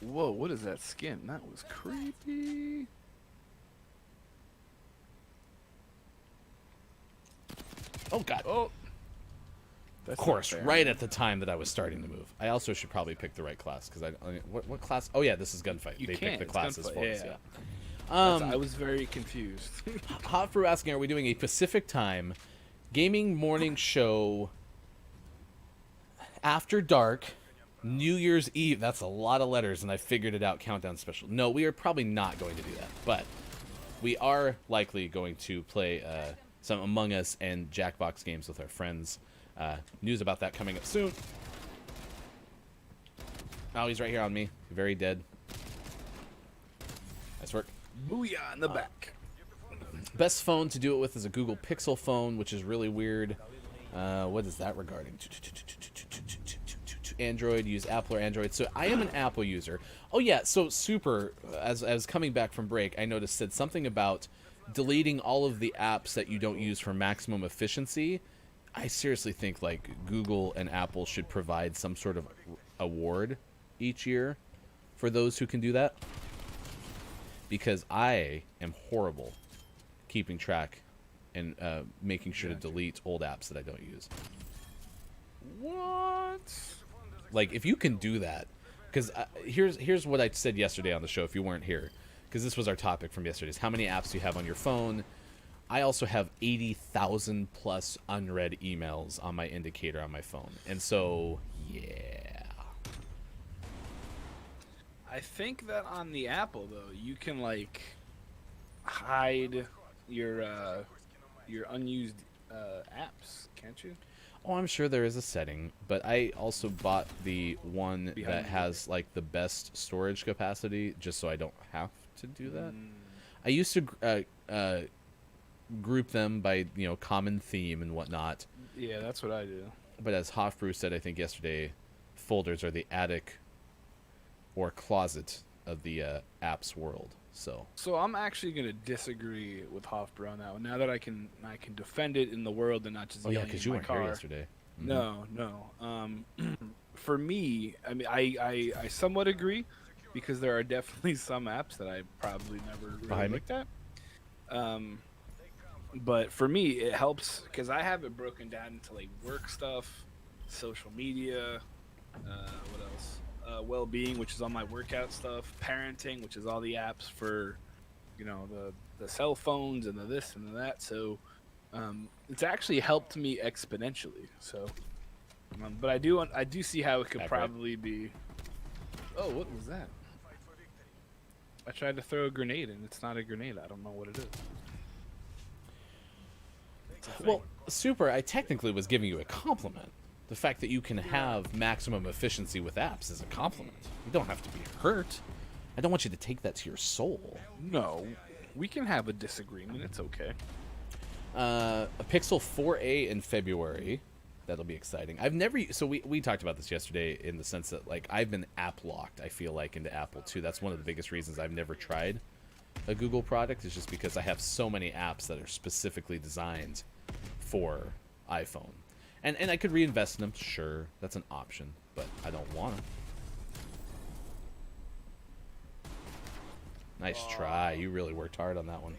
Whoa, what is that skin? That was creepy. Oh God. Oh. Of That's course, not fair. right at the time that I was starting to move. I also should probably pick the right class because what class? Oh yeah, this is gunfight. You they can't, picked the it's classes gunfight, for us. yeah. Yeah. I was very confused. Hot Brew asking, are we doing a Pacific time gaming morning show after dark, New Year's Eve? That's a lot of letters, and I figured it out. Countdown special. No, we are probably not going to do that, but we are likely going to play some Among Us and Jackbox games with our friends. News about that coming up soon. Oh, he's right here on me. Very dead. Nice work. Booyah in the back. Best phone to do it with is a Google Pixel phone, which is really weird. What is that regarding? Android, use Apple or Android. So I am an Apple user. Oh yeah, so Super, as I was coming back from break, I noticed said something about deleting all of the apps that you don't use for maximum efficiency. I seriously think like Google and Apple should provide some sort of award each year for those who can do that. Because I am horrible keeping track and making sure to delete old apps that I don't use. What? Like, if you can do that, because here's what I said yesterday on the show if you weren't here, because this was our topic from yesterday, is how many apps do you have on your phone? I also have 80,000 plus unread emails on my indicator on my phone. And so, yeah. I think that on the Apple though, you can like hide your unused apps, can't you? Oh, I'm sure there is a setting, but I also bought the one that Behind you. has like the best storage capacity, just so I don't have to do that. I used to group them by common theme and whatnot, Yeah, that's what I do. but as Hofbrew said, I think yesterday, folders are the attic or closet of the apps world. So So I'm actually gonna disagree with Hofbro on that one. Now that I can defend it in the world and not just oh yeah, yelling because in you my weren't car. here yesterday. Mhm. No. For me, I mean, I somewhat agree because there are definitely some apps that I probably never really Behind me? looked at. But for me, it helps because I have it broken down into like work stuff, social media, what else? Well-being, which is all my workout stuff, parenting, which is all the apps for, the cell phones and the this and the that. So, it's actually helped me exponentially. So, but I do see how it could Back right. probably be. Oh, what was that? I tried to throw a grenade and it's not a grenade. I don't know what it is. Well, Super, I technically was giving you a compliment. The fact that you can have maximum efficiency with apps is a compliment. You don't have to be hurt. I don't want you to take that to your soul. No, we can have a disagreement. It's okay. A Pixel 4a in February. That'll be exciting. I've never... So we talked about this yesterday in the sense that, like, I've been app-locked, I feel like, into Apple, too. That's one of the biggest reasons I've never tried a Google product, is just because I have so many apps that are specifically designed for iPhone. And I could reinvest in them, sure. That's an option, but I don't want to. Nice try. You really worked hard on that one.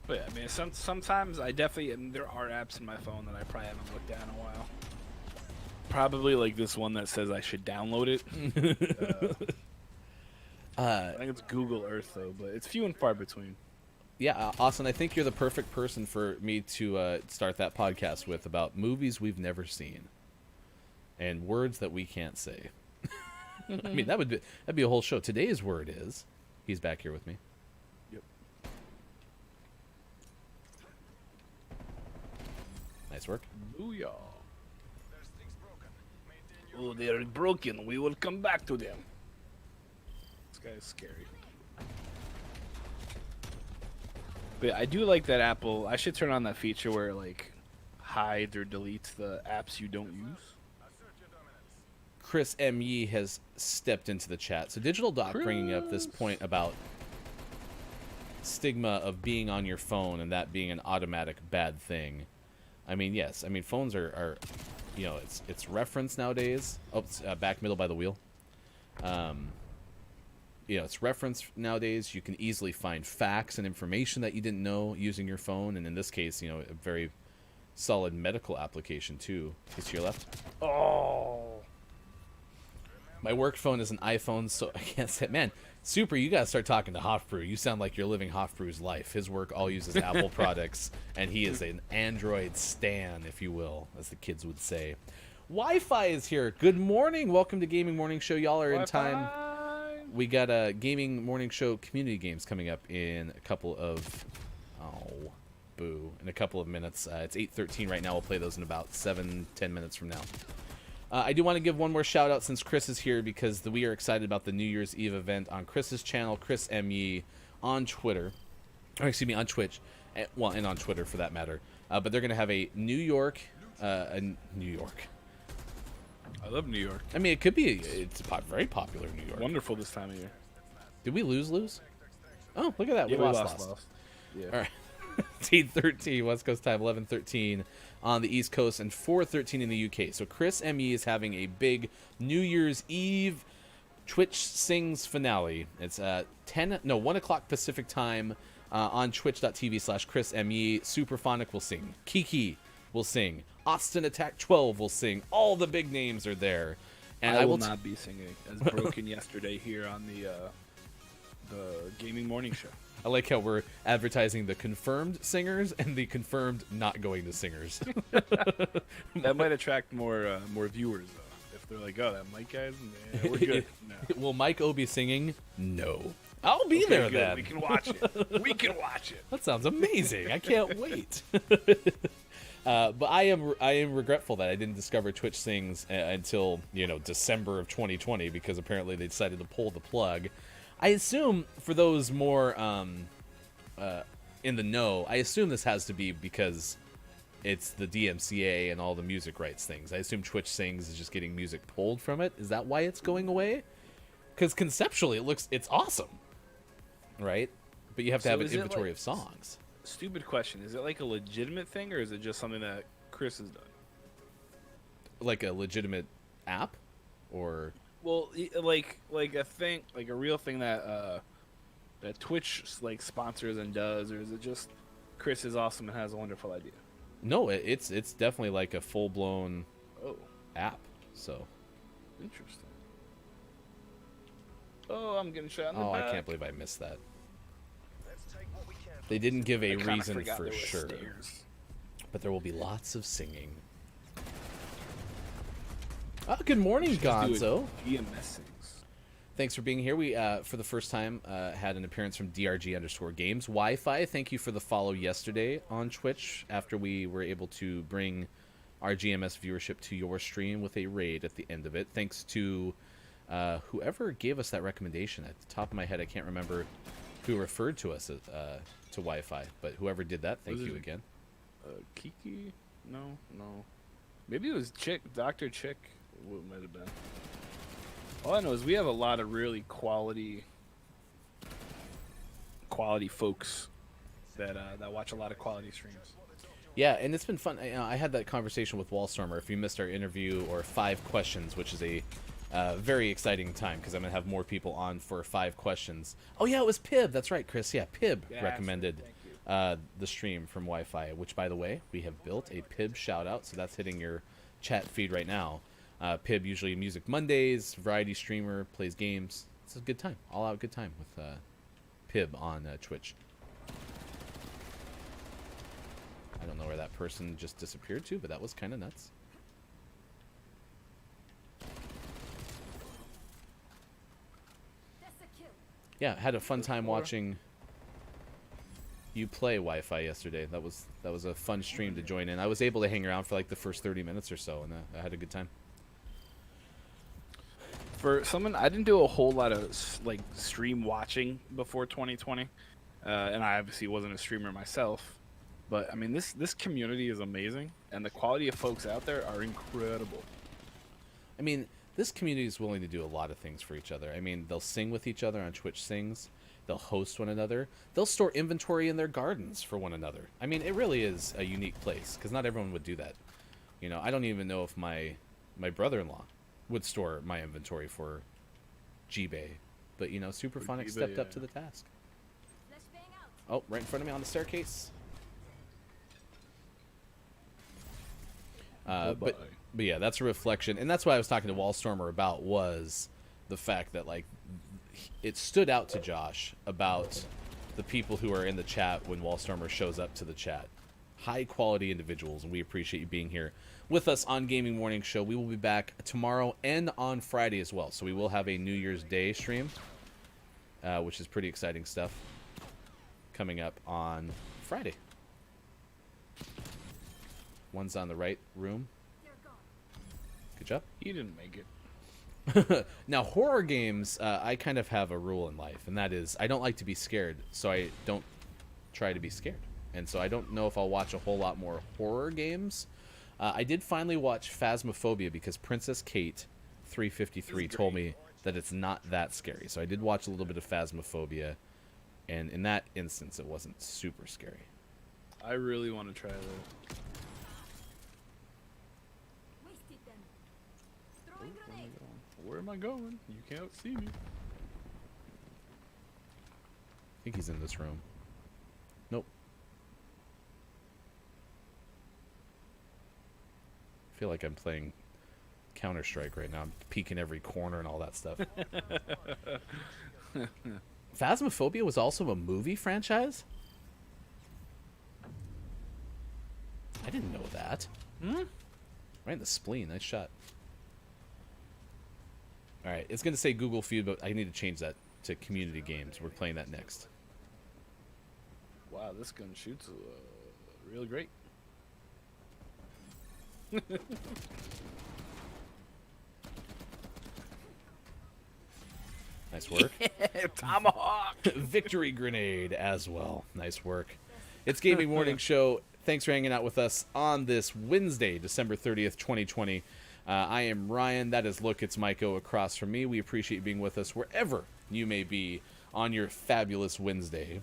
But yeah, I mean, sometimes I definitely, and there are apps in my phone that I probably haven't looked at in a while. Probably like this one that says I should download it. I think it's Google Earth though, but it's few and far between. Yeah, Austin, I think you're the perfect person for me to start that podcast with about movies we've never seen and words that we can't say. I mean, that'd be a whole show. Today's word is, he's back here with me. Yep. Nice work. Booyah. Oh, they are broken. We will come back to them. This guy is scary. But yeah, I do like that Apple. I should turn on that feature where it, like, hides or deletes the apps you don't use. Chris M. Yee has stepped into the chat. So Digital Doc bringing up this point about stigma of being on your phone and that being an automatic bad thing. I mean, yes. I mean, phones are you know, it's referenced nowadays. Oh, it's, back middle by the wheel. You know, it's referenced nowadays. You can easily find facts and information that you didn't know using your phone, and in this case, you know, a very solid medical application too. Is to your left. Oh. My work phone is an iPhone, so I can't say, man, Super, you gotta start talking to Hofbrew. You sound like you're living Hofbrew's life. His work all uses Apple products, and he is an Android stan, if you will, as the kids would say. Wi-Fi is here. Good morning. Welcome to Gaming Morning Show. Y'all are in time. We got a Gaming Morning Show community games coming up in a couple of... Oh, boo. In a couple of minutes. It's 8:13 right now. We'll play those in about 7-10 minutes from now. I do want to give one more shout out since Chris is here because we are excited about the New Year's Eve event on Chris's channel, Chris M.E. on Twitter. Or excuse me, on Twitch. Well, and on Twitter for that matter. But they're going to have a New York... New York. I love New York. I mean, it could be... It's very popular in New York. Wonderful this time of year. Did we lose? Oh, look at that. Yeah, we lost. Yeah. All right. It's 8:13 West Coast time, 11:13 on the East Coast, and 4:13 in the UK. So Chris M.E. is having a big New Year's Eve Twitch Sings finale. It's 1 o'clock Pacific time on twitch.tv/Chris M.E. Superphonic will sing. Kiki will sing. Austin Attack 12 will sing. All the big names are there. And I will not be singing as broken yesterday here on the Gaming Morning Show. I like how we're advertising the confirmed singers and the confirmed not going to singers. That might attract more viewers though. If they're like, "Oh, that Mike guy's, yeah, we're good." No. Will Mike O be singing? No. I'll be Okay, there good. then. We can watch it. We can watch it. That sounds amazing. I can't wait. But I am regretful that I didn't discover Twitch Sings until December of 2020 because apparently they decided to pull the plug. I assume for those more in the know, I assume this has to be because it's the DMCA and all the music rights things. I assume Twitch Sings is just getting music pulled from it. Is that why it's going away? Because conceptually, it's awesome, right? But you have to have an inventory of songs. Stupid question. Is it like a legitimate thing, or is it just something that Chris has done? Like a legitimate app, or Well, like a thing, like a real thing that that Twitch like sponsors and does, or is it just Chris is awesome and has a wonderful idea? no? It's definitely like a full blown Oh, app. So interesting. Oh, I'm getting shot in the I back. can't believe I missed that. They didn't give a I kinda reason forgot for there were sure, stairs. but there will be lots of singing. Oh, good morning, Just do Gonzo. a GMS sings. Thanks for being here. We, for the first time, had an appearance from DRG_games. Wi-Fi, thank you for the follow yesterday on Twitch after we were able to bring our GMS viewership to your stream with a raid at the end of it. Thanks to whoever gave us that recommendation. At the top of my head, I can't remember who referred to us to Wi-Fi, but whoever did that, thank you again. Kiki? No. Maybe it was Chick, Dr. Chick. What might have been. All I know is we have a lot of really quality folks that watch a lot of quality streams. Yeah, and it's been fun. I had that conversation with Wallstormer. If you missed our interview or 5 questions, which is a very exciting time because I'm going to have more people on for 5 questions. Oh, yeah, it was Pib. That's right, Chris. Yeah, Pib recommended the stream from Wi-Fi, which, by the way, we have built a Pib shout-out, so that's hitting your chat feed right now. Pib, usually Music Mondays, variety streamer, plays games. It's a good time. All-out good time with Pib on Twitch. I don't know where that person just disappeared to, but that was kind of nuts. Yeah, had a fun time watching you play Wi-Fi yesterday. That was a fun stream to join in. I was able to hang around for like the first 30 minutes or so, and I had a good time. For someone, I didn't do a whole lot of like stream watching before 2020, and I obviously wasn't a streamer myself. But I mean, this community is amazing, and the quality of folks out there are incredible. I mean, this community is willing to do a lot of things for each other. I mean, they'll sing with each other on Twitch Sings. They'll host one another. They'll store inventory in their gardens for one another. I mean, it really is a unique place because not everyone would do that. You know, I don't even know if my brother-in-law would store my inventory for G-Bay. But, you know, Superphonic G-Bay, stepped up yeah. to the task. Oh, right in front of me on the staircase. But yeah, that's a reflection. And that's what I was talking to Wallstormer about, was the fact that, like, it stood out to Josh about the people who are in the chat when Wallstormer shows up to the chat. High quality individuals, and we appreciate you being here with us on Gaming Morning Show. We will be back tomorrow and on Friday as well. So we will have a New Year's Day stream, which is pretty exciting stuff, coming up on Friday. One's on the right room. Good job. He didn't make it. Now, horror games, I kind of have a rule in life, and that is I don't like to be scared, so I don't try to be scared. And so I don't know if I'll watch a whole lot more horror games. I did finally watch Phasmophobia because Princess Kate 353 told me that it's not that scary. So I did watch a little bit of Phasmophobia, and in that instance, it wasn't super scary. I really want to try that. Where am I going? You can't see me. I think he's in this room. Nope. I feel like I'm playing Counter-Strike right now. I'm peeking every corner and all that stuff. Phasmophobia was also a movie franchise? I didn't know that. Right in the spleen. Nice shot. Alright, it's going to say Google Feud, but I need to change that to community games. We're playing that next. Wow, this gun shoots real great. Nice work. Tomahawk! Victory grenade as well. Nice work. It's Gaming Morning Show. Thanks for hanging out with us on this Wednesday, December 30th, 2020. I am Ryan. That is Look, it's Maiko across from me. We appreciate you being with us wherever you may be on your fabulous Wednesday.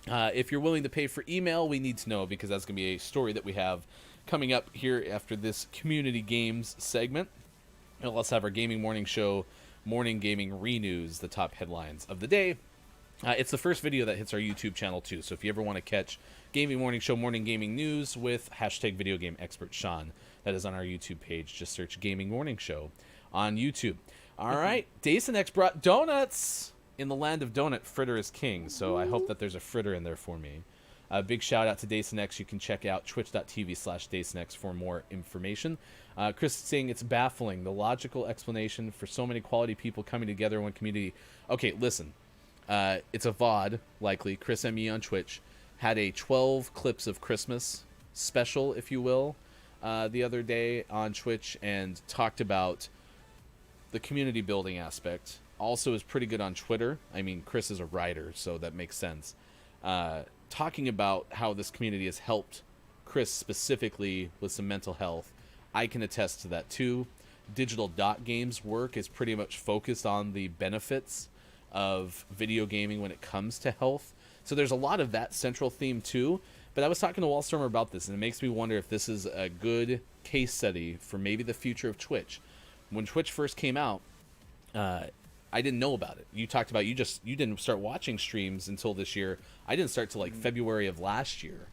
If you're willing to pay for email, we need to know, because that's going to be a story that we have coming up here after this community games segment. And let's have our Gaming Morning Show Morning Gaming Renews, the top headlines of the day. It's the first video that hits our YouTube channel too, so if you ever want to catch Gaming Morning Show Morning Gaming News with hashtag Video Game Expert Sean, that is on our YouTube page. Just search Gaming Morning Show on YouTube. All right, Dacinex brought donuts. In the land of donut, fritter is king, so I hope that there's a fritter in there for me. A big shout out to Dacinex. You can check out twitch.tv/Dacinex for more information. Chris is saying it's baffling, the logical explanation for so many quality people coming together in one community. Okay, listen. It's a VOD, likely. Chris ME on Twitch had a 12 clips of Christmas special, if you will, the other day on Twitch, and talked about the community building aspect. Also is pretty good on Twitter. I mean, Chris is a writer, so that makes sense. Talking about how this community has helped Chris specifically with some mental health. I can attest to that too. Digital Dot Games work is pretty much focused on the benefits of video gaming when it comes to health. So there's a lot of that central theme too. But I was talking to Wallstormer about this, and it makes me wonder if this is a good case study for maybe the future of Twitch. When Twitch first came out, I didn't know about it. You talked about you didn't start watching streams until this year. I didn't start till like February of last year.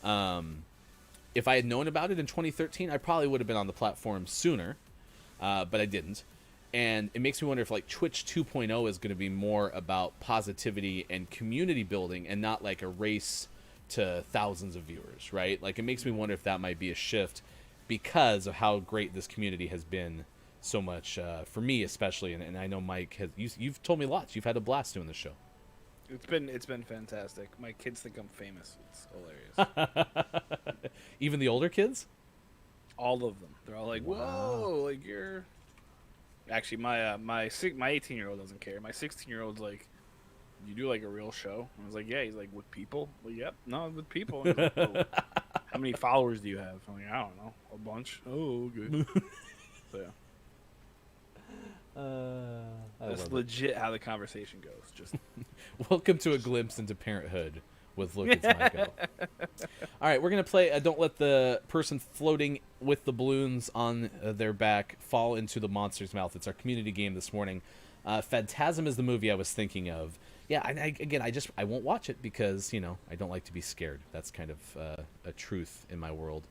If I had known about it in 2013, I probably would have been on the platform sooner, but I didn't. And it makes me wonder if like Twitch 2.0 is going to be more about positivity and community building and not like a race to thousands of viewers, right? Like it makes me wonder if that might be a shift because of how great this community has been so much for me especially, and I know Mike has. You've told me lots. You've had a blast doing the show. It's been fantastic. My kids think I'm famous. It's hilarious. Even the older kids? All of them. They're all like, "Whoa, like you're." Actually, my 18-year-old doesn't care. My 16-year-old's like, "You do like a real show?" I was like, "Yeah." He's like, "With people?" Well, yep. No, with people. He's like, "Oh, how many followers do you have? I'm like, "I don't know, a bunch." Oh, okay. So yeah. That's legit how the conversation goes. Just welcome to a glimpse into parenthood with Look It's My Go. All right, we're going to play Don't Let the Person Floating with the Balloons on their back fall into the monster's mouth. It's our community game this morning. Phantasm is the movie I was thinking of. Yeah, I won't watch it because, I don't like to be scared. That's kind of a truth in my world.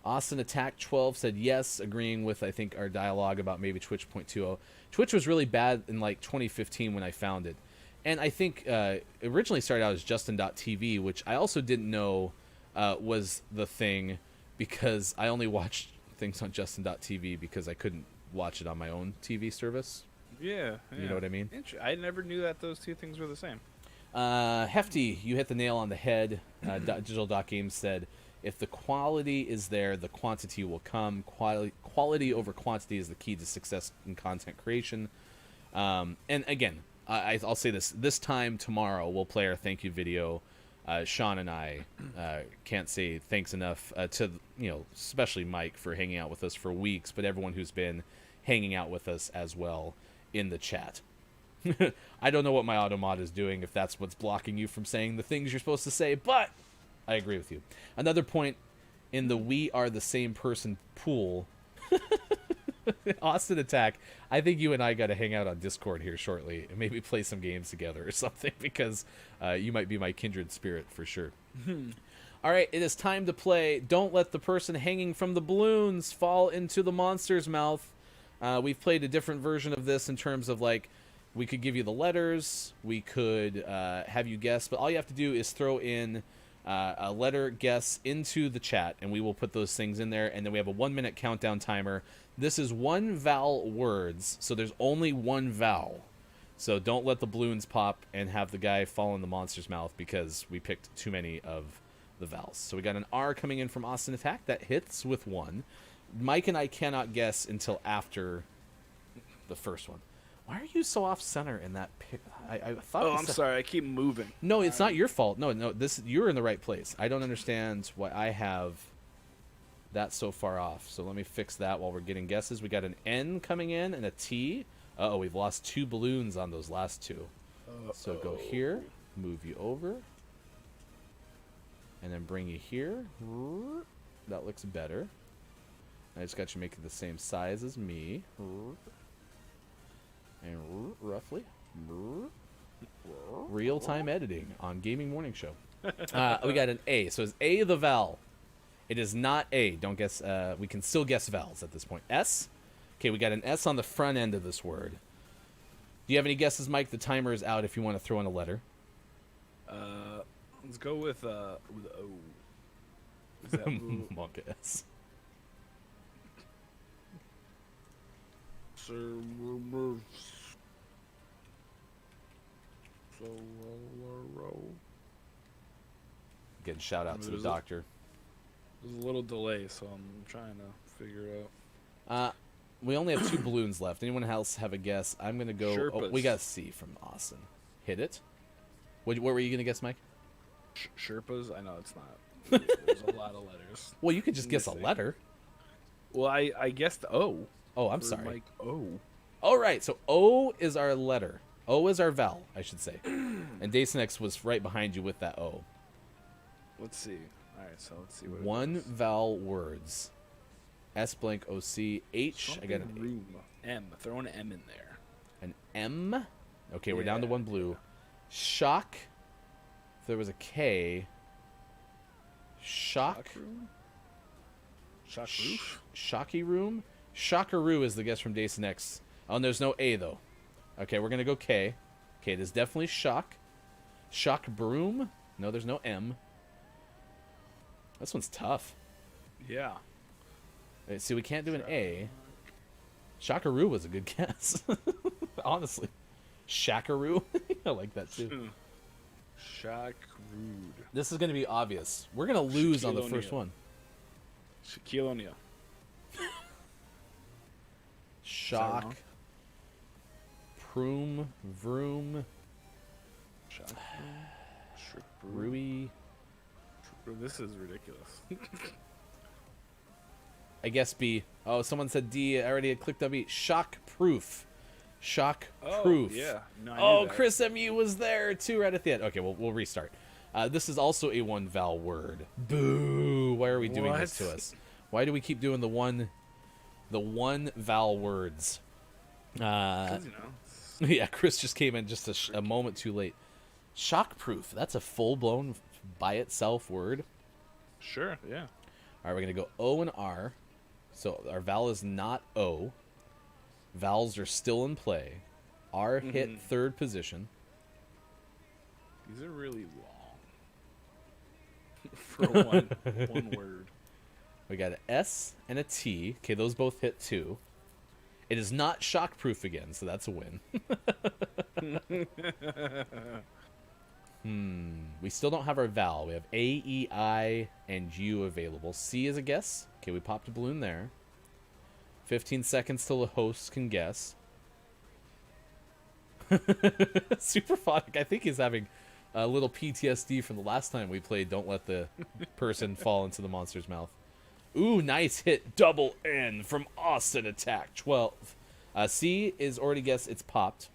Austin Attack 12 said yes, agreeing with, I think, our dialogue about maybe Twitch 0.20. Twitch was really bad in, 2015 when I found it. And I think it originally started out as Justin.tv, which I also didn't know was the thing because I only watched things on Justin.tv because I couldn't watch it on my own TV service. Yeah. You know what I mean? I never knew that those two things were the same. Hefty, you hit the nail on the head. Digital Dot Games said, if the quality is there, the quantity will come. Quality over quantity is the key to success in content creation. And again, I'll say this time tomorrow we'll play our thank you video. Sean and I can't say thanks enough to especially Mike for hanging out with us for weeks, but everyone who's been hanging out with us as well in the chat. I don't know what my automod is doing, if that's what's blocking you from saying the things you're supposed to say, but I agree with you. Another point in the We Are the Same Person pool. Austin Attack, I think you and I got to hang out on Discord here shortly and maybe play some games together or something because you might be my kindred spirit for sure. All right, it is time to play Don't Let the Person Hanging from the Balloons Fall into the Monster's Mouth. We've played a different version of this in terms of we could give you the letters, we could have you guess, but all you have to do is throw in a letter guess into the chat, and we will put those things in there, and then we have a 1-minute countdown timer. This is one vowel words, so there's only one vowel. So don't let the balloons pop and have the guy fall in the monster's mouth because we picked too many of the vowels. So we got an R coming in from Austin Attack. That hits with 1. Mike and I cannot guess until after the first one. Why are you so off center in that pic? I thought. Oh, I'm sorry. I keep moving. No, it's not your fault. No, you're in the right place. I don't understand why I have that so far off. So let me fix that while we're getting guesses. We got an N coming in and a T. Uh-oh, we've lost 2 balloons on those last 2. So go here, move you over, and then bring you here. That looks better. I just got you making the same size as me. And roughly. Real-time editing on Gaming Morning Show. We got an A. So is A the vowel? It is not A. Don't guess. We can still guess vowels at this point. S? Okay, we got an S on the front end of this word. Do you have any guesses, Mike? The timer is out if you want to throw in a letter. Let's go with O. Is that Monk S. Again, shout out to the doctor. There's a little delay, so I'm trying to figure it out. We only have 2 balloons left. Anyone else have a guess? I'm going to go... Sherpas. Oh, we got C from Austin. Hit it. What were you going to guess, Mike? Sherpas? I know it's not. There's a lot of letters. Well, you could just guess a letter. Well, I guessed O. Oh, I'm for sorry. Mike O. All right, so O is our letter. O is our vowel, I should say. And Dacinex was right behind you with that O. Let's see. All right, so let's see what One it is. vowel words. S blank O C H. I got an room. M. Throw an M in there. An M. Okay, we're down to 1 blue. Shock. If there was a K. Shock. Room? Shock roof? Shocky room. Shockaroo is the guess from Dacinex. Oh, and there's no A though. Okay, we're gonna go K. Okay, it is definitely shock. Shock broom. No, there's no M. This one's tough. Yeah. See, we can't do an A. Shockaroo was a good guess. Honestly. Shackaroo. I like that too. Shock rude. This is going to be obvious. We're going to lose on the Shaquille first O'Neal. one. Shaquille O'Neal. Shock. wrong? Proom. Vroom. Shock room. Rui. This is ridiculous. I guess B. Oh, someone said D. I already had clicked on B. Shock proof. Shock Oh, proof. yeah. No, I knew Oh, that. Chris MU was there too, right at the end. Okay, we'll restart. This is also a one vowel word. Boo! Why are we doing this to What? us? Why do we keep doing the one vowel words? 'Cause, you know, Yeah, Chris just came in just a moment too late. Shockproof. That's a full-blown by itself word. sure, yeah. All right, we're going to go O and R. So our vowel is not O. Vowels are still in play. R hit third position. These are really long for one word. We got an S and a T. Okay, those both hit 2. It is not shockproof again, so that's a win. We still don't have our vowel. We have A, E, I, and U available. C is a guess. Okay, we popped a balloon there. 15 seconds till the host can guess. Superphonic, I think he's having a little PTSD from the last time we played Don't Let the Person Fall into the Monster's Mouth. Ooh, nice hit. Double N from Austin Attack 12. C is already guessed. It's popped.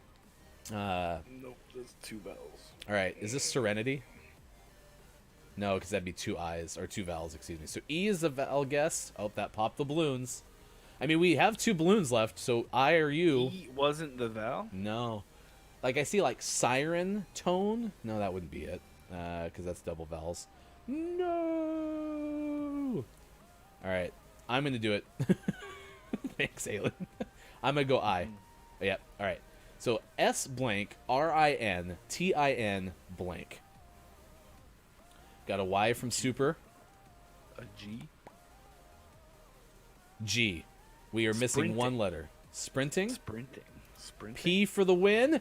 Nope, there's 2 vowels. All right, is this Serenity? No, because that'd be 2 I's, or 2 vowels, excuse me. So E is the vowel guess. Oh, that popped the balloons. I mean, we have 2 balloons left, so I or you. E wasn't the vowel? No. Like, I see, like, siren tone. No, that wouldn't be it, because that's double vowels. No! All right, I'm going to do it. Thanks, Aylin. I'm going to go I. Yep, all right. So S blank, RINTIN blank. Got a Y from Super. A G? G. We are missing Sprinting. 1 letter. Sprinting. Sprinting. P for the win.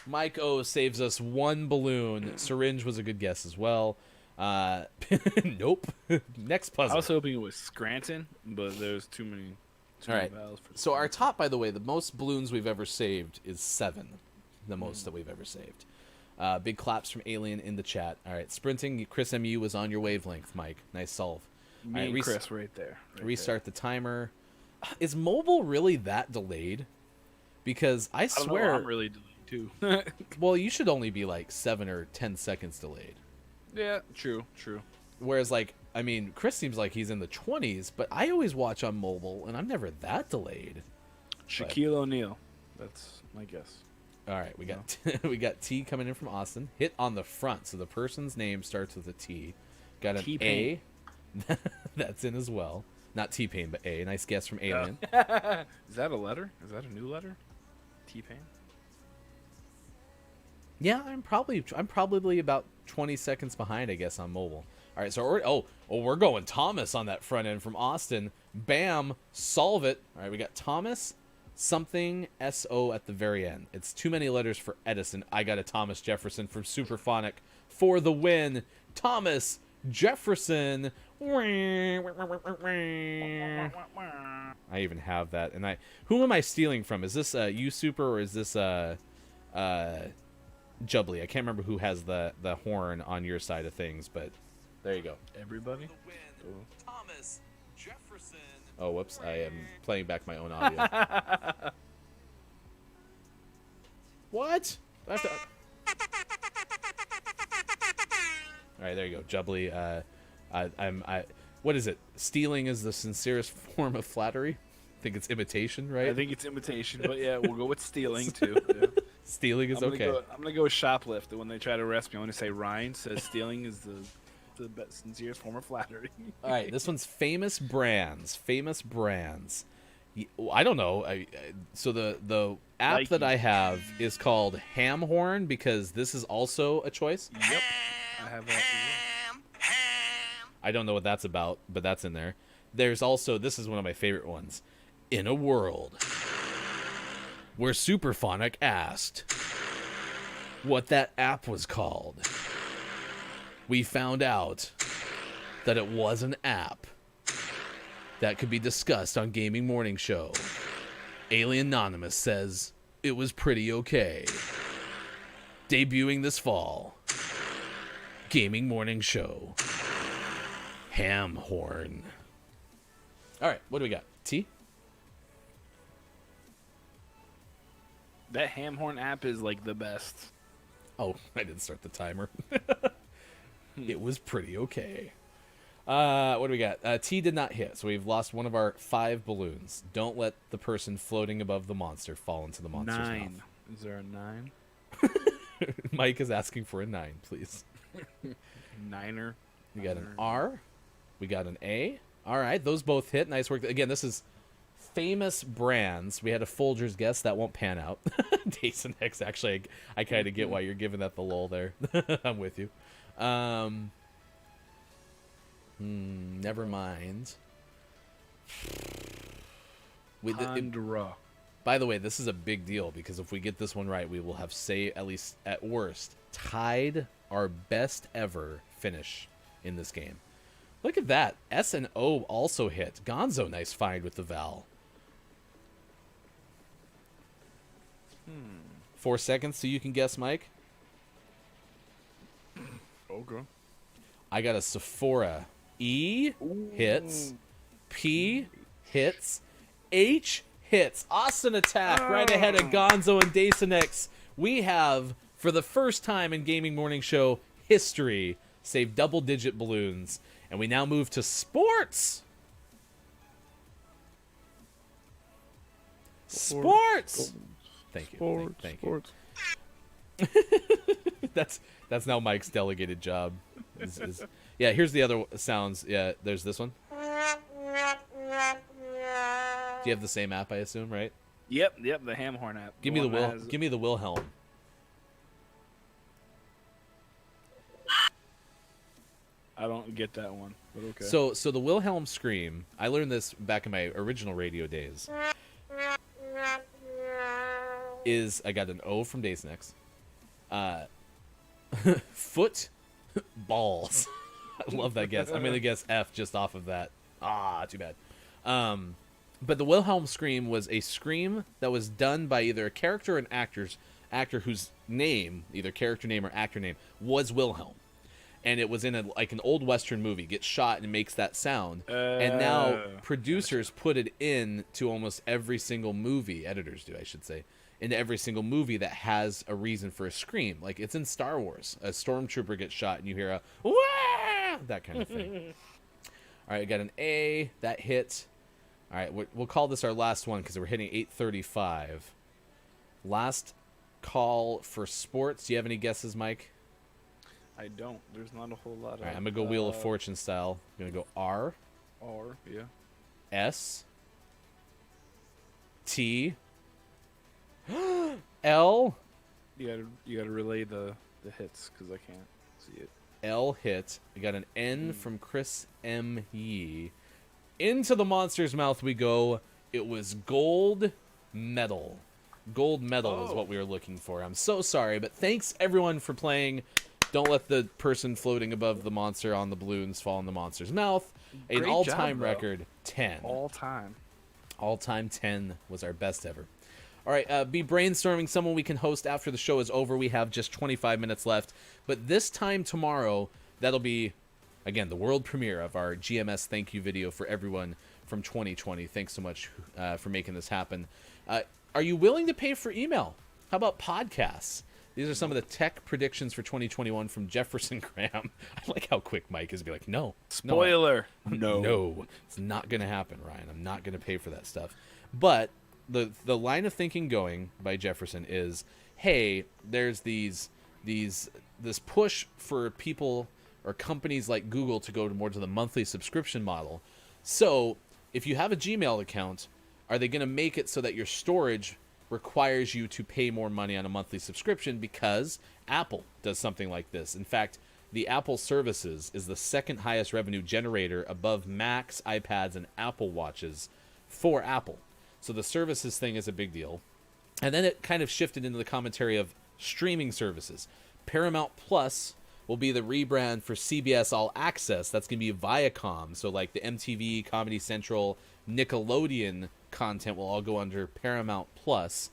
Mike O saves us 1 balloon. Syringe was a good guess as well. Nope. Next puzzle. I was hoping it was Scranton, but there's too many All right. vowels for So our top, by the way, the most balloons we've ever saved is 7. The most that we've ever saved. Big claps from Alien in the chat. All right, sprinting. Chris MU was on your wavelength, Mike. Nice solve. Me All right, and Chris right there. Right restart the timer. Is mobile really that delayed? Because I there. I don't know, swear, I'm really delayed too. well, you should only be like 7 or 10 seconds delayed. Yeah, true. Whereas, like, I mean, Chris seems like he's in the 20s, but I always watch on mobile, and I'm never that delayed. Shaquille O'Neal. That's my guess. All right, we got we got T coming in from Austin. Hit on the front, so the person's name starts with a T. Got an T-Pain. A. That's in as well. Not T-Pain, but A. Nice guess from Alien. Is that a letter? Is that a new letter? T-Pain? Yeah, I'm probably about 20 seconds behind, I guess, on mobile. All right, so we're going Thomas on that front end from Austin. Bam, solve it. All right, we got Thomas something SO at the very end. It's too many letters for Edison. I got a Thomas Jefferson from Superphonic for the win. Thomas Jefferson. I even have that. And who am I stealing from? Is this you Super or is this Jubbly? I can't remember who has the horn on your side of things, but there you go. Everybody? Thomas Jefferson. Oh, whoops. I am playing back my own audio. What? I have to... All right, there you go. Jubbly. What is it? Stealing is the sincerest form of flattery? I think it's imitation, right? I think it's imitation, but yeah, we'll go with stealing too. Yeah. Stealing is okay. I'm gonna go with shoplift. When they try to arrest me, I'm gonna say Ryan says stealing is the best, sincerest form of flattery. All right, this one's famous brands. Famous brands. I don't know. So the app Nike. that I have is called Hamhorn because this is also a choice. Yep, I have that. I don't know what that's about, but that's in there. There's also, this is one of my favorite ones. In a world where Superphonic asked what that app was called, we found out that it was an app that could be discussed on Gaming Morning Show. Alien Anonymous says it was pretty okay. Debuting this fall, Gaming Morning Show. Hamhorn. All right, what do we got? T? That Hamhorn app is like the best. Oh, I didn't start the timer. It was pretty okay. What do we got? T did not hit, so we've lost one of our 5 balloons. Don't let the person floating above the monster fall into the monster's 9. Is there a 9? mouth. Mike is asking for a 9, please. Niner. We got an R. We got an A. All right, those both hit. Nice work. Again, this is famous brands. We had a Folgers guess. That won't pan out. Dason X, actually, I kind of get why you're giving that the lull there. I'm with you. Never mind. Pandora. By the way, this is a big deal because if we get this one right, we will have, say, at least at worst, tied our best ever finish in this game. Look at that. S and O also hit. Gonzo, nice find with the Val. 4 seconds so you can guess, Mike. Okay. I got a Sephora. E hits. P hits. H hits. Austin attack right ahead of Gonzo and Dasonex. We have, for the first time in Gaming Morning Show history, saved double-digit balloons. And we now move to sports. Sports. Thank you. Thank you. That's now Mike's delegated job. Yeah, here's the other sounds. Yeah, there's this one. Do you have the same app, I assume, right? Yep, the Hamhorn app. Give me the Wilhelm. I don't get that one, but okay. So the Wilhelm scream, I learned this back in my original radio days. I got an O from Daysnex. Foot balls. I love that guess. I'm gonna guess F just off of that. Too bad. But the Wilhelm scream was a scream that was done by either a character or an actor whose name, either character name or actor name, was Wilhelm. And it was in an old Western movie, gets shot and makes that sound. And now producers put it in to almost every single movie, editors do, I should say, into every single movie that has a reason for a scream. Like, it's in Star Wars. A stormtrooper gets shot and you hear a, wah! That kind of thing. All right, I got an A. That hit. All right, we'll call this our last one because we're hitting 8:35. Last call for sports. Do you have any guesses, Mike? I don't. There's not a whole lot of... All right, I'm going to go Wheel of Fortune style. I'm going to go R. R, yeah. S. T. L. You gotta relay the hits, because I can't see it. L hit. We got an N from Chris M. Yee. Into the monster's mouth we go. It was gold medal. Gold medal is what we were looking for. I'm so sorry, but thanks everyone for playing. Don't let the person floating above the monster on the balloons fall in the monster's mouth. An Great all-time job, bro. record, 10. All time. All-time 10 was our best ever. All right, be brainstorming someone we can host after the show is over. We have just 25 minutes left. But this time tomorrow, that'll be, again, the world premiere of our GMS thank you video for everyone from 2020. Thanks so much for making this happen. Are you willing to pay for email? How about podcasts? These are some of the tech predictions for 2021 from Jefferson Graham. I like how quick Mike is to be like, no. Spoiler. No. It's not going to happen, Ryan. I'm not going to pay for that stuff. But the line of thinking going by Jefferson is, hey, there's this push for people or companies like Google to go more to the monthly subscription model. So if you have a Gmail account, are they going to make it so that your storage requires you to pay more money on a monthly subscription? Because Apple does something like this. In fact, the Apple services is the second highest revenue generator above Macs, iPads, and Apple Watches for Apple. So the services thing is a big deal. And then it kind of shifted into the commentary of streaming services. Paramount Plus will be the rebrand for CBS All Access. That's going to be Viacom. So like the MTV, Comedy Central, Nickelodeon content will all go under Paramount Plus.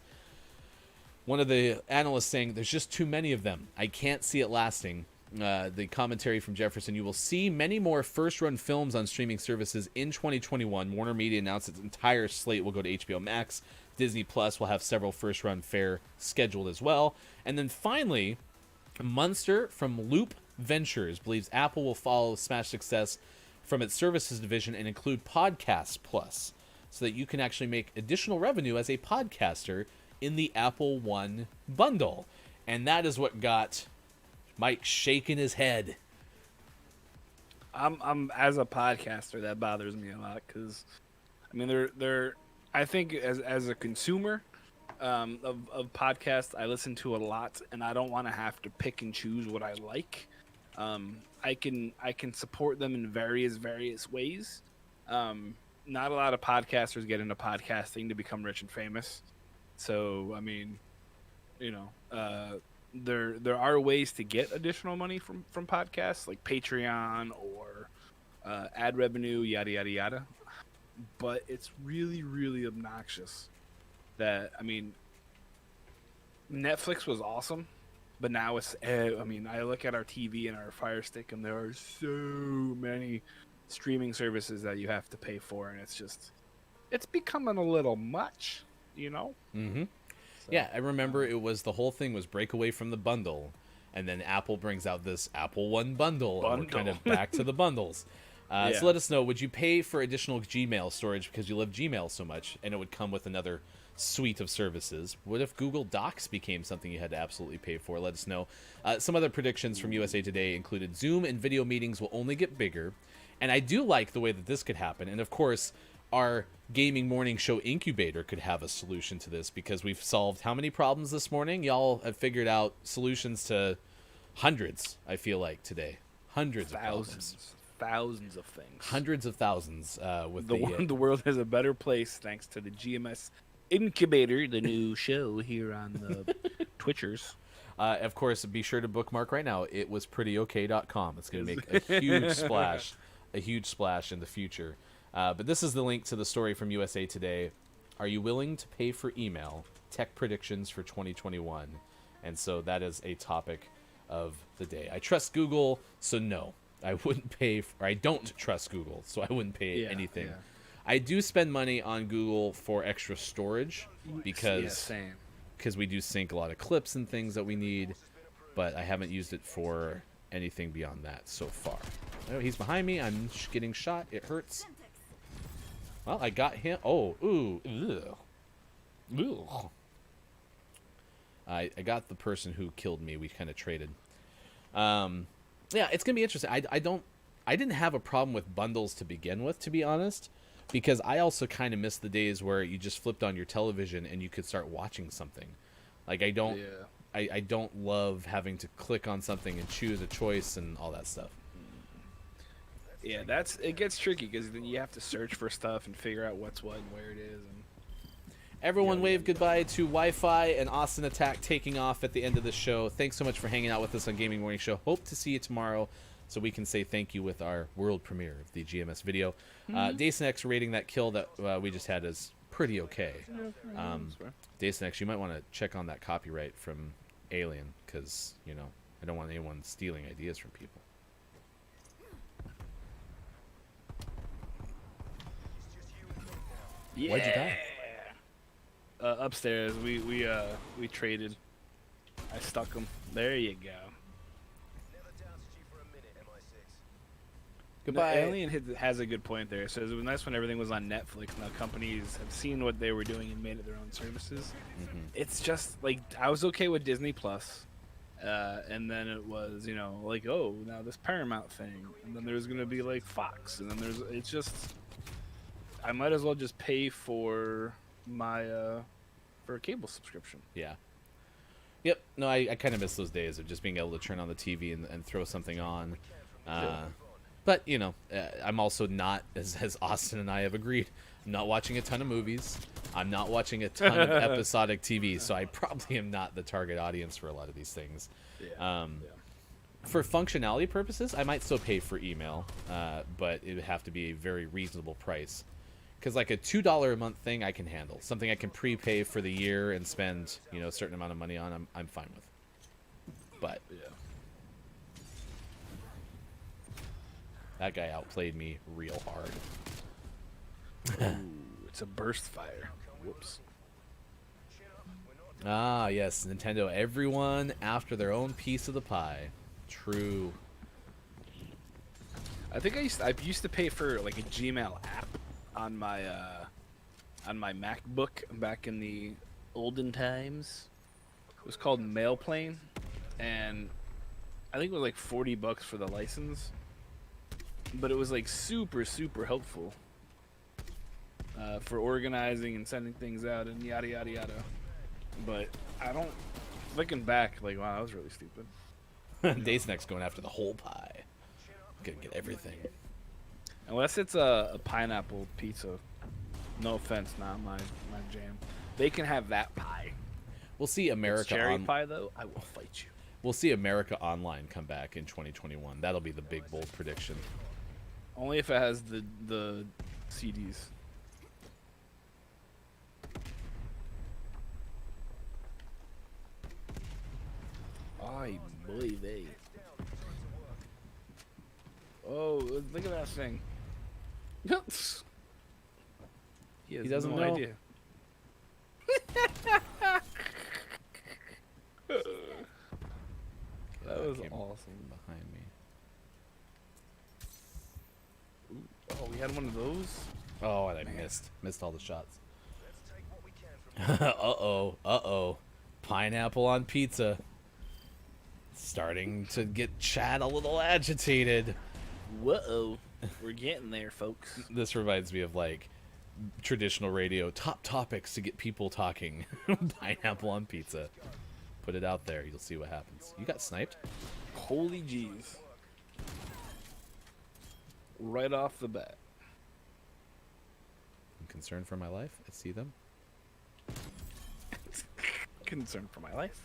One of the analysts saying there's just too many of them. I can't see it lasting. The commentary from Jefferson, you will see many more first-run films on streaming services in 2021. Warner Media announced its entire slate will go to HBO Max, Disney Plus will have several first-run fare scheduled as well. And then finally, Munster from Loop Ventures believes Apple will follow Smash success from its services division and include Podcast Plus, so that you can actually make additional revenue as a podcaster in the Apple One bundle. And that is what got Mike shaking his head. I'm as a podcaster, that bothers me a lot because, I mean, I think as a consumer of podcasts, I listen to a lot, and I don't want to have to pick and choose what I like. I can support them in various ways. Not a lot of podcasters get into podcasting to become rich and famous. So, I mean, there are ways to get additional money from podcasts, like Patreon or ad revenue, yada, yada, yada. But it's really, really obnoxious that, I mean, Netflix was awesome, but now it's, I look at our TV and our Fire Stick, and there are so many streaming services that you have to pay for, and it's becoming a little much, Mm-hmm. So, yeah, I remember the whole thing was break away from the bundle, and then Apple brings out this Apple One bundle. And we're kind of back to the bundles. Yeah. So let us know, would you pay for additional Gmail storage because you love Gmail so much, and it would come with another suite of services? What if Google Docs became something you had to absolutely pay for? Let us know. Some other predictions from USA Today included Zoom and video meetings will only get bigger, and I do like the way that this could happen. And of course, our gaming morning show incubator could have a solution to this, because we've solved how many problems this morning? Y'all have figured out solutions to hundreds, I feel like, today. Hundreds of problems. Thousands of things. Hundreds of thousands with the world is a better place thanks to the GMS Incubator, the new show here on the Twitchers. Of course, be sure to bookmark right now. It was prettyok.com. It's going to make a huge splash in the future. But this is the link to the story from USA Today. Are you willing to pay for email? Tech predictions for 2021. And so that is a topic of the day. I trust Google, so no. I wouldn't pay, or I don't trust Google, so I wouldn't pay anything. Yeah. I do spend money on Google for extra storage because we do sync a lot of clips and things that we need, but I haven't used it for anything beyond that so far. Oh, he's behind me. I'm getting shot. It hurts. Well, I got him. Oh, ooh, ugh. I got the person who killed me. We kind of traded. Yeah, it's gonna be interesting. I didn't have a problem with bundles to begin with, to be honest, because I also kind of miss the days where you just flipped on your television and you could start watching something. Like I don't love having to click on something and choose a choice and all that stuff. Yeah, it gets tricky because then you have to search for stuff and figure out what's what and where it is. And everyone wave goodbye to Wi-Fi and Austin Attack taking off at the end of the show. Thanks so much for hanging out with us on Gaming Morning Show. Hope to see you tomorrow so we can say thank you with our world premiere of the GMS video. Dason X rating that kill that we just had is pretty okay. Dason X, you might want to check on that copyright from Alien, because, I don't want anyone stealing ideas from people. Yeah. Why'd you die? Upstairs, we traded. I stuck him. There you go. Goodbye. No, Alien has a good point there. So it was nice when everything was on Netflix. Now companies have seen what they were doing and made it their own services. Mm-hmm. It's just like I was okay with Disney Plus, and then it was like, oh, now this Paramount thing, and then there's gonna be like Fox, and then it's just I might as well just pay for my for a cable subscription. Yeah. Yep. No, I kind of miss those days of just being able to turn on the TV and throw something on. But, I'm also not, as Austin and I have agreed, I'm not watching a ton of movies. I'm not watching a ton of episodic TV, so I probably am not the target audience for a lot of these things. For functionality purposes, I might still pay for email, but it would have to be a very reasonable price. Because like a $2 a month thing I can handle. Something I can prepay for the year and spend, a certain amount of money on, I'm fine with. But that guy outplayed me real hard. Ooh, it's a burst fire. Whoops. Ah, yes, Nintendo. Everyone after their own piece of the pie. True. I think I used to pay for like a Gmail app on my MacBook back in the olden times. It was called Mailplane, and I think it was like $40 for the license. But it was like super helpful for organizing and sending things out and yada yada yada. But I don't. Looking back, like wow, that was really stupid. Days Next going after the whole pie. Gonna get everything. Unless it's a pineapple pizza. No offense, not my jam. They can have that pie. We'll see It's America cherry pie though, I will fight you. We'll see America Online come back in 2021. That'll be the big bold prediction. Only if it has the CDs. Ay, boy, they. Oh, look at that thing. He has doesn't no know. idea. That was Came awesome. behind me. Oh, we had one of those? Oh, and I missed all the shots. Uh-oh. Pineapple on pizza. Starting to get Chad a little agitated. Whoa. We're getting there, folks. This reminds me of like traditional radio top topics to get people talking. Pineapple on pizza. Put it out there. You'll see what happens. You got sniped? Holy jeez. Right off the bat. I'm concerned for my life. I see them. Concerned for my life.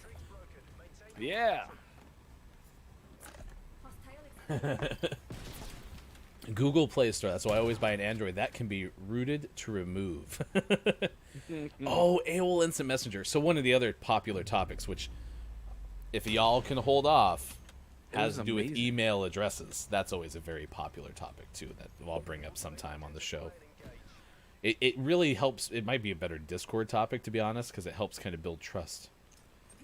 Yeah. Google Play Store. That's why I always buy an Android. That can be rooted to remove. Oh, AOL Instant Messenger. So one of the other popular topics, which if y'all can hold off, has to do with amazing. email addresses. That's always a very popular topic too that I'll bring up sometime on the show. It really helps. It might be a better Discord topic, to be honest, because it helps kind of build trust.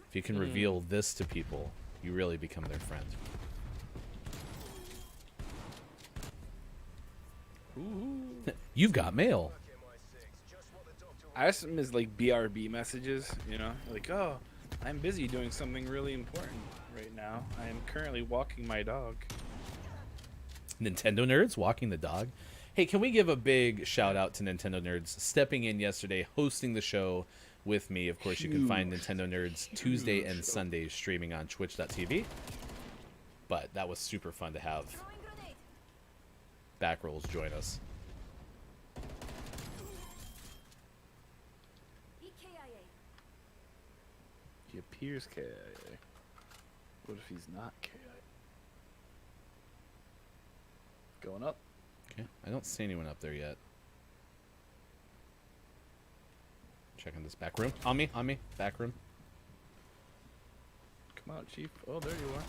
If you can reveal this to people, you really become their friend. You've got mail. I have some is like BRB messages, you know, like, oh, I'm busy doing something really important right now. I am currently walking my dog. Nintendo Nerds walking the dog. Hey, can we give a big shout out to Nintendo Nerds stepping in yesterday, hosting the show with me. Of course, you can find Nintendo Nerds Tuesday and Sundays streaming on twitch.tv. But that was super fun to have Backrolls join us. He appears KIA. What if he's not KIA? Going up. Okay, I don't see anyone up there yet. Checking this back room. On me, back room. Come out, Chief. Oh, there you are.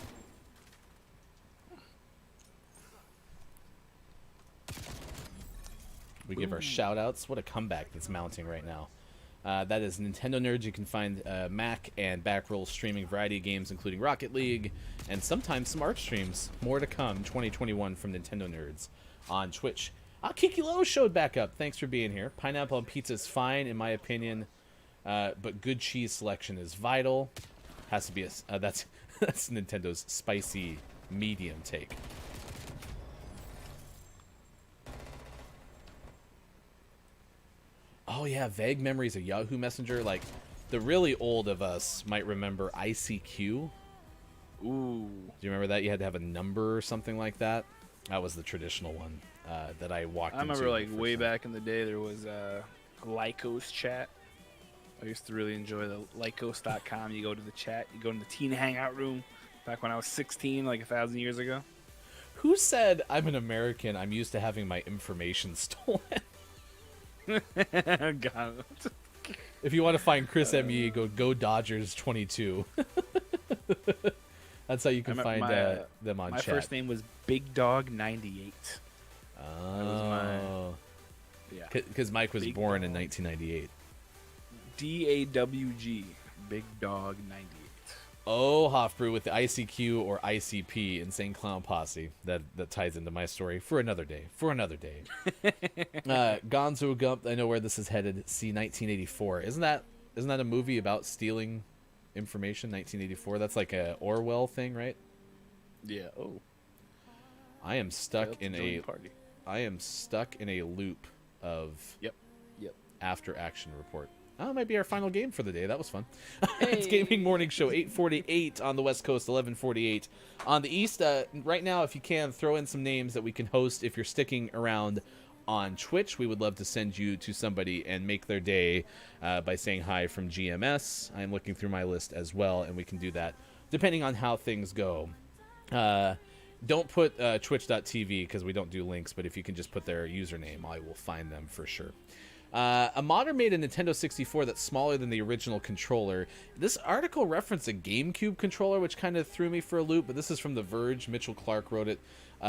We give our shout outs. What a comeback that's mounting right now. That is Nintendo Nerds. You can find Mac and Backrolls streaming variety of games, including Rocket League, and sometimes some art streams. More to come 2021 from Nintendo Nerds on Twitch. Kiki Lowe showed back up. Thanks for being here. Pineapple on pizza is fine, in my opinion, but good cheese selection is vital. Has to be a that's Nintendo's spicy medium take. Oh yeah, vague memories of Yahoo Messenger. Like, the really old of us might remember ICQ. Ooh. Do you remember that? You had to have a number or something like that. That was the traditional one that I walked into. I remember, like, the way first time. back in the day, there was Lycos chat. I used to really enjoy the Lycos.com. You go to the chat, you go in the teen hangout room. Back when I was 16, like 1,000 years ago. Who said I'm an American? I'm used to having my information stolen. God. If you want to find Chris ME, go Dodgers 22. That's how you can find them on my chat. first name was Big Dog 98. Oh, Yeah. because Mike was Big born Dog. in 1998. DAWG. Big Dog 98. Oh, Hofbrew with the ICQ or ICP, Insane Clown Posse. That ties into my story for another day. Gonzo Gump, I know where this is headed. See 1984. Isn't that a movie about stealing information? 1984. That's like a Orwell thing, right? Yeah. Oh. I am stuck Failed to in join a the party. loop of Yep. after action report. Oh, it might be our final game for the day. That was fun. It's Gaming Morning Show, 8:48 on the West Coast, 11:48 on the East. Right now, if you can, throw in some names that we can host. If you're sticking around on Twitch, we would love to send you to somebody and make their day by saying hi from GMS. I'm looking through my list as well, and we can do that depending on how things go. Don't put twitch.tv because we don't do links, but if you can just put their username, I will find them for sure. A modder made a Nintendo 64 that's smaller than the original controller. This article referenced a GameCube controller, which kind of threw me for a loop, but this is from The Verge. Mitchell Clark wrote it.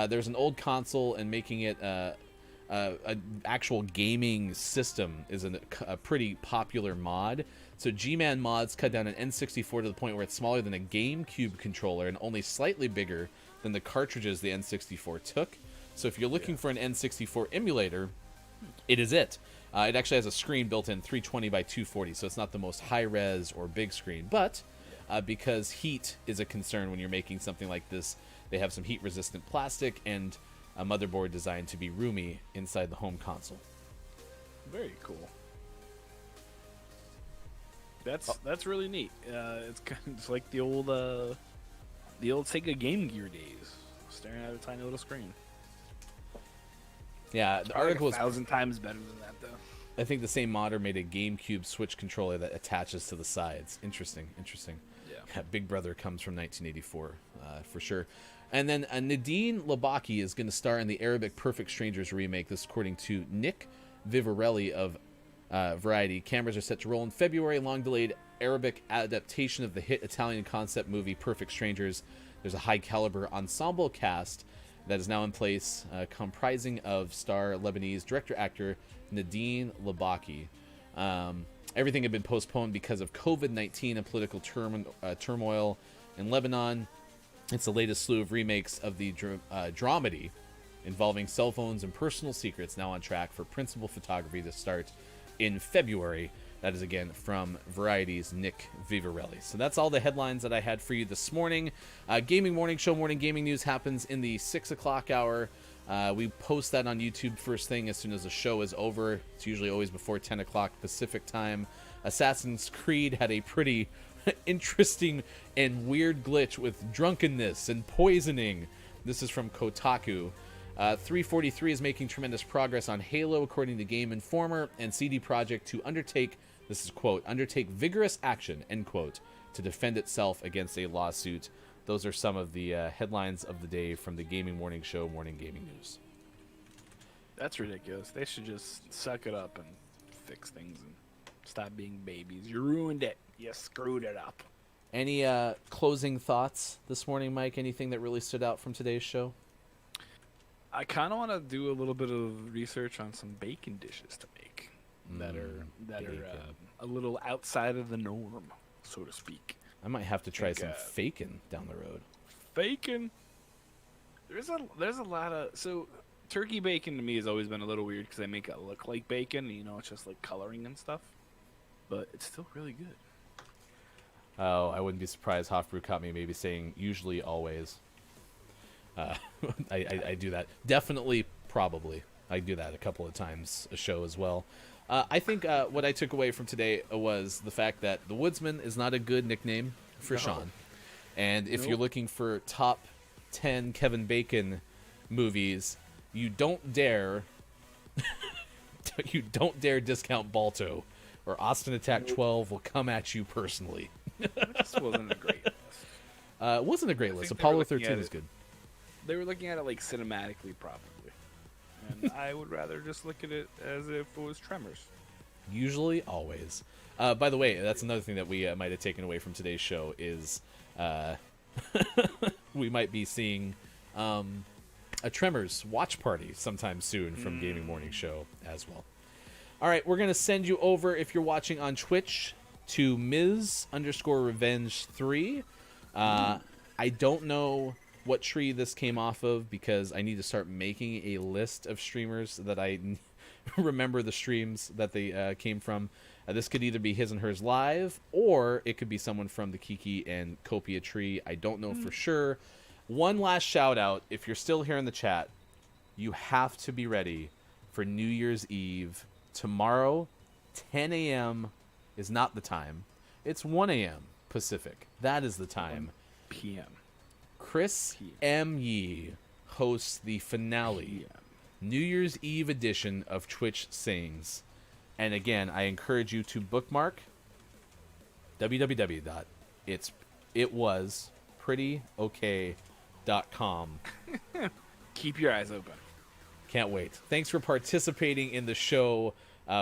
There's an old console, and making it an actual gaming system is a pretty popular mod. So G-Man Mods cut down an N64 to the point where it's smaller than a GameCube controller and only slightly bigger than the cartridges the N64 took. So if you're looking for an N64 emulator, it is it. It actually has a screen built in, 320 by 240, so it's not the most high-res or big screen. But because heat is a concern when you're making something like this, they have some heat-resistant plastic and a motherboard designed to be roomy inside the home console. Very cool. That's really neat. It's kind of just like the old Sega Game Gear days, staring at a tiny little screen. Yeah, the article like is 1,000 times better than that, though. I think the same modder made a GameCube Switch controller that attaches to the sides. Interesting. Yeah. Big Brother comes from 1984, for sure. And then Nadine Labaki is going to star in the Arabic Perfect Strangers remake. This, according to Nick Vivarelli of Variety. Cameras are set to roll in February. Long-delayed Arabic adaptation of the hit Italian concept movie Perfect Strangers. There's a high-caliber ensemble cast that is now in place, comprising of star Lebanese director-actor Nadine Labaki. Everything had been postponed because of COVID-19 and political turmoil in Lebanon. It's the latest slew of remakes of the dramedy involving cell phones and personal secrets, now on track for principal photography to start in February. That is, again, from Variety's Nick Vivarelli. So that's all the headlines that I had for you this morning. Gaming Morning Show, morning gaming news happens in the 6 o'clock hour. We post that on YouTube first thing as soon as the show is over. It's usually always before 10 o'clock Pacific time. Assassin's Creed had a pretty interesting and weird glitch with drunkenness and poisoning. This is from Kotaku. 343 is making tremendous progress on Halo, according to Game Informer, and CD Projekt to undertake, this is quote, undertake vigorous action, end quote, to defend itself against a lawsuit. Those are some of the headlines of the day from the Gaming Morning Show, morning gaming news. That's ridiculous. They should just suck it up and fix things and stop being babies. You ruined it. You screwed it up. Any closing thoughts this morning, Mike? Anything that really stood out from today's show? I kind of want to do a little bit of research on some bacon dishes to make that are a little outside of the norm, so to speak. I might have to try some fakin' down the road. Bacon. There's a lot of turkey bacon to me has always been a little weird because they make it look like bacon. You know, it's just like coloring and stuff, but it's still really good. Oh, I wouldn't be surprised. Hofbrew caught me maybe saying usually, always. I do that. Definitely, probably. I do that a couple of times a show as well. I think what I took away from today was the fact that The Woodsman is not a good nickname for Sean. And if you're looking for top 10 Kevin Bacon movies, you don't dare discount Balto, or Austin Attack 12 will come at you personally. This wasn't a great list. It wasn't a great list. think they Apollo were looking 13 at is it. good. They were looking at it like cinematically, probably. And I would rather just look at it as if it was Tremors. Usually, always. By the way, that's another thing that we might have taken away from today's show is we might be seeing a Tremors watch party sometime soon from Gaming Morning Show as well. All right, we're going to send you over, if you're watching on Twitch, to Ms_Revenge3. I don't know what tree this came off of because I need to start making a list of streamers that I remember the streams that they came from. This could either be his and hers live, or it could be someone from the Kiki and Copia tree. I don't know for sure. One last shout out. If you're still here in the chat, you have to be ready for New Year's Eve. Tomorrow, 10 a.m. is not the time. It's 1 a.m. Pacific. That is the time. PM. Chris M. Yee hosts the finale New Year's Eve edition of Twitch Sings. And again, I encourage you to bookmark www.itwasprettyoK.com. Keep your eyes open. Can't wait. Thanks for participating in the show.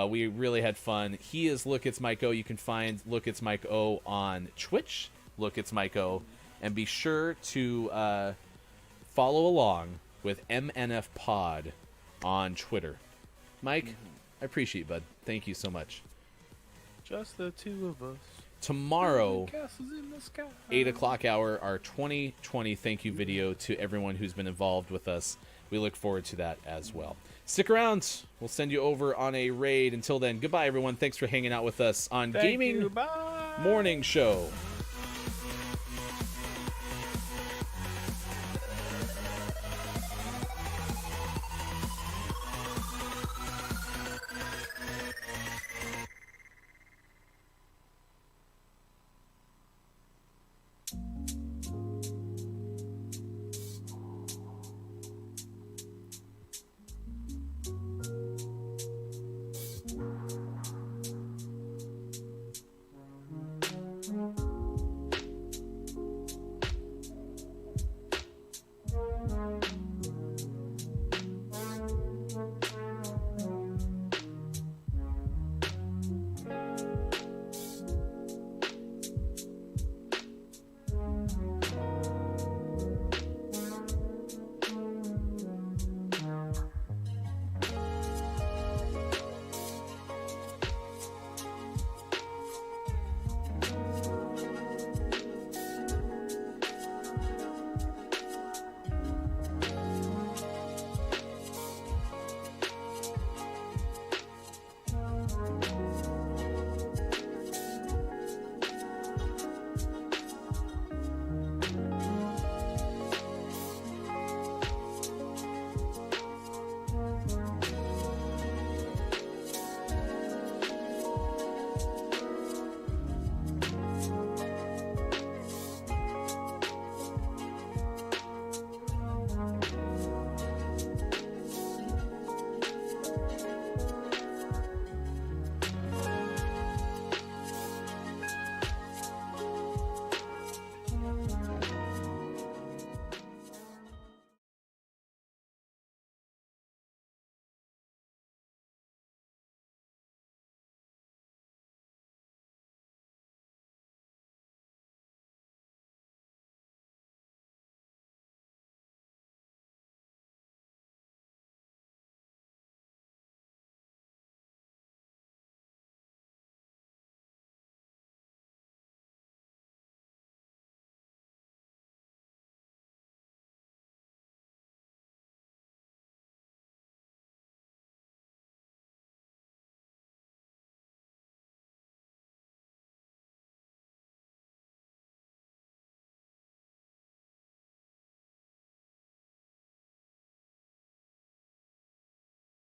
We really had fun. He is Look It's Mike O. You can find Look It's Mike O on Twitch, Look It's Mike O. And be sure to follow along with MNF Pod on Twitter. Mike, I appreciate it, bud. Thank you so much. Just the two of us. Tomorrow, Castles in the sky. 8 o'clock hour, our 2020 thank you video to everyone who's been involved with us. We look forward to that as well. Stick around. We'll send you over on a raid. Until then, goodbye, everyone. Thanks for hanging out with us on Thank Gaming you. Bye. Morning Show.